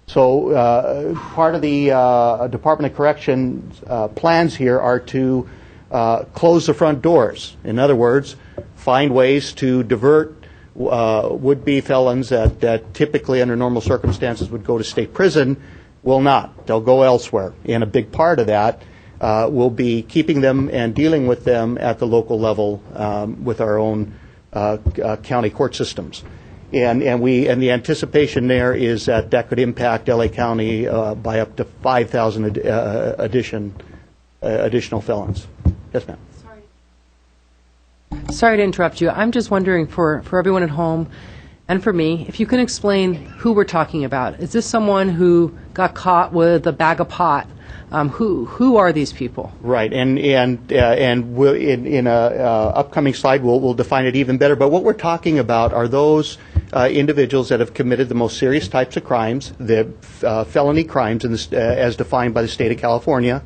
So part of the Department of Corrections plans here are to close the front doors. In other words, find ways to divert would-be felons that typically under normal circumstances would go to state prison will not. They'll go elsewhere. And a big part of that will be keeping them and dealing with them at the local level with our own county court systems. And the anticipation there is that could impact LA County by up to 5,000 additional felons. Yes, ma'am. Sorry to interrupt you. I'm just wondering for everyone at home and for me, if you can explain who we're talking about. Is this someone who got caught with a bag of pot? Who are these people? Right, and we'll, in a upcoming slide, we'll define it even better. But what we're talking about are those individuals that have committed the most serious types of crimes, the felony crimes as defined by the state of California.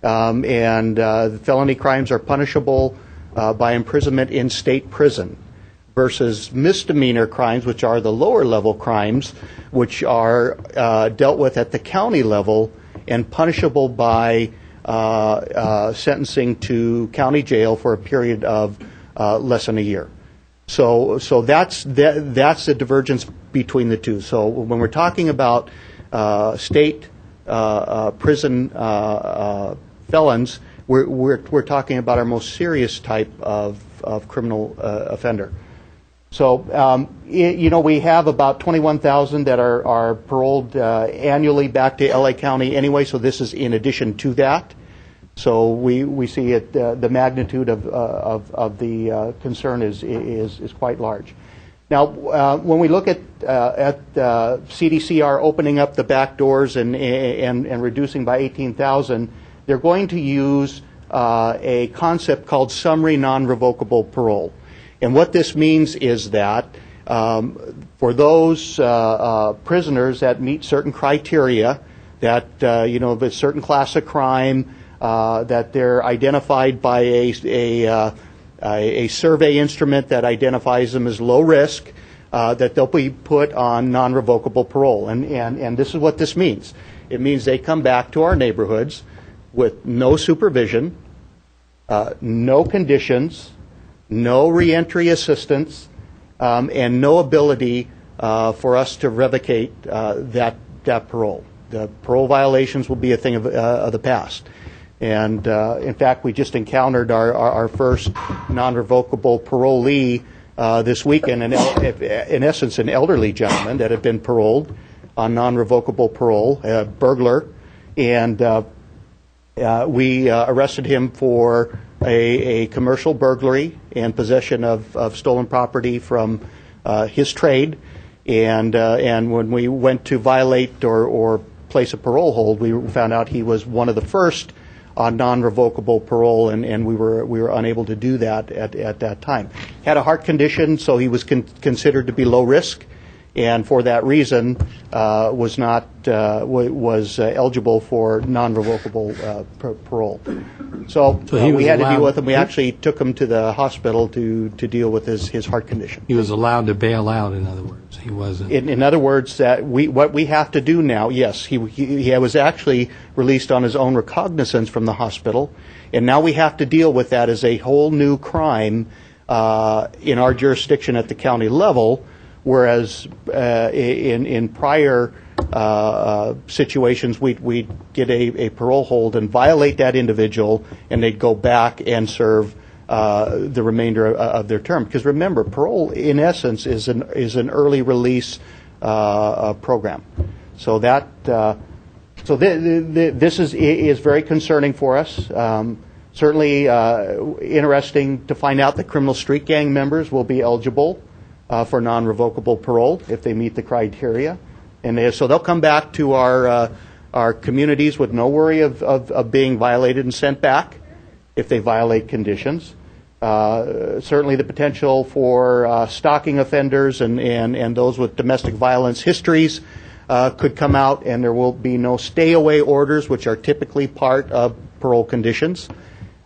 The felony crimes are punishable by imprisonment in state prison versus misdemeanor crimes, which are the lower level crimes, which are dealt with at the county level and punishable by sentencing to county jail for a period of less than a year. So that's the divergence between the two. So when we're talking about state prison felons, we're talking about our most serious type of criminal offender. So, we have about 21,000 that are paroled annually back to LA County anyway, so this is in addition to that. So we see it, the magnitude of the concern is quite large. Now, when we look at CDCR opening up the back doors and reducing by 18,000, they're going to use a concept called summary non-revocable parole. And what this means is that for those prisoners that meet certain criteria, that of a certain class of crime, that they're identified by a survey instrument that identifies them as low risk, that they'll be put on non-revocable parole. And this is what this means. It means they come back to our neighborhoods with no supervision, no conditions, no reentry assistance, and no ability for us to revocate that parole. The parole violations will be a thing of the past. And in fact, we just encountered our first non-revocable parolee this weekend, in essence, an elderly gentleman that had been paroled on non-revocable parole, a burglar, and we arrested him for a commercial burglary and possession of stolen property from his trade. And when we went to violate or place a parole hold, we found out he was one of the first on non-revocable parole, and we were unable to do that at that time. Had a heart condition, so he was considered to be low risk, and for that reason was eligible for non-revocable parole. So we had to deal with him. We actually took him to the hospital to deal with his heart condition. He was allowed to bail out, in other words. He wasn't. In other words, what we have to do now, yes, he was actually released on his own recognizance from the hospital, and now we have to deal with that as a whole new crime in our jurisdiction at the county level, whereas in prior situations, we'd get a parole hold and violate that individual, and they'd go back and serve the remainder of their term. Because remember, parole, in essence, is an early release program. So this is very concerning for us. Certainly interesting to find out that criminal street gang members will be eligible for non-revocable parole if they meet the criteria. And so they'll come back to our communities with no worry of being violated and sent back if they violate conditions. Certainly the potential for stalking offenders and those with domestic violence histories could come out, and there will be no stay-away orders, which are typically part of parole conditions,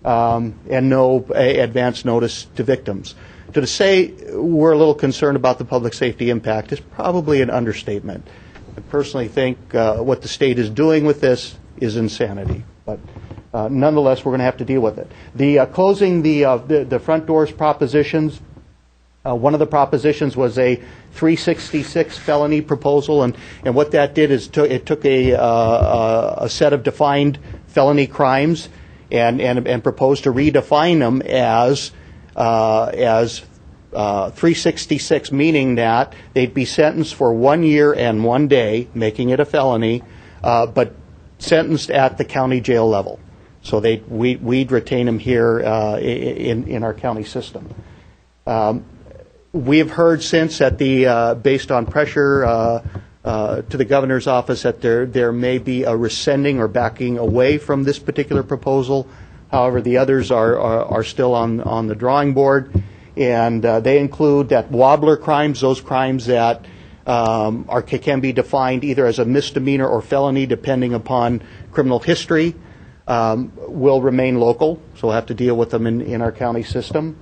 and no advance notice to victims. To say we're a little concerned about the public safety impact is probably an understatement. I personally think what the state is doing with this is insanity, but nonetheless, we're going to have to deal with it. The closing the front doors propositions, one of the propositions was a 366 felony proposal, and what that did is it took a set of defined felony crimes and proposed to redefine them as 366, meaning that they'd be sentenced for 1 year and 1 day, making it a felony, but sentenced at the county jail level. So we'd retain them here in our county system. We have heard since that based on pressure to the governor's office, that there may be a rescinding or backing away from this particular proposal. However, the others are still on the drawing board, and they include that wobbler crimes, those crimes that can be defined either as a misdemeanor or felony depending upon criminal history, will remain local, so we'll have to deal with them in our county system.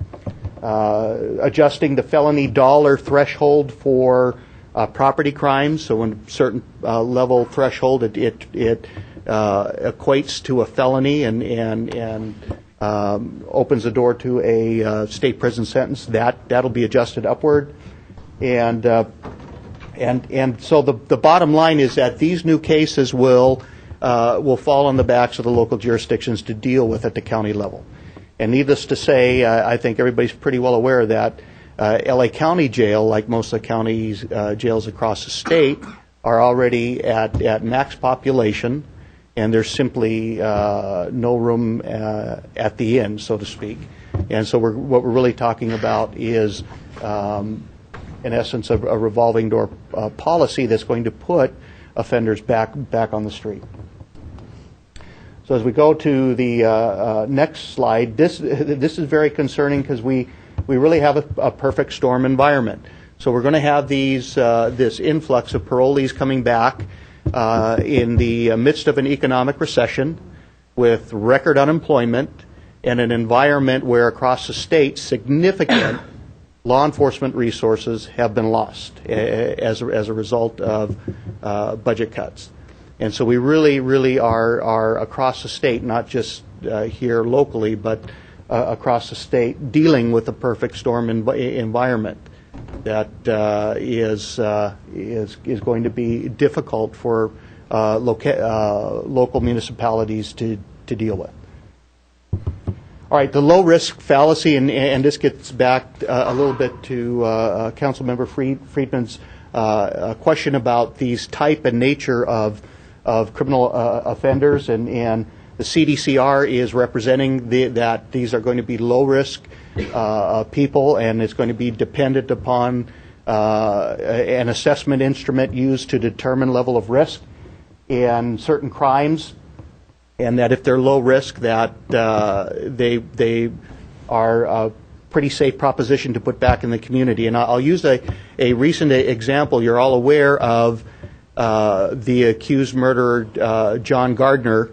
Adjusting the felony dollar threshold for property crimes, so when a certain level threshold, it equates to a felony and opens the door to a state prison sentence. That'll be adjusted upward, and so the bottom line is that these new cases will fall on the backs of the local jurisdictions to deal with at the county level. And needless to say, I think everybody's pretty well aware that LA County Jail, like most of the county's jails across the state, are already at max population, and there's simply no room at the end, so to speak. And so what we're really talking about is, in essence, a revolving door policy that's going to put offenders back on the street. So as we go to the next slide, this is very concerning because we really have a perfect storm environment. So we're going to have this influx of parolees coming back in the midst of an economic recession with record unemployment and an environment where across the state significant law enforcement resources have been lost as a result of budget cuts. And so we really are across the state, not just here locally, but across the state, dealing with a perfect storm environment that is going to be difficult for local municipalities to deal with. All right, the low risk fallacy, and this gets back a little bit to Councilmember Friedman's a question about these type and nature of criminal offenders, and the CDCR is representing that these are going to be low-risk people, and it's going to be dependent upon an assessment instrument used to determine level of risk and certain crimes, and that if they're low risk, that they are a pretty safe proposition to put back in the community. And I'll use a recent example. You're all aware of the accused murderer, John Gardner,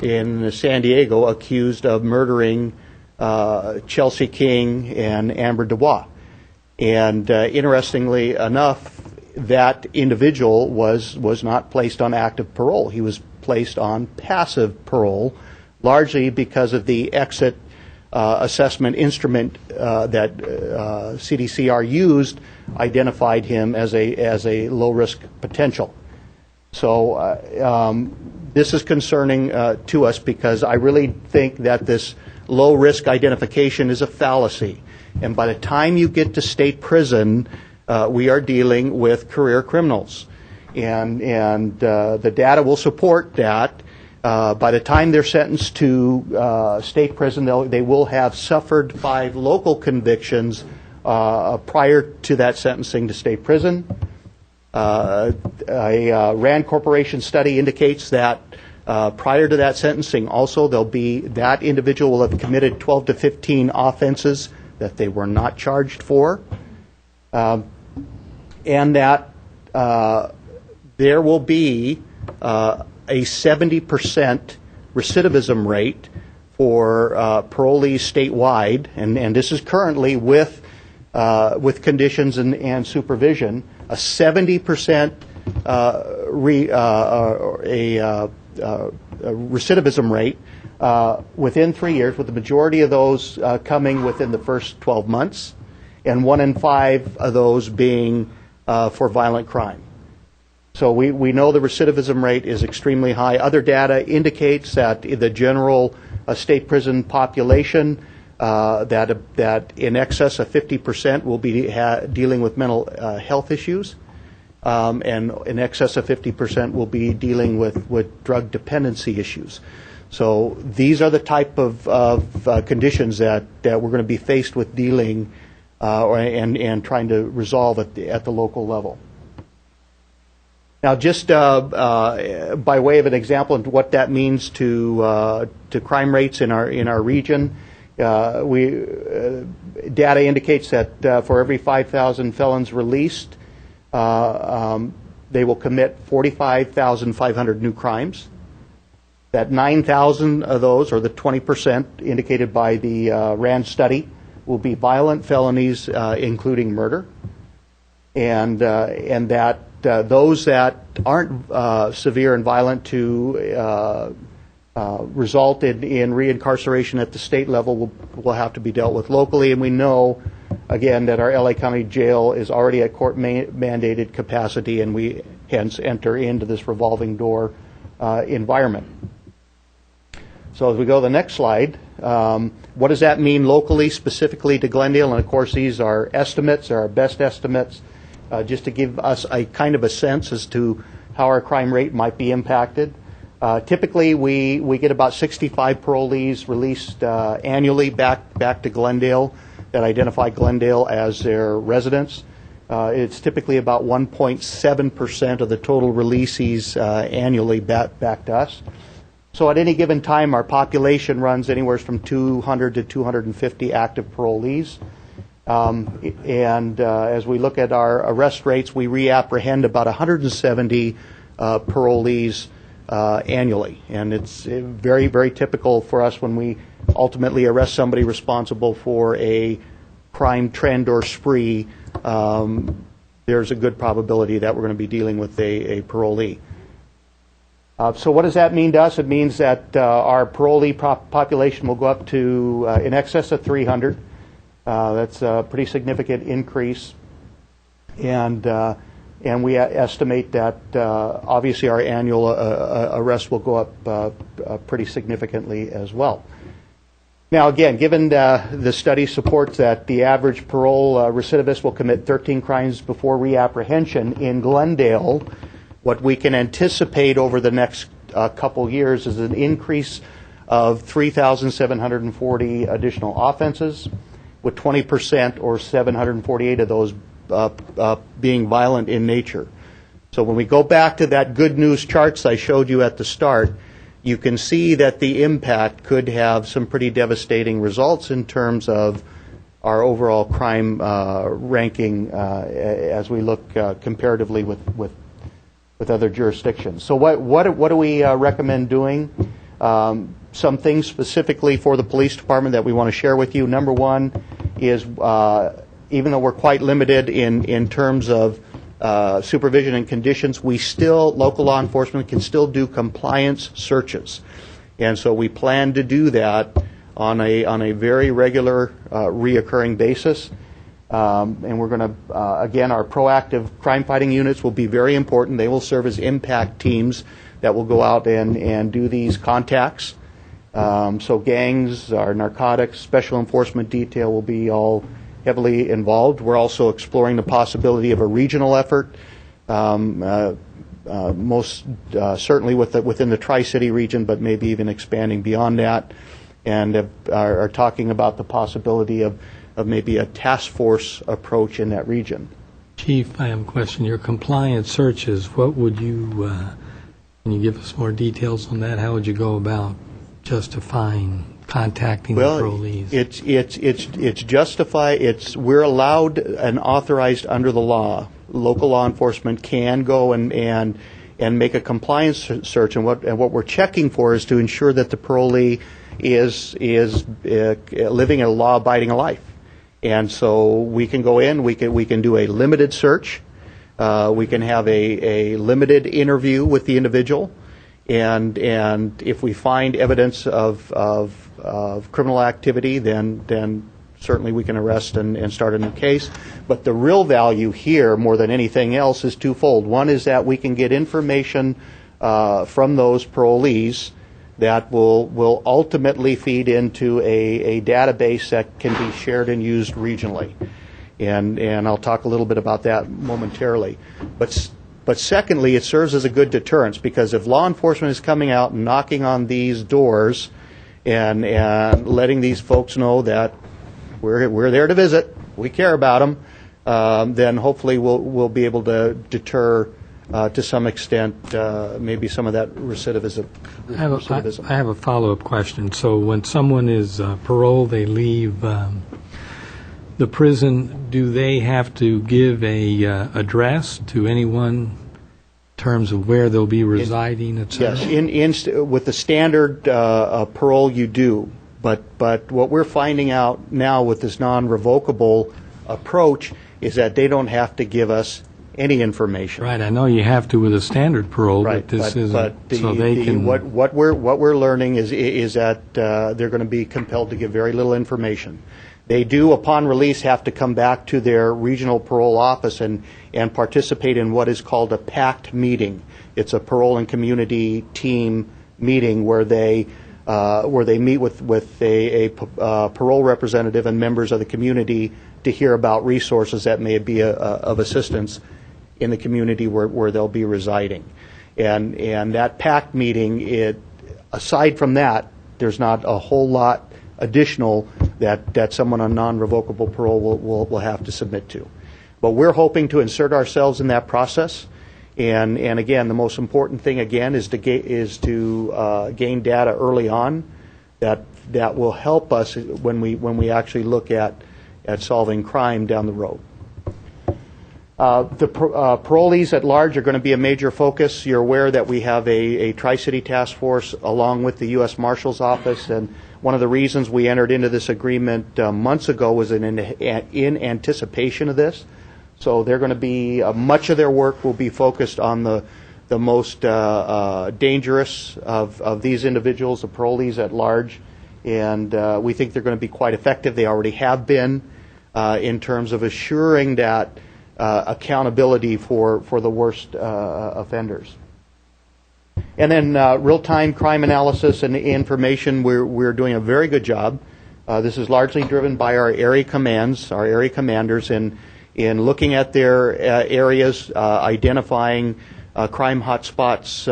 in San Diego, accused of murdering Chelsea King and Amber Dubois. And interestingly enough, that individual was not placed on active parole. He was placed on passive parole, largely because of the exit assessment instrument that CDCR used identified him as a low-risk potential. So this is concerning to us, because I really think that this low-risk identification is a fallacy. And by the time you get to state prison, we are dealing with career criminals. And the data will support that. By the time they're sentenced to state prison, they will have suffered 5 local convictions prior to that sentencing to state prison. A Rand Corporation study indicates that prior to that sentencing, also that individual will have committed 12 to 15 offenses that they were not charged for, and that there will be a 70% recidivism rate for parolees statewide, and this is currently with conditions and supervision, a 70% recidivism rate within 3 years, with the majority of those coming within the first 12 months, and 1 in 5 of those being for violent crime. So we know the recidivism rate is extremely high. Other data indicates that the general state prison population, that in excess of 50% will be dealing with mental health issues, and in excess of 50% will be dealing with drug dependency issues. So these are the type of conditions that we're going to be faced with dealing and trying to resolve at the local level. Now, just by way of an example of what that means to crime rates in our region, data indicates that for every 5,000 felons released, they will commit 45,500 new crimes. That 9,000 of those, or the 20% indicated by the Rand study, will be violent felonies, including murder, and that those that aren't severe and violent to result in reincarceration at the state level will have to be dealt with locally. And we know, again, that our LA County Jail is already at court-mandated capacity, and we hence enter into this revolving door environment. So as we go to the next slide, what does that mean locally, specifically to Glendale? And of course, these are estimates, are our best estimates, just to give us a kind of a sense as to how our crime rate might be impacted. Typically, we get about 65 parolees released annually back to Glendale that identify Glendale as their residence. It's typically about 1.7% of the total releasees annually back to us. So at any given time, our population runs anywhere from 200 to 250 active parolees. And as we look at our arrest rates, we reapprehend about 170 parolees annually. And it's very, very typical for us when we ultimately arrest somebody responsible for a crime trend or spree. There's a good probability that we're going to be dealing with a parolee. So what does that mean to us? It means that our parolee population will go up to in excess of 300. That's a pretty significant increase. And we estimate that obviously our annual arrests will go up pretty significantly as well. Now, again, given the study supports that the average parole recidivist will commit 13 crimes before reapprehension in Glendale, what we can anticipate over the next couple years is an increase of 3,740 additional offenses, with 20% or 748 of those being violent in nature. So when we go back to that good news charts I showed you at the start, you can see that the impact could have some pretty devastating results in terms of our overall crime ranking as we look comparatively with other jurisdictions. So what do we recommend doing? Some things specifically for the police department that we want to share with you. Number one is, even though we're quite limited in terms of supervision and conditions, local law enforcement can still do compliance searches. And so we plan to do that on a very regular, reoccurring basis. And we're going to, again, our proactive crime fighting units will be very important. They will serve as impact teams that will go out and do these contacts. So gangs, our narcotics, special enforcement detail will be all heavily involved. We're also exploring the possibility of a regional effort, most certainly within the Tri-City region, but maybe even expanding beyond that, and are talking about the possibility of maybe a task force approach in that region. Chief, I have a question. Your compliance searches, what would you, can you give us more details on that? How would you go about justifying contacting the parolees? It's justified. We're allowed and authorized under the law. Local law enforcement can go and make a compliance search, and what we're checking for is to ensure that the parolee is living a law-abiding life. And so we can go in. We can do a limited search. We can have a limited interview with the individual. And if we find evidence of criminal activity, then certainly we can arrest and start a new case. But the real value here, more than anything else, is twofold. One is that we can get information from those parolees that will ultimately feed into a database that can be shared and used regionally. And I'll talk a little bit about that momentarily. But secondly, it serves as a good deterrence, because if law enforcement is coming out and knocking on these doors and letting these folks know that we're there to visit, we care about them, then hopefully we'll be able to deter to some extent maybe some of that recidivism. I have a follow-up question. So when someone is paroled, they leave the prison, do they have to give a address to anyone in terms of where they'll be residing, et cetera? Yes, with the standard parole you do, but what we're finding out now with this non-revocable approach is that they don't have to give us any information. Right, I know you have to with a standard parole, right, but this isn't, so they can... What we're learning is that they're going to be compelled to give very little information. They do, upon release, have to come back to their regional parole office and participate in what is called a PACT meeting. It's a parole and community team meeting where they meet with a parole representative and members of the community to hear about resources that may be of assistance in the community where they'll be residing. And that PACT meeting, aside from that, there's not a whole lot additional that someone on non-revocable parole will have to submit to. But we're hoping to insert ourselves in that process. And again, the most important thing again is to gain data early on that will help us when we actually look at solving crime down the road. The parolees at large are going to be a major focus. You're aware that we have a Tri-City task force along with the U.S. Marshal's Office, and one of the reasons we entered into this agreement months ago was in anticipation of this. So they're going to be, much of their work will be focused on the most dangerous of these individuals, the parolees at large, and we think they're going to be quite effective. They already have been in terms of assuring that accountability for the worst offenders. And then real-time crime analysis and information, we're doing a very good job. This is largely driven by our area commands, our area commanders, in looking at their areas, identifying crime hotspots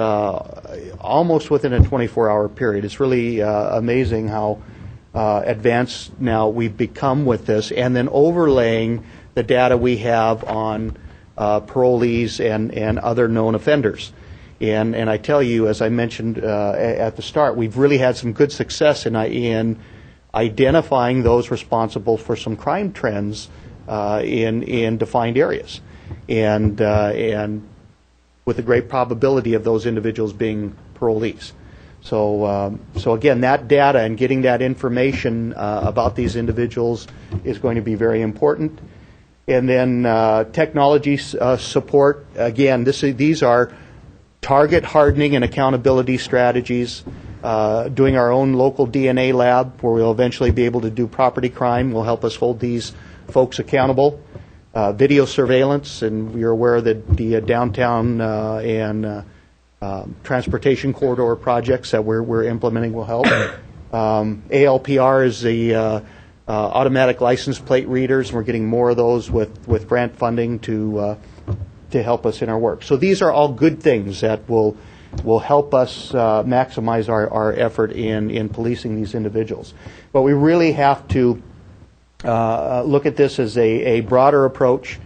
almost within a 24-hour period. It's really amazing how advanced now we've become with this, and then overlaying the data we have on parolees and other known offenders. And I tell you, as I mentioned at the start, we've really had some good success in identifying those responsible for some crime trends in defined areas, and with a great probability of those individuals being parolees. So again, that data and getting that information about these individuals is going to be very important. And then technology support. Again, these are target hardening and accountability strategies. Doing our own local DNA lab, where we'll eventually be able to do property crime, will help us hold these folks accountable. Video surveillance, and you're aware that the downtown and transportation corridor projects that we're implementing will help. ALPR is the automatic license plate readers, and we're getting more of those with grant funding to help us in our work. So these are all good things that will help us maximize our effort in policing these individuals. But we really have to look at this as a broader approach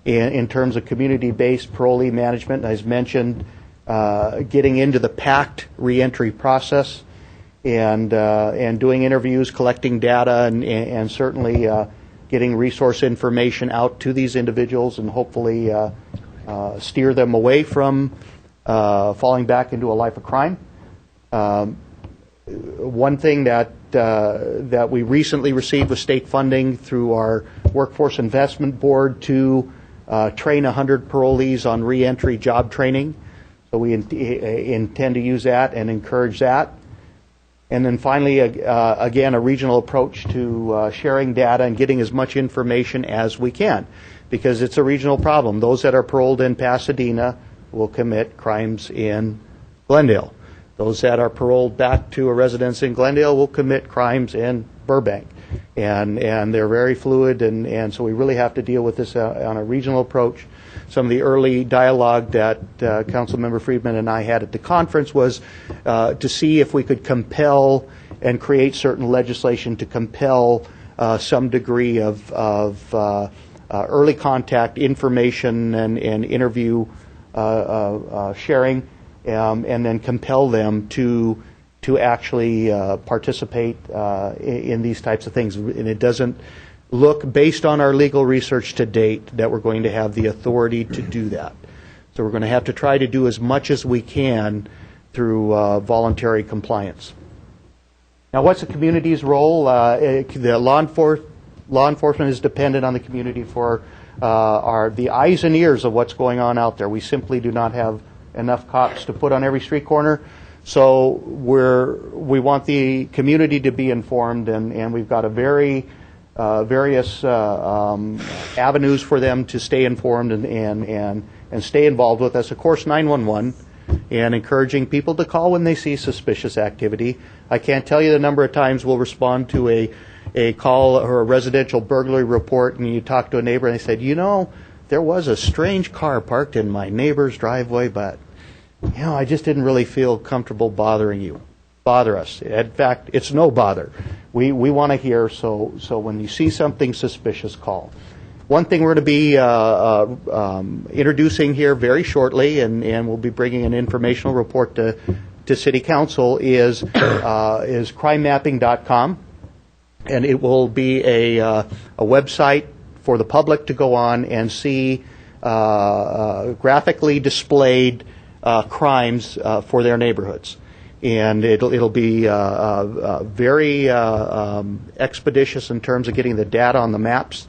in terms of community-based parolee management. As mentioned, getting into the PACT reentry process and doing interviews, collecting data, and certainly getting resource information out to these individuals, and hopefully steer them away from falling back into a life of crime. One thing that we recently received was state funding through our Workforce Investment Board to train 100 parolees on reentry job training. So we intend to use that and encourage that. And then finally, again, a regional approach to sharing data and getting as much information as we can, because it's a regional problem. Those that are paroled in Pasadena will commit crimes in Glendale. Those that are paroled back to a residence in Glendale will commit crimes in Burbank. And they're very fluid, and so we really have to deal with this on a regional approach. Some of the early dialogue that Councilmember Friedman and I had at the conference was to see if we could compel and create certain legislation to compel some degree of early contact information and interview sharing, and then compel them to actually participate in these types of things. And it doesn't look, based on our legal research to date, that we're going to have the authority to do that. So we're going to have to try to do as much as we can through voluntary compliance. Now, what's the community's role? The law enforcement is dependent on the community for the eyes and ears of what's going on out there. We simply do not have enough cops to put on every street corner. So we want the community to be informed, and we've got a various avenues for them to stay informed and stay involved with us. Of course, 911, and encouraging people to call when they see suspicious activity. I can't tell you the number of times we'll respond to a call or a residential burglary report, and you talk to a neighbor and they said, there was a strange car parked in my neighbor's driveway, but I just didn't really feel comfortable bother us. In fact, it's no bother. We want to hear, so when you see something suspicious, call. One thing we're going to be introducing here very shortly, and we'll be bringing an informational report to City Council, is crimemapping.com, and it will be a website for the public to go on and see graphically displayed crimes for their neighborhoods. And it'll be very expeditious in terms of getting the data on the maps,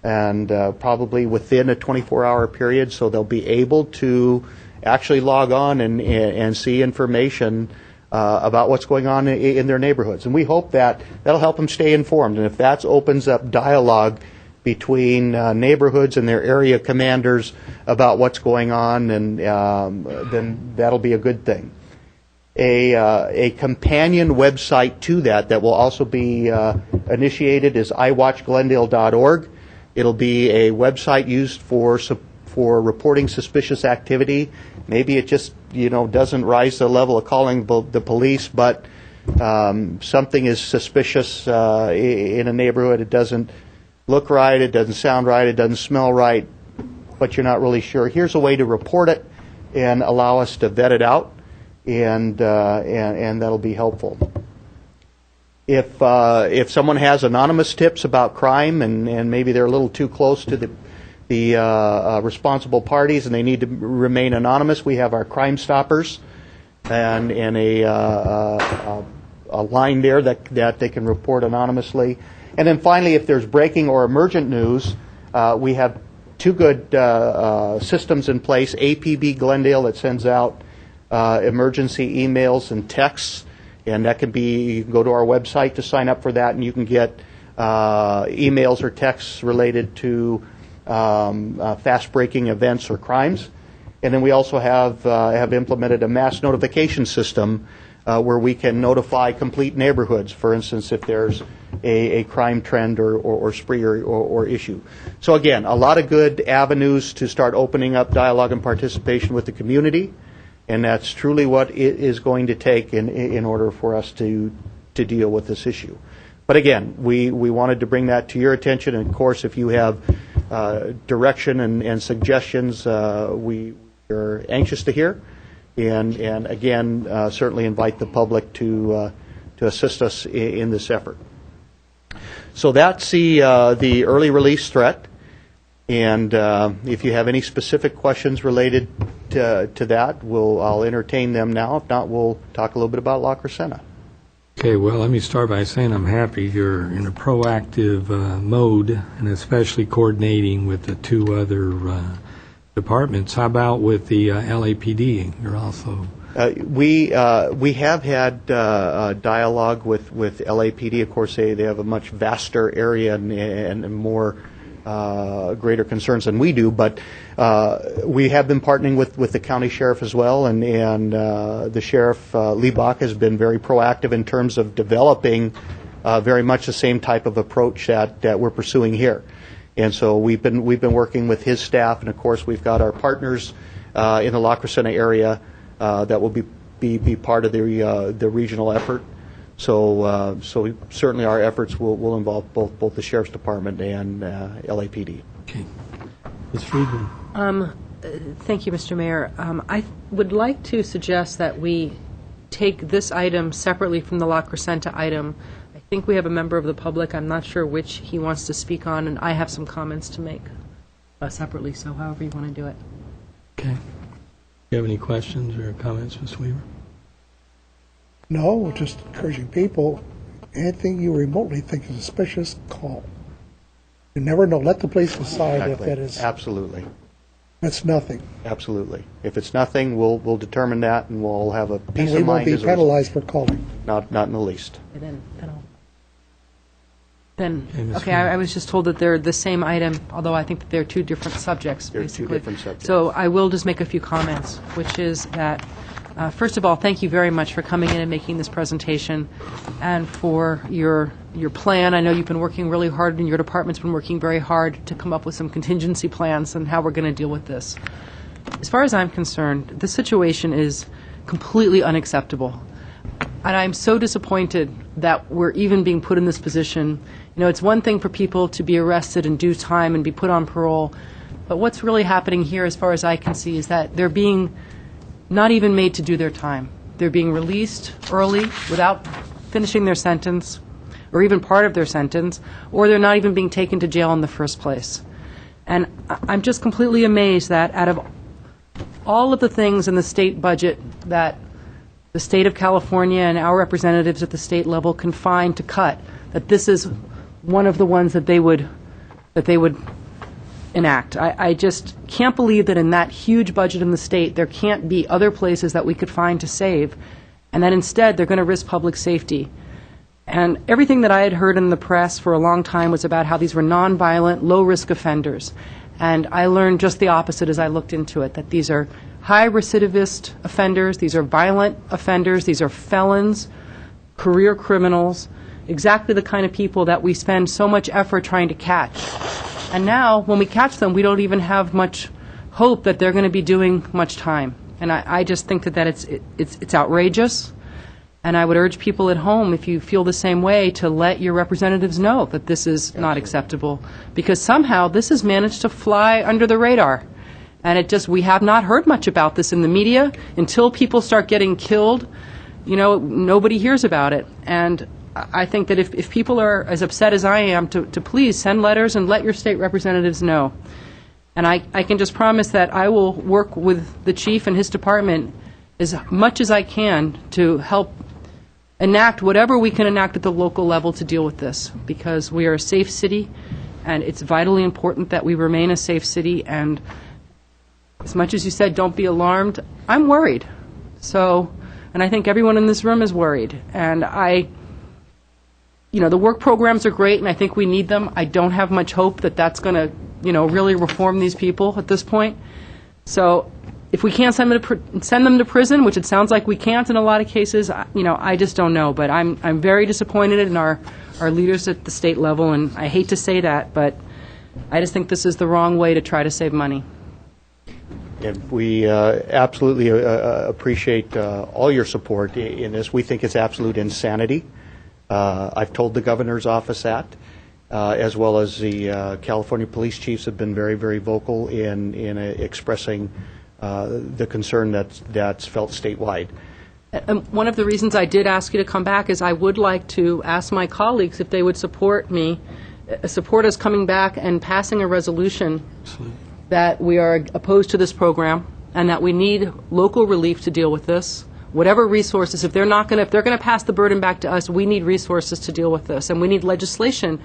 and probably within a 24-hour period, so they'll be able to actually log on and see information about what's going on in their neighborhoods. And we hope that'll help them stay informed. And if that opens up dialogue between neighborhoods and their area commanders about what's going on, and then that'll be a good thing. A companion website to that will also be initiated is iwatchglendale.org. It'll be a website used for reporting suspicious activity. Maybe it just doesn't rise to the level of calling the police, but something is suspicious in a neighborhood. It doesn't look right, it doesn't sound right, it doesn't smell right, but you're not really sure. Here's a way to report it and allow us to vet it out, and that'll be helpful. If someone has anonymous tips about crime and maybe they're a little too close to the responsible parties and they need to remain anonymous, we have our Crime Stoppers and a line there that they can report anonymously. And then finally, if there's breaking or emergent news, we have two good systems in place. APB Glendale that sends out emergency emails and texts, and that can be, you can go to our website to sign up for that, and you can get emails or texts related to fast-breaking events or crimes. And then we also have implemented a mass notification system where we can notify complete neighborhoods, for instance, if there's a crime trend or spree or issue. So again, a lot of good avenues to start opening up dialogue and participation with the community, and that's truly what it is going to take in order for us to deal with this issue. But again, we wanted to bring that to your attention, and of course, if you have direction and suggestions, we are anxious to hear, and again, certainly invite the public to assist us in this effort. So that's the early release threat, and if you have any specific questions related to that, I'll entertain them now. If not, we'll talk a little bit about La Crescenta. Okay, well, let me start by saying I'm happy you're in a proactive mode, and especially coordinating with the two other departments. How about with the LAPD? You're also... We have had dialogue with LAPD. Of course, they have a much vaster area and more greater concerns than we do. But we have been partnering with the county sheriff as well, and the sheriff Lee Bach has been very proactive in terms of developing very much the same type of approach that we're pursuing here. And so we've been working with his staff, and of course we've got our partners in the La Crescenta area that will be part of the regional effort. So certainly our efforts will involve both the Sheriff's Department and LAPD. Okay. Ms. Friedman. Thank you, Mr. Mayor. I would like to suggest that we take this item separately from the La Crescenta item. I think we have a member of the public. I'm not sure which he wants to speak on, and I have some comments to make separately, so however you want to do it. Okay. Do you have any questions or comments, Ms. Weaver? No, we're just encouraging people, anything you remotely think is suspicious, call. You never know. Let the police decide if that is... Absolutely. That's nothing. Absolutely. If it's nothing, we'll determine that, and we'll have a peace of mind. And we won't be penalized for calling. Not in the least. Okay, I was just told that they're the same item, although I think that they're two different subjects, basically. They're two different subjects. So I will just make a few comments, which is that, first of all, thank you very much for coming in and making this presentation and for your plan. I know you've been working really hard, and your department's been working very hard to come up with some contingency plans on how we're going to deal with this. As far as I'm concerned, the situation is completely unacceptable. And I'm so disappointed that we're even being put in this position. You know, it's one thing for people to be arrested in due time and be put on parole, but what's really happening here, as far as I can see, is that they're being not even made to do their time. They're being released early without finishing their sentence, or even part of their sentence, or they're not even being taken to jail in the first place. And I'm just completely amazed that out of all of the things in the state budget that the state of California and our representatives at the state level can find to cut, that this is one of the ones that they would enact. I just can't believe that in that huge budget in the state there can't be other places that we could find to save, and that instead they're going to risk public safety. And everything that I had heard in the press for a long time was about how these were nonviolent, low-risk offenders. And I learned just the opposite as I looked into it, that these are high recidivist offenders. These are violent offenders. These are felons, career criminals, exactly the kind of people that we spend so much effort trying to catch. And now, when we catch them, we don't even have much hope that they're going to be doing much time. And I just think that it's outrageous. And I would urge people at home, if you feel the same way, to let your representatives know that this is not acceptable. Because somehow this has managed to fly under the radar. And we have not heard much about this in the media. Until people start getting killed, nobody hears about it. And I think that if people are as upset as I am, to please send letters and let your state representatives know. And I can just promise that I will work with the chief and his department as much as I can to help enact whatever we can enact at the local level to deal with this, because we are a safe city, and it's vitally important that we remain a safe city. And as much as you said, don't be alarmed, I'm worried. And I think everyone in this room is worried. And the work programs are great, and I think we need them. I don't have much hope that that's going to, really reform these people at this point. So if we can't send them to prison, which it sounds like we can't in a lot of cases, I just don't know. But I'm very disappointed in our leaders at the state level, and I hate to say that, but I just think this is the wrong way to try to save money. And we absolutely appreciate all your support in this. We think it's absolute insanity. I've told the governor's office that, as well as the California police chiefs have been very, very vocal in expressing the concern that's felt statewide. And one of the reasons I did ask you to come back is I would like to ask my colleagues if they would support us coming back and passing a resolution that we are opposed to this program and that we need local relief to deal with this. Whatever resources, if they're going to pass the burden back to us, we need resources to deal with this, and we need legislation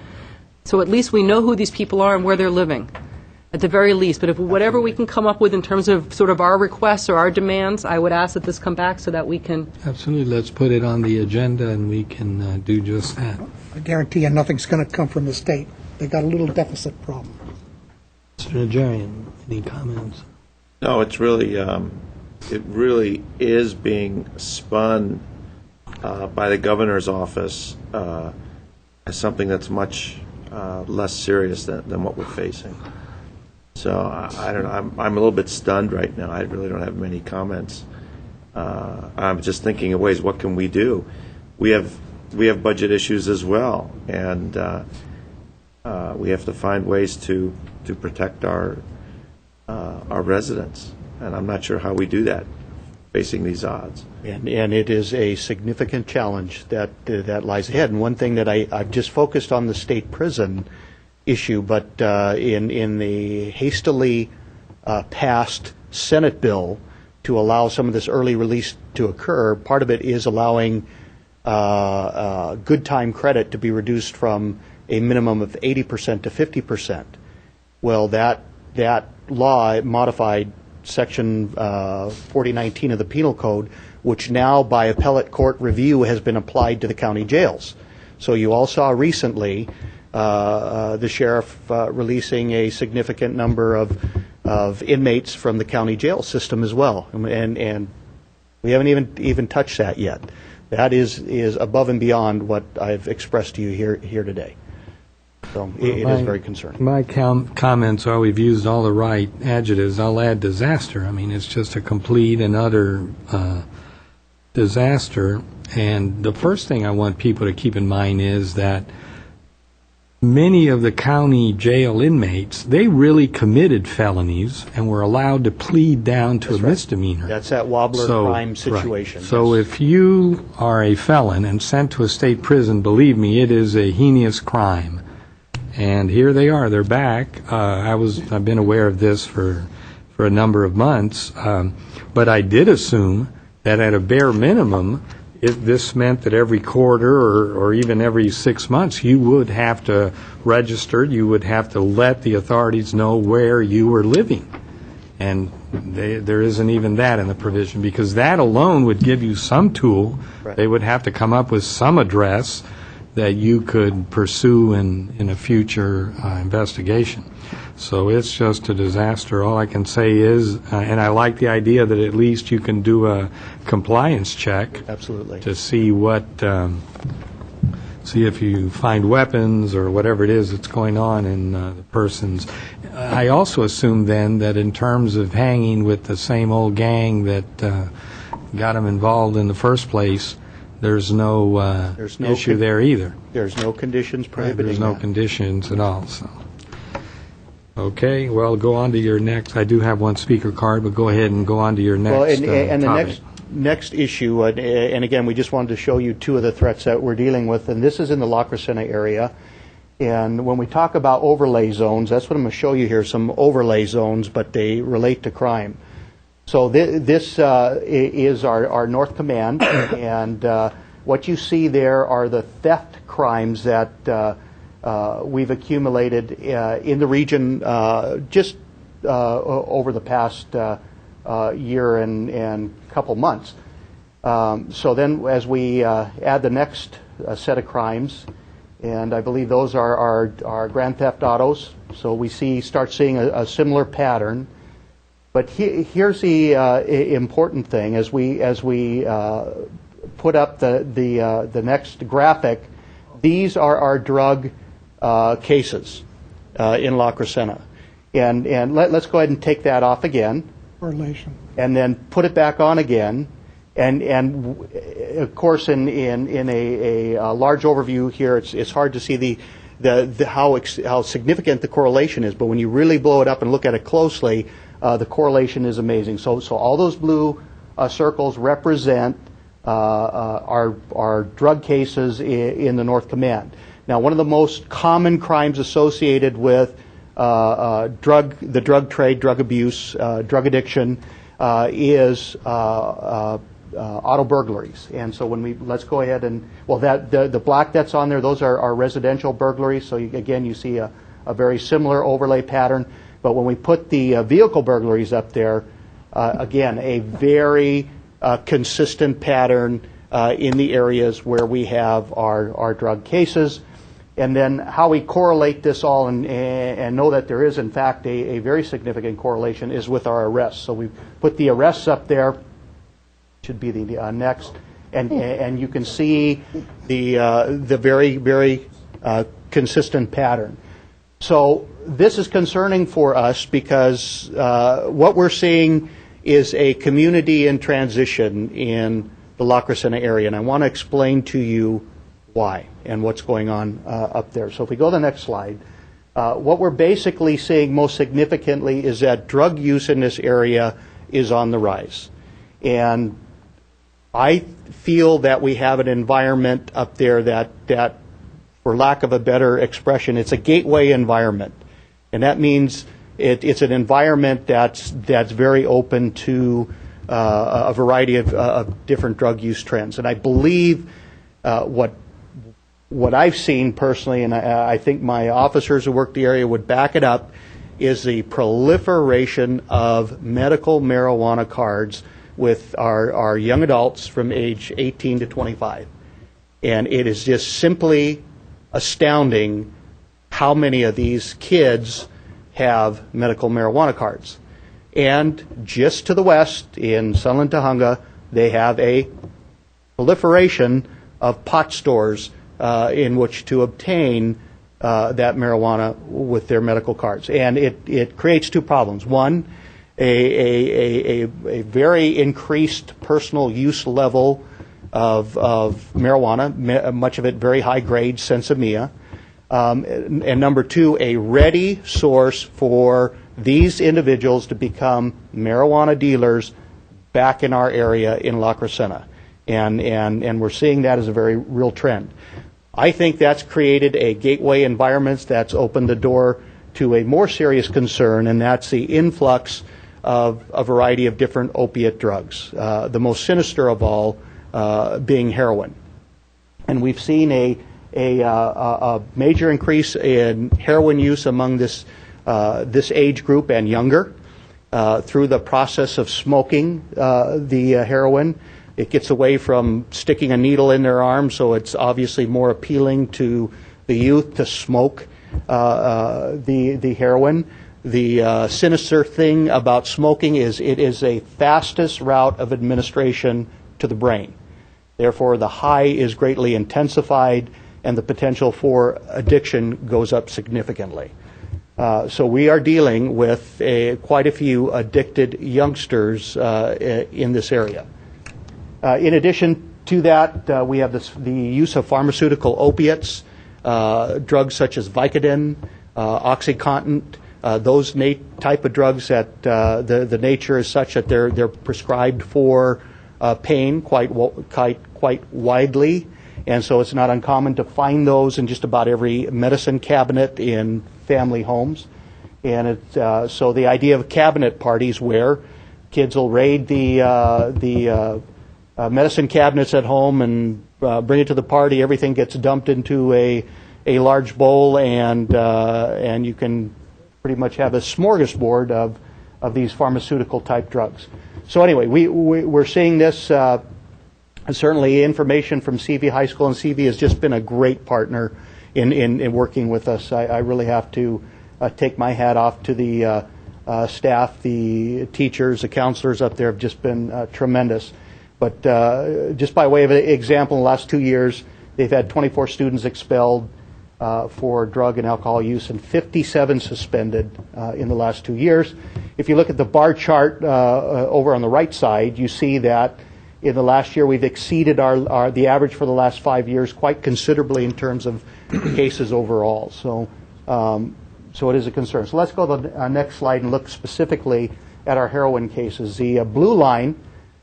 so at least we know who these people are and where they're living, at the very least. But if whatever we can come up with in terms of sort of our requests or our demands, I would ask that this come back so that we can. Absolutely. Let's put it on the agenda, and we can do just that. I guarantee you nothing's going to come from the state. They got a little deficit problem. Mr. Najarian, any comments? No, it's really, it really is being spun by the governor's office as something that's much less serious than what we're facing. So I don't know. I'm a little bit stunned right now. I really don't have many comments. I'm just thinking of ways. What can we do? We have budget issues as well, and we have to find ways to protect our residents. And I'm not sure how we do that, facing these odds. And it is a significant challenge that lies ahead. And one thing that I've just focused on the state prison issue, but in the hastily passed Senate bill to allow some of this early release to occur, part of it is allowing good time credit to be reduced from a minimum of 80% to 50%. Well, that law modified Section 4019 of the Penal Code, which now by appellate court review has been applied to the county jails. So you all saw recently the sheriff releasing a significant number of inmates from the county jail system as well, and we haven't even touched that yet. That is above and beyond what I've expressed to you here today. So it is very concerning. My comments are we've used all the right adjectives. I'll add disaster. I mean, it's just a complete and utter disaster. And the first thing I want people to keep in mind is that many of the county jail inmates, they really committed felonies and were allowed to plead down to a misdemeanor. That's that wobbler crime situation. Right. So if you are a felon and sent to a state prison, believe me, it is a heinous crime. And here they are. They're back. I've been aware of this for a number of months, but I did assume that at a bare minimum, if this meant that every quarter or even every 6 months, you would have to register, you would have to let the authorities know where you were living. And there isn't even that in the provision, because that alone would give you some tool. Right. They would have to come up with some address that you could pursue in a future investigation. So it's just a disaster. All I can say is, and I like the idea that at least you can do a compliance check. Absolutely. To see what, see if you find weapons or whatever it is that's going on in the person's. I also assume then that in terms of hanging with the same old gang that got them involved in the first place, there's no issue there either. There's no conditions prohibiting There's no that. conditions at all, so. Okay, well, go on to your next. I do have one speaker card, but go ahead and go on to your next Well, and the topic. next issue, and again, we just wanted to show you two of the threats that we're dealing with, and this is in the La Crescenta area. And when we talk about overlay zones, that's what I'm going to show you here, some overlay zones, but they relate to crime. So this is our North Command, and what you see there are the theft crimes that we've accumulated in the region just over the past year and couple months. So then as we add the next set of crimes, and I believe those are our grand theft autos, so we start seeing a similar pattern. But here's the important thing: as we put up the next graphic, these are our drug cases in La Crescenta, and let's go ahead and take that off again, Correlation. and then put it back on again, and of course in a large overview here, it's hard to see how significant the correlation is, but when you really blow it up and look at it closely, the correlation is amazing. So all those blue circles represent our drug cases in the North Command. Now, one of the most common crimes associated with the drug trade, drug abuse, drug addiction is auto burglaries. And so let's go ahead and, well, the black that's on there, those are residential burglaries. So again, you see a very similar overlay pattern. But when we put the vehicle burglaries up there, again, a very consistent pattern in the areas where we have our drug cases. And then how we correlate this all and know that there is, in fact, a very significant correlation is with our arrests. So we put the arrests up there, should be the next, and you can see the very, very consistent pattern. So this is concerning for us because what we're seeing is a community in transition in the La Crescenta area, and I want to explain to you why and what's going on up there. So if we go to the next slide, what we're basically seeing most significantly is that drug use in this area is on the rise. And I feel that we have an environment up there that, for lack of a better expression, it's a gateway environment. And that means it's an environment that's very open to a variety of different drug use trends. And I believe what I've seen personally, and I think my officers who work the area would back it up, is the proliferation of medical marijuana cards with our young adults from age 18 to 25. And it is just simply astounding how many of these kids have medical marijuana cards. And just to the west, in Sunland, Tahunga, they have a proliferation of pot stores in which to obtain that marijuana with their medical cards. And it creates two problems. One, a very increased personal use level of marijuana, much of it very high grade sensimilla. And number two, a ready source for these individuals to become marijuana dealers back in our area in La Crescenta. And we're seeing that as a very real trend. I think that's created a gateway environment that's opened the door to a more serious concern, and that's the influx of a variety of different opiate drugs, the most sinister of all being heroin. And we've seen a major increase in heroin use among this age group and younger through the process of smoking the heroin. It gets away from sticking a needle in their arm, so it's obviously more appealing to the youth to smoke the heroin. The sinister thing about smoking is it is a fastest route of administration to the brain. Therefore, the high is greatly intensified and the potential for addiction goes up significantly. So we are dealing with quite a few addicted youngsters in this area. In addition to that, we have the use of pharmaceutical opiates, drugs such as Vicodin, OxyContin, those type of drugs that the nature is such that they're prescribed for pain quite widely, and so it's not uncommon to find those in just about every medicine cabinet in family homes. And so the idea of cabinet parties where kids will raid the medicine cabinets at home and bring it to the party, everything gets dumped into a large bowl, and you can pretty much have a smorgasbord of these pharmaceutical type drugs. So anyway, we're seeing this. Certainly information from CV High School, and CV has just been a great partner in working with us. I really have to take my hat off to the staff, the teachers, the counselors up there have just been tremendous. But just by way of an example, in the last 2 years, they've had 24 students expelled for drug and alcohol use and 57 suspended in the last 2 years. If you look at the bar chart over on the right side, you see that in the last year we've exceeded the average for the last 5 years quite considerably in terms of cases overall. So it is a concern. So let's go to the next slide and look specifically at our heroin cases. The blue line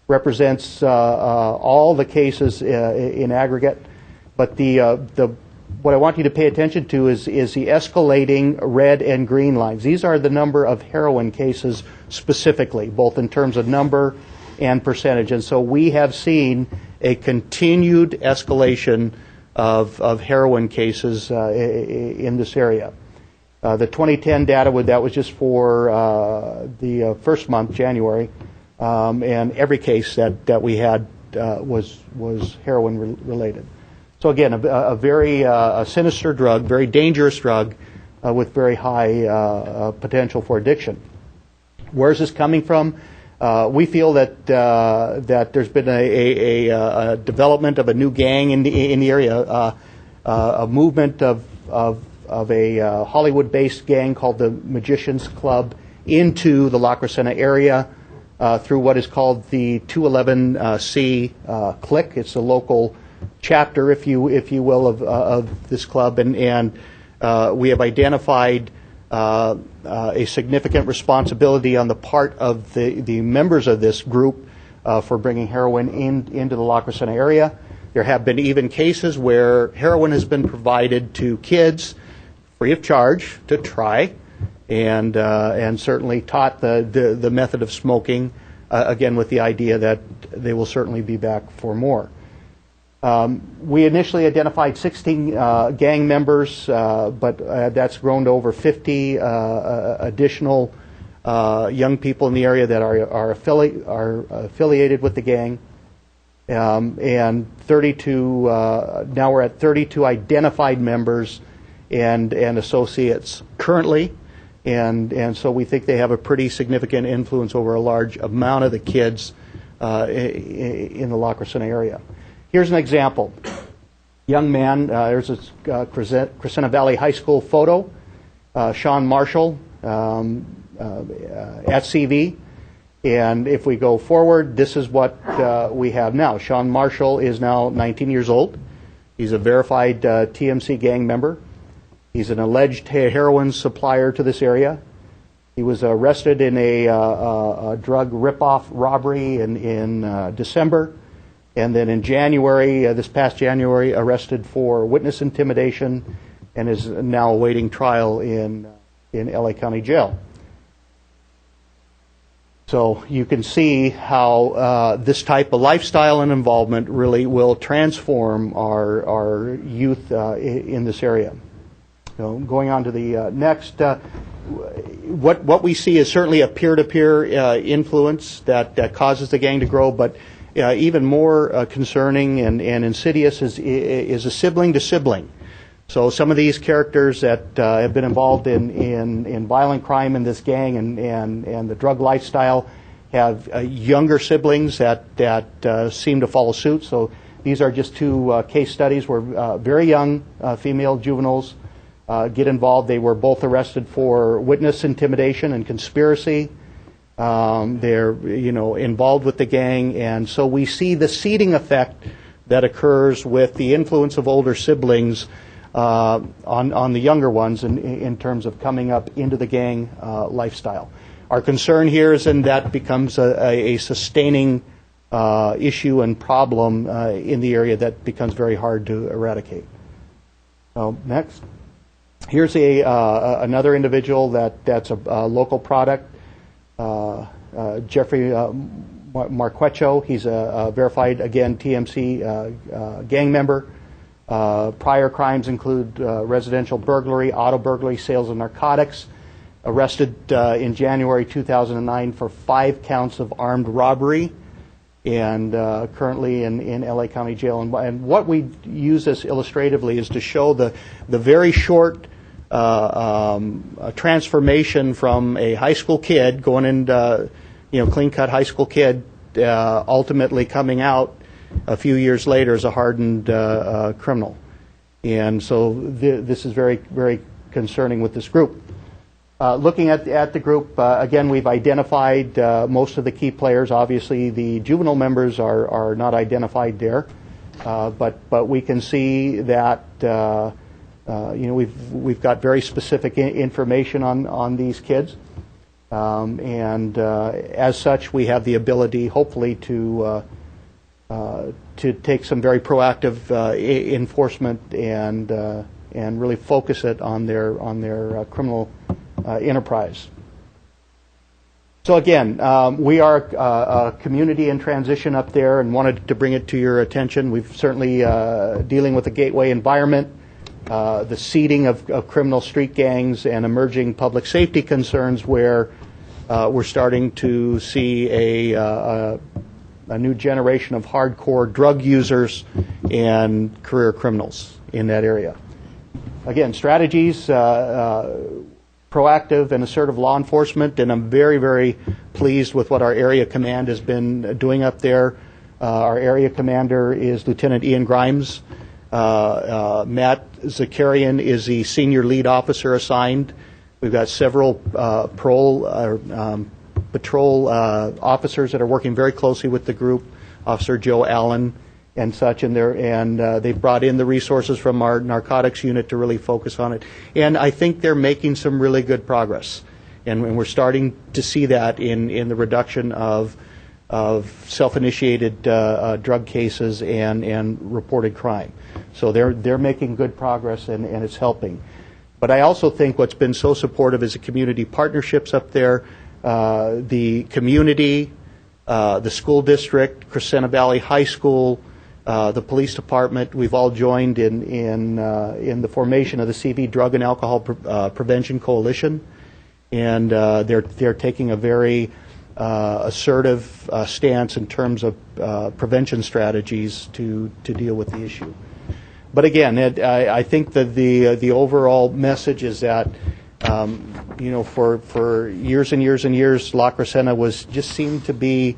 represents all the cases in aggregate, but what I want you to pay attention to is the escalating red and green lines. These are the number of heroin cases specifically, both in terms of number and percentage. And so we have seen a continued escalation of heroin cases in this area. The 2010 data, that was just for the first month, January, and every case that we had was heroin related. So again, a very sinister drug, very dangerous drug with very high potential for addiction. Where is this coming from? We feel that there's been a development of a new gang in the area, a movement of a Hollywood-based gang called the Magicians Club into the La Crescenta area through what is called the 211C clique. It's a local chapter, if you will, of this club, and we have identified a significant responsibility on the part of the members of this group for bringing heroin into the La Crescenta area. There have been even cases where heroin has been provided to kids free of charge to try, and certainly taught the method of smoking, again with the idea that they will certainly be back for more. We initially identified 16 gang members, but that's grown to over 50 additional young people in the area that are affiliated with the gang, and 32. Now we're at 32 identified members and associates currently, and so we think they have a pretty significant influence over a large amount of the kids in the La Crescenta area. Here's an example. Young man, there's a Crescenta Valley High School photo. Sean Marshall at CV. And if we go forward, this is what we have now. Sean Marshall is now 19 years old. He's a verified TMC gang member. He's an alleged heroin supplier to this area. He was arrested in a drug ripoff robbery in December. And then in January, this past January, arrested for witness intimidation and is now awaiting trial in LA County Jail. So you can see how this type of lifestyle and involvement really will transform our youth in this area. So going on to the next, what we see is certainly a peer-to-peer influence that causes the gang to grow, but even more concerning and insidious is a sibling to sibling. So some of these characters that have been involved in violent crime in this gang and the drug lifestyle have younger siblings that seem to follow suit. So these are just two case studies where very young female juveniles get involved. They were both arrested for witness intimidation and conspiracy. They're involved with the gang, and so we see the seeding effect that occurs with the influence of older siblings on the younger ones in terms of coming up into the gang lifestyle. Our concern here is that becomes a sustaining issue and problem in the area that becomes very hard to eradicate. So next. Here's another individual that's a local product, Jeffrey Marquecho. He's a verified, again, TMC gang member. Prior crimes include residential burglary, auto burglary, sales of narcotics. Arrested in January 2009 for 5 counts of armed robbery, and currently in LA County Jail. And what we use this illustratively is to show the very short transformation from a high school kid going into, clean-cut high school kid, ultimately coming out a few years later as a hardened criminal. And so this is very, very concerning with this group. Looking at the group, again, we've identified most of the key players. Obviously, the juvenile members are not identified there, but we can see that we've got very specific information on these kids, and as such, we have the ability, hopefully, to take some very proactive enforcement and really focus it on their criminal enterprise. So again, we are a community in transition up there and wanted to bring it to your attention. We've certainly dealing with the gateway environment, the seeding of criminal street gangs and emerging public safety concerns where we're starting to see a new generation of hardcore drug users and career criminals in that area. Again, strategies, proactive and assertive law enforcement, and I'm very, very pleased with what our area command has been doing up there. Our area commander is Lieutenant Ian Grimes. Matt Zakarian is the senior lead officer assigned. We've got several patrol officers that are working very closely with the group, Officer Joe Allen and such, and they've brought in the resources from our narcotics unit to really focus on it. And I think they're making some really good progress. And we're starting to see that in the reduction of self-initiated drug cases and reported crime. So they're making good progress, and it's helping. But I also think what's been so supportive is the community partnerships up there, the community, the school district, Crescenta Valley High School, the police department. We've all joined in the formation of the CV Drug and Alcohol Prevention Coalition, and they're taking a very assertive stance in terms of prevention strategies to deal with the issue. But again, I think that the overall message is that for years and years and years, La Crescenta just seemed to be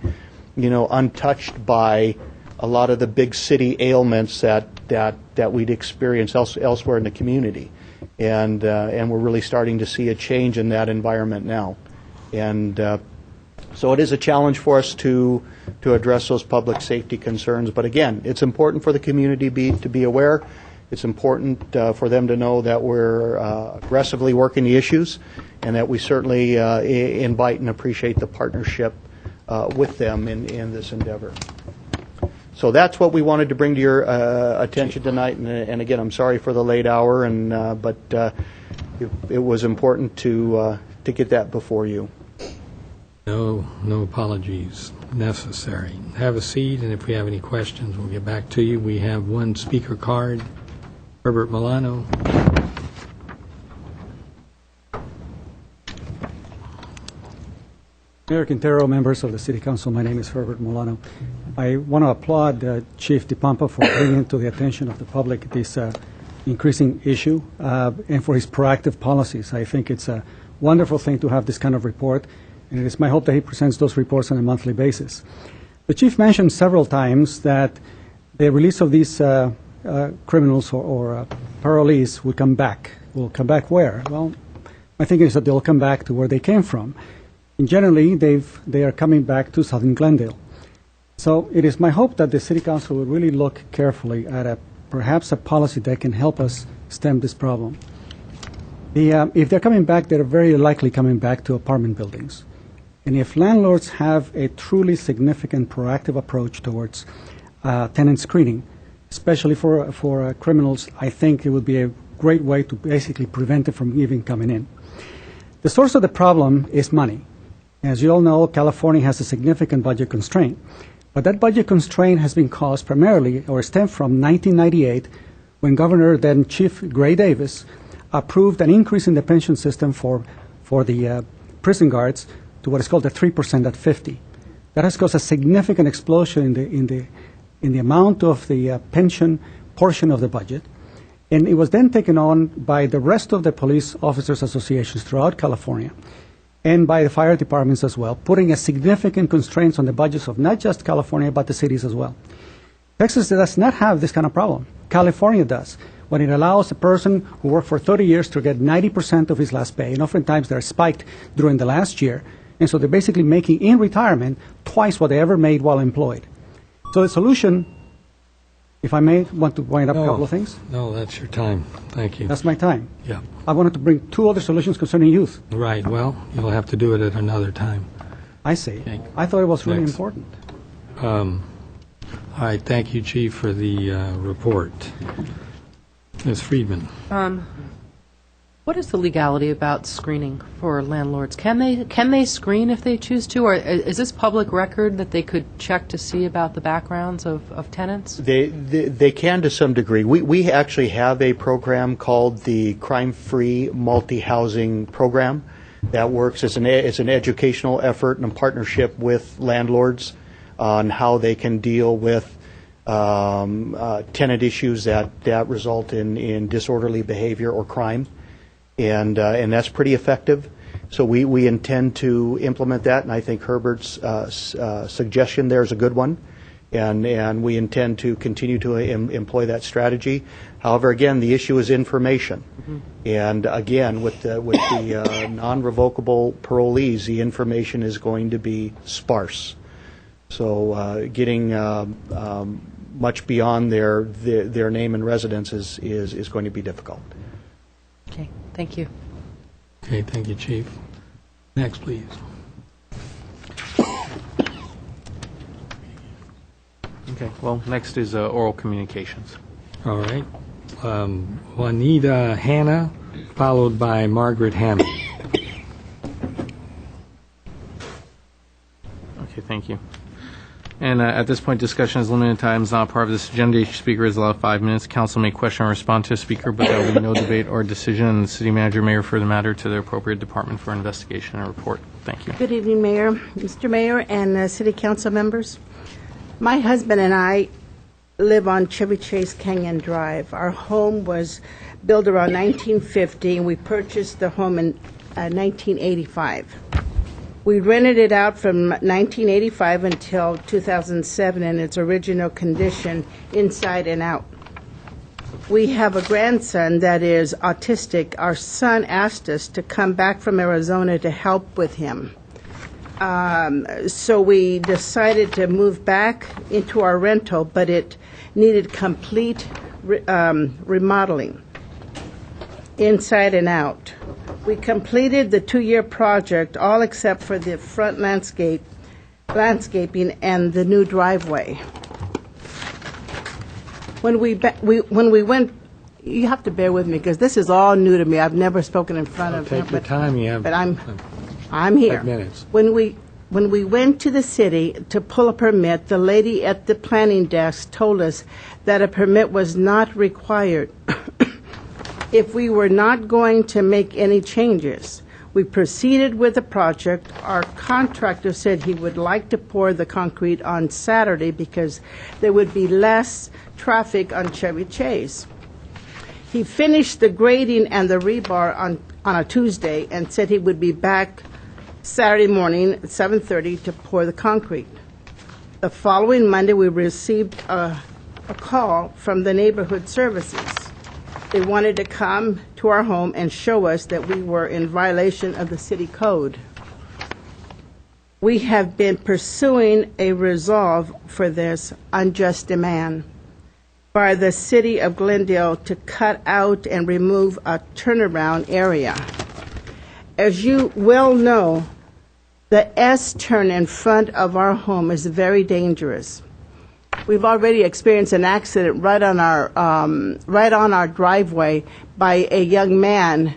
untouched by a lot of the big city ailments that we'd experience elsewhere in the community, and we're really starting to see a change in that environment now, and so it is a challenge for us to address those public safety concerns. But again, it's important for the community to be aware. It's important for them to know that we're aggressively working the issues, and that we certainly invite and appreciate the partnership with them in this endeavor. So that's what we wanted to bring to your attention tonight. And again, I'm sorry for the late hour, but it was important to get that before you. No apologies necessary. Have a seat, and if we have any questions, we'll get back to you. We have one speaker card. Herbert Milano. Mayor Quintero, members of the City Council, my name is Herbert Milano. I want to applaud Chief DePampa for bringing to the attention of the public this increasing issue and for his proactive policies. I think it's a wonderful thing to have this kind of report, and it is my hope that he presents those reports on a monthly basis. The chief mentioned several times that the release of these criminals or parolees will come back. Will come back where? Well, my thinking is that they'll come back to where they came from. And generally, they are coming back to southern Glendale. So it is my hope that the City Council will really look carefully at perhaps a policy that can help us stem this problem. If they're coming back, they're very likely coming back to apartment buildings. And if landlords have a truly significant proactive approach towards tenant screening, especially for criminals, I think it would be a great way to basically prevent them from even coming in. The source of the problem is money. As you all know, California has a significant budget constraint. But that budget constraint has been caused primarily, or stemmed from 1998, when Governor then Chief Gray Davis approved an increase in the pension system for the prison guards to what is called the 3% at 50. That has caused a significant explosion in the amount of the pension portion of the budget. And it was then taken on by the rest of the police officers associations throughout California, and by the fire departments as well, putting a significant constraints on the budgets of not just California, but the cities as well. Texas does not have this kind of problem. California does, when it allows a person who worked for 30 years to get 90% of his last pay, and oftentimes they're spiked during the last year, and so they're basically making in retirement twice what they ever made while employed. So the solution, if I may, want to wind up a couple of things? No, that's your time. Thank you. That's my time. Yeah. I wanted to bring two other solutions concerning youth. Right. Well, you'll have to do it at another time. I see. I thought it was really Next. important. All right. Thank you, Chief, for the report. Ms. Friedman. What is the legality about screening for landlords? Can they screen if they choose to, or is this public record that they could check to see about the backgrounds of tenants? They can to some degree. We actually have a program called the Crime-Free Multi-Housing Program that works as an educational effort and a partnership with landlords on how they can deal with tenant issues that result in disorderly behavior or crime. And that's pretty effective. So we intend to implement that, and I think Herbert's suggestion there is a good one, and we intend to continue to employ that strategy. However, again, the issue is information, and again, with the non-revocable parolees, the information is going to be sparse. So getting much beyond their name and residence is going to be difficult. Okay, thank you. Okay, thank you, Chief. Next, please. Okay, well, next is oral communications. All right. Juanita Hanna, followed by Margaret Hammond. Okay, thank you. And at this point, discussion is limited time. Is not part of this agenda. Each speaker is allowed 5 minutes. Council may question or respond to a speaker, but there will be no debate or decision, and the city manager may refer the matter to the appropriate department for investigation and report. Thank you. Good evening, Mayor, Mr. Mayor, and City Council members. My husband and I live on Chevy Chase Canyon Drive. Our home was built around 1950, and we purchased the home in 1985. We rented it out from 1985 until 2007 in its original condition, inside and out. We have a grandson that is autistic. Our son asked us to come back from Arizona to help with him. So we decided to move back into our rental, but it needed complete remodeling, inside and out. We completed the 2-year project, all except for the front landscaping and the new driveway. When we went, you have to bear with me because this is all new to me. I've never spoken in front of him. Take your time. You have. But I'm here. 5 minutes. When we went to the city to pull a permit, the lady at the planning desk told us that a permit was not required if we were not going to make any changes. We proceeded with the project. Our contractor said he would like to pour the concrete on Saturday because there would be less traffic on Chevy Chase. He finished the grading and the rebar on a Tuesday and said he would be back Saturday morning at 7:30 to pour the concrete. The following Monday, we received a call from the neighborhood services. They wanted to come to our home and show us that we were in violation of the city code. We have been pursuing a resolve for this unjust demand by the city of Glendale to cut out and remove a turnaround area. As you well know, the S-turn in front of our home is very dangerous. We've already experienced an accident right on our driveway by a young man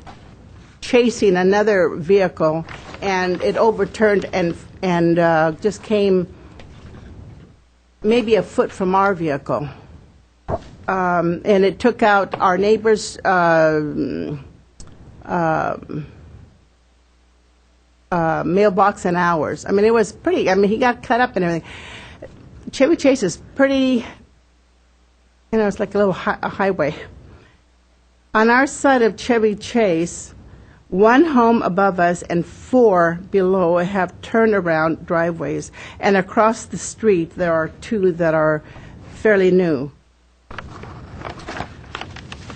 chasing another vehicle, and it overturned and just came maybe a foot from our vehicle. And it took out our neighbor's mailbox and ours. I mean, it was pretty. I mean, he got cut up and everything. Chevy Chase is pretty, it's like a little a highway. On our side of Chevy Chase, one home above us and 4 below have turnaround driveways. And across the street, there are 2 that are fairly new.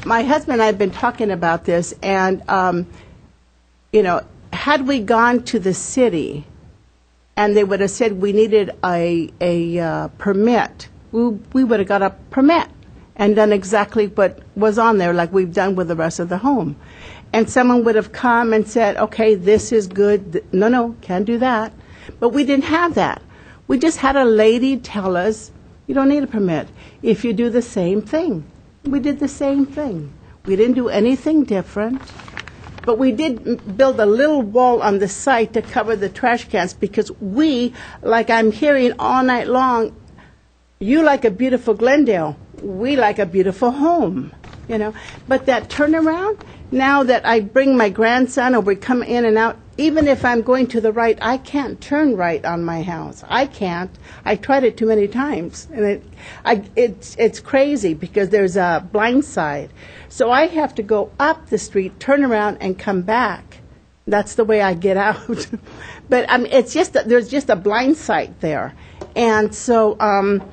My husband and I have been talking about this, and, had we gone to the city and they would have said we needed a permit, we would have got a permit and done exactly what was on there, like we've done with the rest of the home. And someone would have come and said, okay, this is good. No, can't do that. But we didn't have that. We just had a lady tell us, you don't need a permit if you do the same thing. We did the same thing. We didn't do anything different. But we did build a little wall on the site to cover the trash cans because we, like I'm hearing all night long, you like a beautiful Glendale. We like a beautiful home, But that turnaround, now that I bring my grandson or we come in and out, even if I'm going to the right, I can't turn right on my house. I can't. I tried it too many times. And it's crazy because there's a blind side. So I have to go up the street, turn around, and come back. That's the way I get out. But it's just there's just a blind side there. And so, and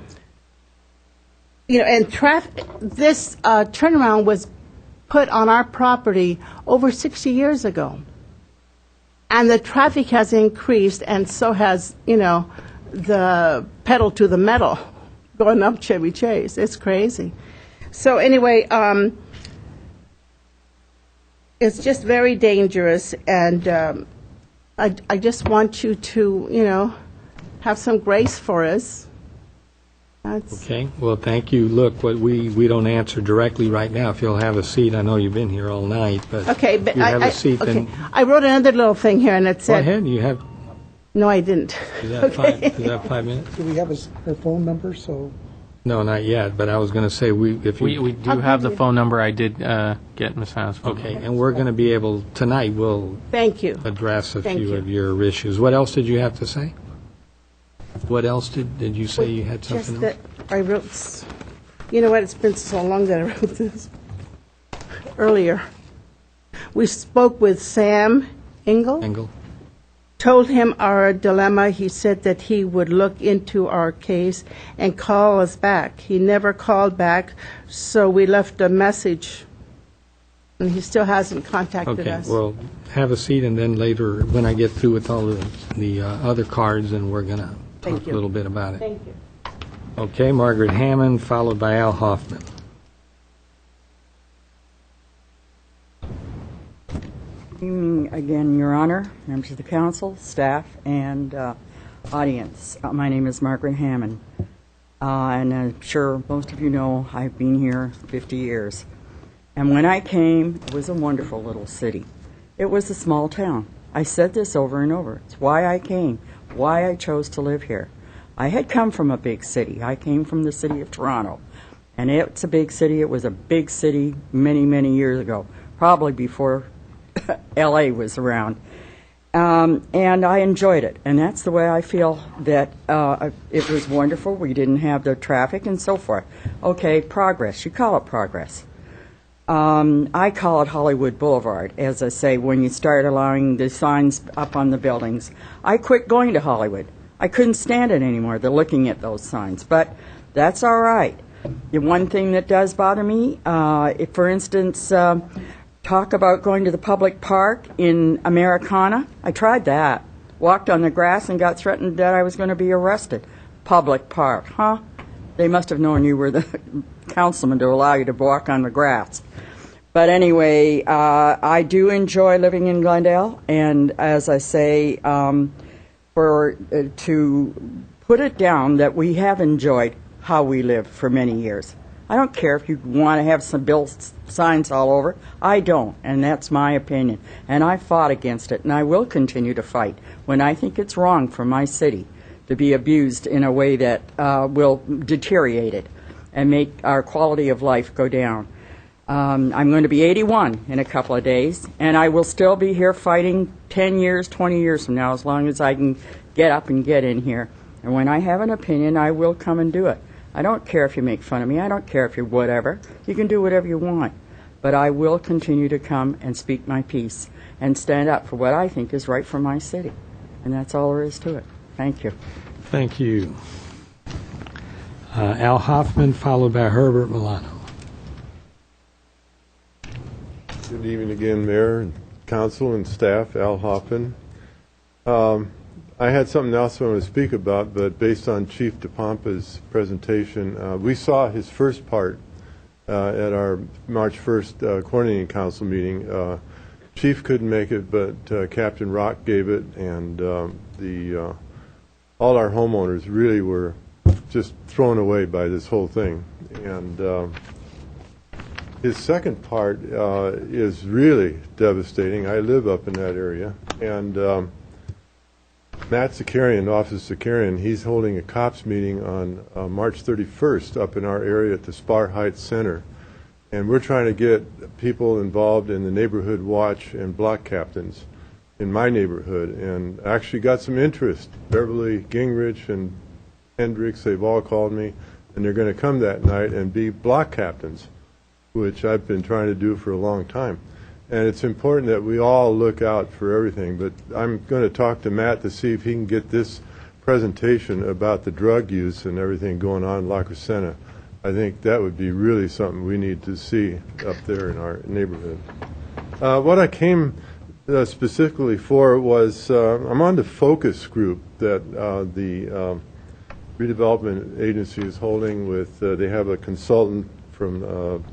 this turnaround was put on our property over 60 years ago. And the traffic has increased, and so has, the pedal to the metal going up Chevy Chase. It's crazy. So anyway, it's just very dangerous, and I just want you to, have some grace for us. Okay. Well, thank you. Look, we don't answer directly right now. If you'll have a seat, I know you've been here all night, but okay. But if you have a seat, then I wrote another little thing here, and it said. Go ahead. You have. No, I didn't. Is that 5 minutes? Do we have her phone number? So. No, not yet. But I was going to say we do have the phone number. I did get Ms. Hannah's phone number. Okay, and we're going to be able tonight. We'll thank you address a few of your issues. What else did you have to say? What else did you say you had something else? Just that I wrote, you know what, it's been so long that I wrote this earlier. We spoke with Sam Engel. Told him our dilemma. He said that he would look into our case and call us back. He never called back, so we left a message, and he still hasn't contacted us. Okay, well, have a seat, and then later, when I get through with all the other cards, then we're going to talk a little bit about it. Thank you. Okay, Margaret Hammond, followed by Al Hoffman. Good evening again, Your Honor, members of the council, staff, and audience. My name is Margaret Hammond, and I'm sure most of you know I've been here 50 years. And when I came, it was a wonderful little city. It was a small town. I said this over and over. It's why I came, why I chose to live here. I had come from a big city. I came from the city of Toronto, and it's a big city. It was a big city many, many years ago, probably before L.A. was around. And I enjoyed it, and that's the way I feel that it was wonderful. We didn't have the traffic and so forth. Okay, progress. You call it progress. I call it Hollywood Boulevard, as I say, when you start allowing the signs up on the buildings. I quit going to Hollywood. I couldn't stand it anymore, the looking at those signs, but that's all right. The one thing that does bother me, if, for instance, talk about going to the public park in Americana. I tried that. Walked on the grass and got threatened that I was going to be arrested. Public park, huh? They must have known you were the councilman to allow you to walk on the grass. But anyway, I do enjoy living in Glendale, and as I say, to put it down that we have enjoyed how we live for many years. I don't care if you want to have some signs all over. I don't, and that's my opinion. And I fought against it, and I will continue to fight when I think it's wrong for my city to be abused in a way that will deteriorate it and make our quality of life go down. I'm going to be 81 in a couple of days, and I will still be here fighting 10 years, 20 years from now, as long as I can get up and get in here. And when I have an opinion, I will come and do it. I don't care if you make fun of me. I don't care if you're whatever. You can do whatever you want. But I will continue to come and speak my piece and stand up for what I think is right for my city. And that's all there is to it. Thank you. Thank you. Al Hoffman, followed by Herbert Milano. Good evening again, Mayor, and Council, and staff. Al Hoffman. I had something else I want to speak about, but based on Chief DePompa's presentation, we saw his first part at our March 1st Coordinating Council meeting. Chief couldn't make it, but Captain Rock gave it, and all our homeowners really were just thrown away by this whole thing. And his second part is really devastating. I live up in that area, and Matt Zakarian, Officer Zakarian, he's holding a cops meeting on March 31st up in our area at the Spar Heights Center. And we're trying to get people involved in the neighborhood watch and block captains in my neighborhood, and actually got some interest. Beverly Gingrich and Hendricks, they've all called me, and they're going to come that night and be block captains, which I've been trying to do for a long time. And it's important that we all look out for everything. But I'm going to talk to Matt to see if he can get this presentation about the drug use and everything going on in La Crescenta. I think that would be really something we need to see up there in our neighborhood. What I came specifically for was I'm on the focus group that the redevelopment agency is holding with, they have a consultant from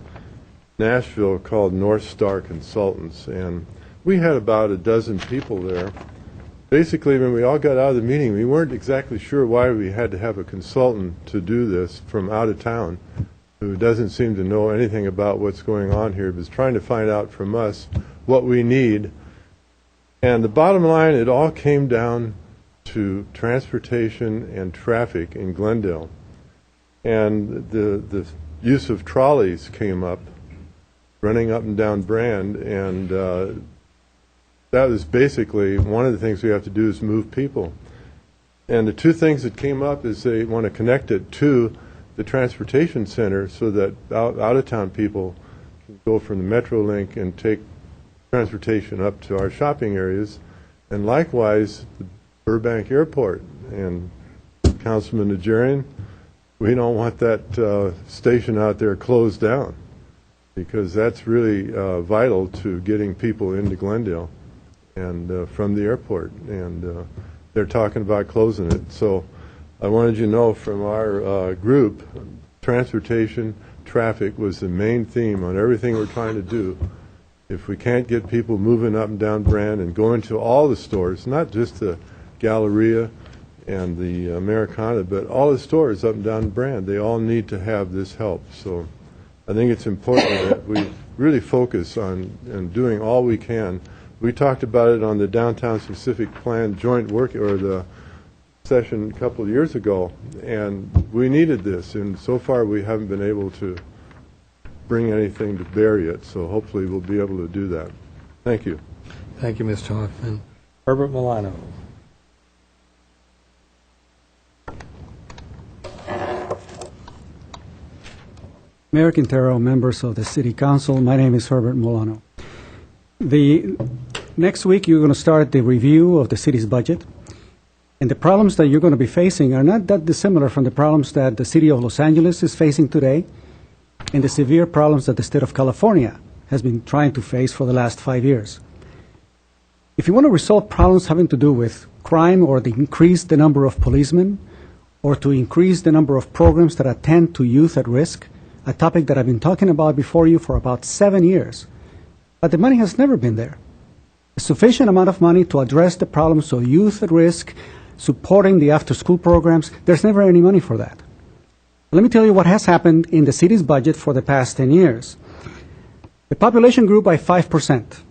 Nashville called North Star Consultants, and we had about a dozen people there. Basically, when we all got out of the meeting, we weren't exactly sure why we had to have a consultant to do this from out of town who doesn't seem to know anything about what's going on here, but is trying to find out from us what we need. And the bottom line, it all came down to transportation and traffic in Glendale. And the use of trolleys came up, running up and down Brand, and that was basically one of the things we have to do is move people. And the two things that came up is they want to connect it to the transportation center so that out-of-town people can go from the Metrolink and take transportation up to our shopping areas, and likewise the Burbank Airport. And Councilman Najarian, we don't want that station out there closed down, because that's really vital to getting people into Glendale and from the airport. And they're talking about closing it. So I wanted you to know from our group, transportation, traffic was the main theme on everything we're trying to do. If we can't get people moving up and down Brand and going to all the stores, not just the Galleria and the Americana, but all the stores up and down Brand, they all need to have this help. So I think it's important that we really focus on doing all we can. We talked about it on the Downtown Specific Plan joint work, or the session a couple of years ago, and we needed this, and so far we haven't been able to bring anything to bear yet, so hopefully we'll be able to do that. Thank you. Thank you, Mr. Hoffman. Herbert Milano. Mayor Quintero, members of the City Council, my name is Herbert Molano. Next week, you're going to start the review of the city's budget, and the problems that you're going to be facing are not that dissimilar from the problems that the city of Los Angeles is facing today and the severe problems that the state of California has been trying to face for the last 5 years. If you want to resolve problems having to do with crime or to increase the number of policemen or to increase the number of programs that attend to youth at risk, a topic that I've been talking about before you for about 7 years, but the money has never been there. A sufficient amount of money to address the problems of youth at risk, supporting the after-school programs, there's never any money for that. Let me tell you what has happened in the city's budget for the past 10 years. The population grew by 5%,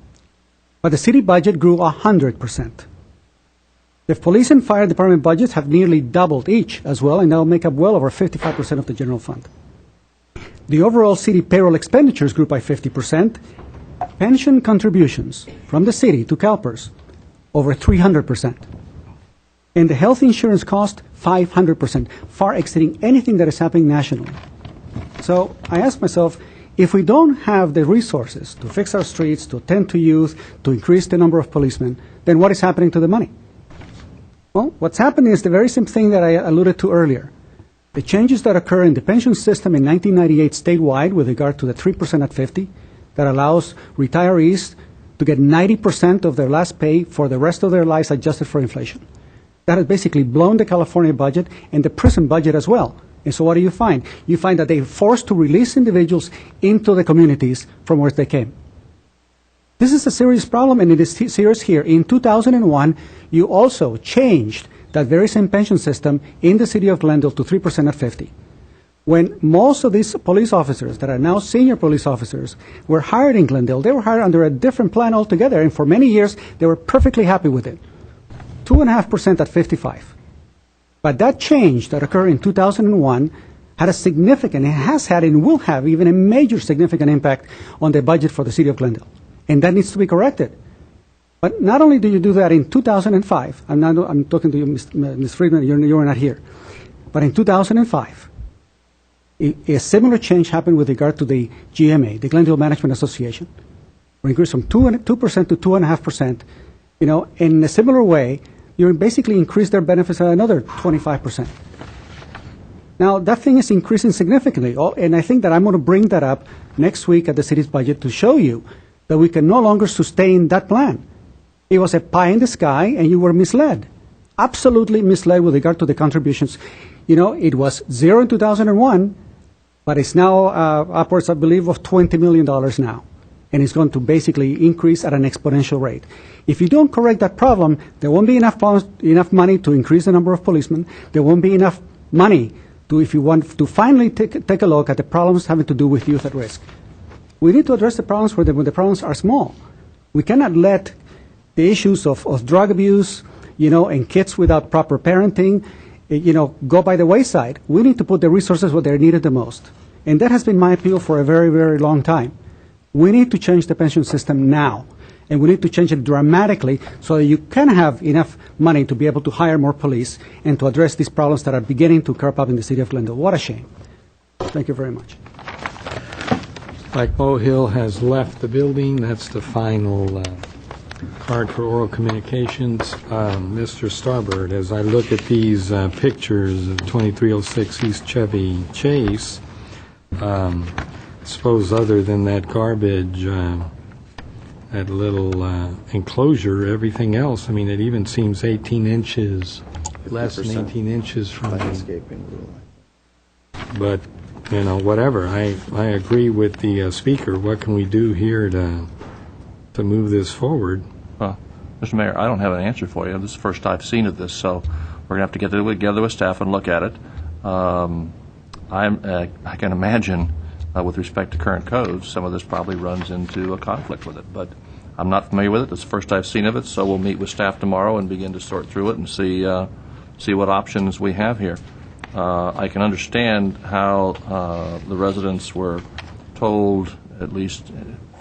but the city budget grew 100%. The police and fire department budgets have nearly doubled each as well, and now make up well over 55% of the general fund. The overall city payroll expenditures grew by 50%. Pension contributions from the city to CalPERS, over 300%. And the health insurance cost, 500%, far exceeding anything that is happening nationally. So I ask myself, if we don't have the resources to fix our streets, to attend to youth, to increase the number of policemen, then what is happening to the money? Well, what's happening is the very same thing that I alluded to earlier. The changes that occur in the pension system in 1998 statewide with regard to the 3% at 50, that allows retirees to get 90% of their last pay for the rest of their lives adjusted for inflation. That has basically blown the California budget and the prison budget as well. And so what do you find? You find that they're forced to release individuals into the communities from where they came. This is a serious problem, and it is serious here. In 2001, you also changed that very same pension system in the city of Glendale to 3% at 50. When most of these police officers that are now senior police officers were hired in Glendale, they were hired under a different plan altogether, and for many years, they were perfectly happy with it. 2.5% at 55. But that change that occurred in 2001 had a significant, it has had and will have even a major significant impact on the budget for the city of Glendale. And that needs to be corrected. But not only do you do that in 2005, I'm talking to you, Ms. Friedman, you're not here. But in 2005, a similar change happened with regard to the GMA, the Glendale Management Association. We increased from 2% to 2.5%. In a similar way, you basically increase their benefits at another 25%. Now, that thing is increasing significantly, and I think that I'm going to bring that up next week at the city's budget to show you that we can no longer sustain that plan. It was a pie in the sky, and you were misled, absolutely misled with regard to the contributions. It was zero in 2001, but it's now upwards, I believe, of $20 million now. And it's going to basically increase at an exponential rate. If you don't correct that problem, there won't be enough money to increase the number of policemen. There won't be enough money if you want to finally take a look at the problems having to do with youth at risk. We need to address the problems when the problems are small. We cannot let the issues of drug abuse, and kids without proper parenting, go by the wayside. We need to put the resources where they're needed the most. And that has been my appeal for a very, very long time. We need to change the pension system now, and we need to change it dramatically so that you can have enough money to be able to hire more police and to address these problems that are beginning to crop up in the city of Glendale. What a shame. Thank you very much. Mike Mohill has left the building. That's the final card for oral communications. Mr. Starbird, as I look at these pictures of 2306 East Chevy Chase, suppose other than that garbage, that little enclosure, everything else, it even seems 18 inches, less than 18 inches from the landscaping rule. But, whatever. I agree with the speaker. What can we do here to move this forward? Mr. Mayor, I don't have an answer for you. This is the first I've seen of this, so we're going to have to get together with staff and look at it. I can imagine, with respect to current codes, some of this probably runs into a conflict with it, but I'm not familiar with it. It's the first I've seen of it, so we'll meet with staff tomorrow and begin to sort through it and see what options we have here. I can understand how the residents were told, at least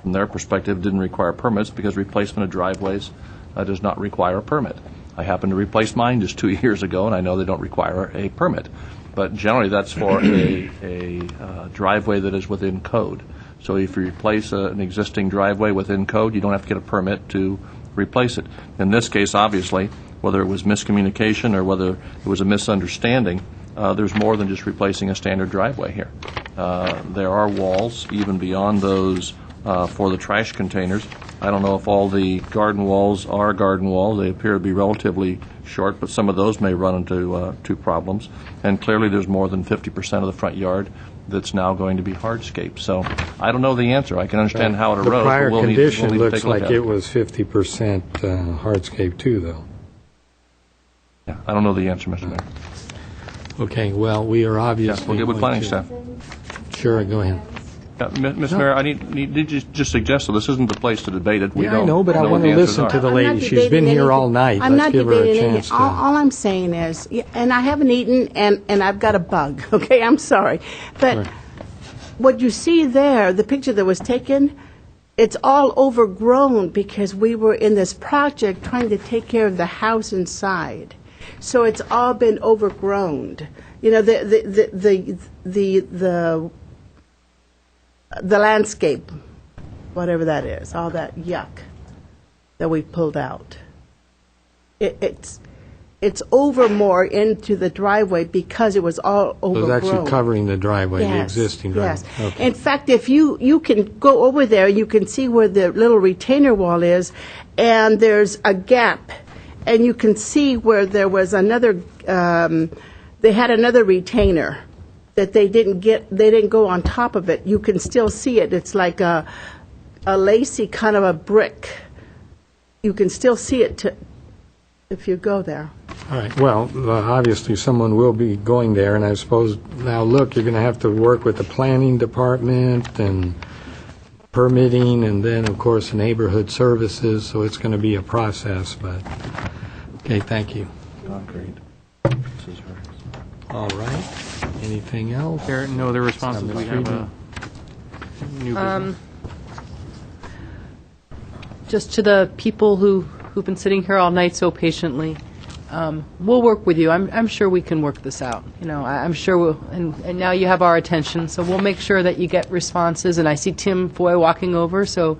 from their perspective, didn't require permits because replacement of driveways does not require a permit. I happened to replace mine just 2 years ago, and I know they don't require a permit. but generally that's for a driveway that is within code. So if you replace an existing driveway within code, you don't have to get a permit to replace it. In this case, obviously, whether it was miscommunication or whether it was a misunderstanding, there's more than just replacing a standard driveway here. There are walls, even beyond those for the trash containers. I don't know if all the garden walls are garden walls. They appear to be relatively short, but some of those may run into problems. And clearly there's more than 50% of the front yard that's now going to be hardscape. So I don't know the answer. I can understand how it arose. The prior but condition we'll need to looks take a look like at it was 50% hardscape too, though. Yeah, I don't know the answer, Mr. Mayor. Okay, well, we are obviously... Yeah, we'll get with going planning to- staff. Sure, go ahead. Mr. Mayor, I need to just suggest, so this isn't the place to debate it. Yeah, I know, but I want to listen to the I'm lady. not She's debating been here anything. all night. I'm Let's not give her a debating chance anything. to... All I'm saying is, and I haven't eaten, and I've got a bug, okay? I'm sorry. But Right. what you see there, the picture that was taken, it's all overgrown because we were in this project trying to take care of the house inside. So it's all been overgrown. You know, the landscape, whatever that is, all that yuck that we pulled out. It's over more into the driveway because it was all So overgrown. it's actually covering the driveway, the Yes, existing driveway. yes. Okay. In fact, if you can go over there, you can see where the little retainer wall is, and there's a gap, and you can see where there was another. They had another retainer that they didn't get. They didn't go on top of it. You can still see it. It's like a lacy kind of a brick. You can still see it if you go there. All right, well, obviously, someone will be going there, and I suppose, now, look, you're going to have to work with the planning department and permitting, and then, of course, neighborhood services, so it's going to be a process, but, okay, thank you. Agreed. All right, anything else? There are no other responses. We have a new business. Just to the people who've been sitting here all night so patiently, we'll work with you. I'm sure we can work this out. You know, I'm sure we'll, and now you have our attention, so we'll make sure that you get responses. And I see Tim Foy walking over, so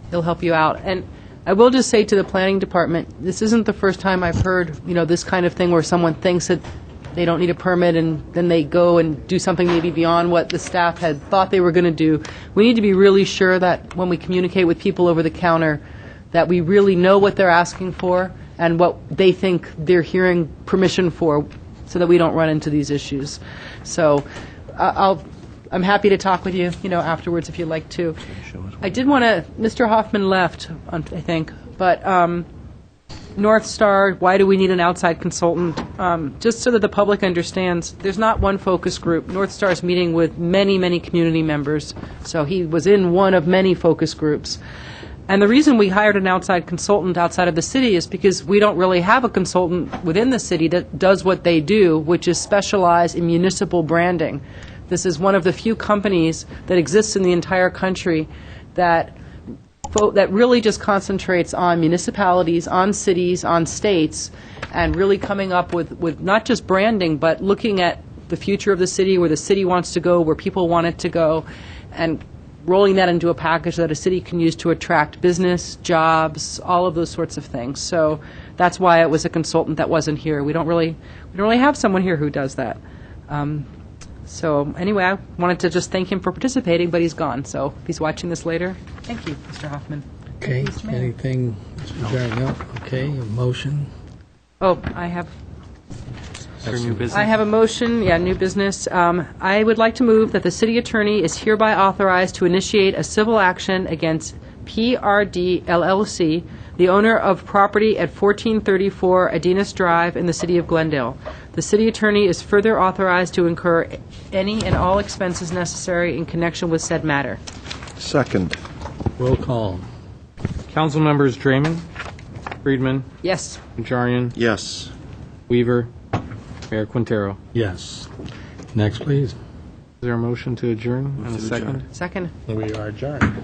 he'll help you out. And I will just say to the planning department, this isn't the first time I've heard, you know, this kind of thing where someone thinks that they don't need a permit and then they go and do something maybe beyond what the staff had thought they were going to do. We need to be really sure that when we communicate with people over the counter, that we really know what they're asking for and what they think they're hearing permission for, so that we don't run into these issues. So I'm happy to talk with you, you know, afterwards if you'd like to. I did want to, Mr. Hoffman left, I think, but North Star, why do we need an outside consultant? Just so that the public understands, there's not one focus group. North Star is meeting with many, many community members, so he was in one of many focus groups. And the reason we hired an outside consultant outside of the city is because we don't really have a consultant within the city that does what they do, which is specialize in municipal branding. This is one of the few companies that exists in the entire country that really just concentrates on municipalities, on cities, on states, and really coming up with not just branding, but looking at the future of the city, where the city wants to go, where people want it to go, and rolling that into a package that a city can use to attract business, jobs, all of those sorts of things. So that's why it was a consultant that wasn't here. We don't really have someone here who does that. So anyway, I wanted to just thank him for participating, but he's gone. So if he's watching this later, thank you, Mr. Hoffman. Okay, anything, Mr. Jarrett? No? Okay, a motion? Oh, I have... New business. I have a motion, new business. I would like to move that the city attorney is hereby authorized to initiate a civil action against PRD LLC, the owner of property at 1434 Adenis Drive in the city of Glendale. The city attorney is further authorized to incur any and all expenses necessary in connection with said matter. Second. Roll call. Council members Draymond, Friedman, Yes. Najarian, Yes. Weaver, Mayor Quintero. Yes. Next, please. Is there a motion to adjourn and a second? Second. We are adjourned.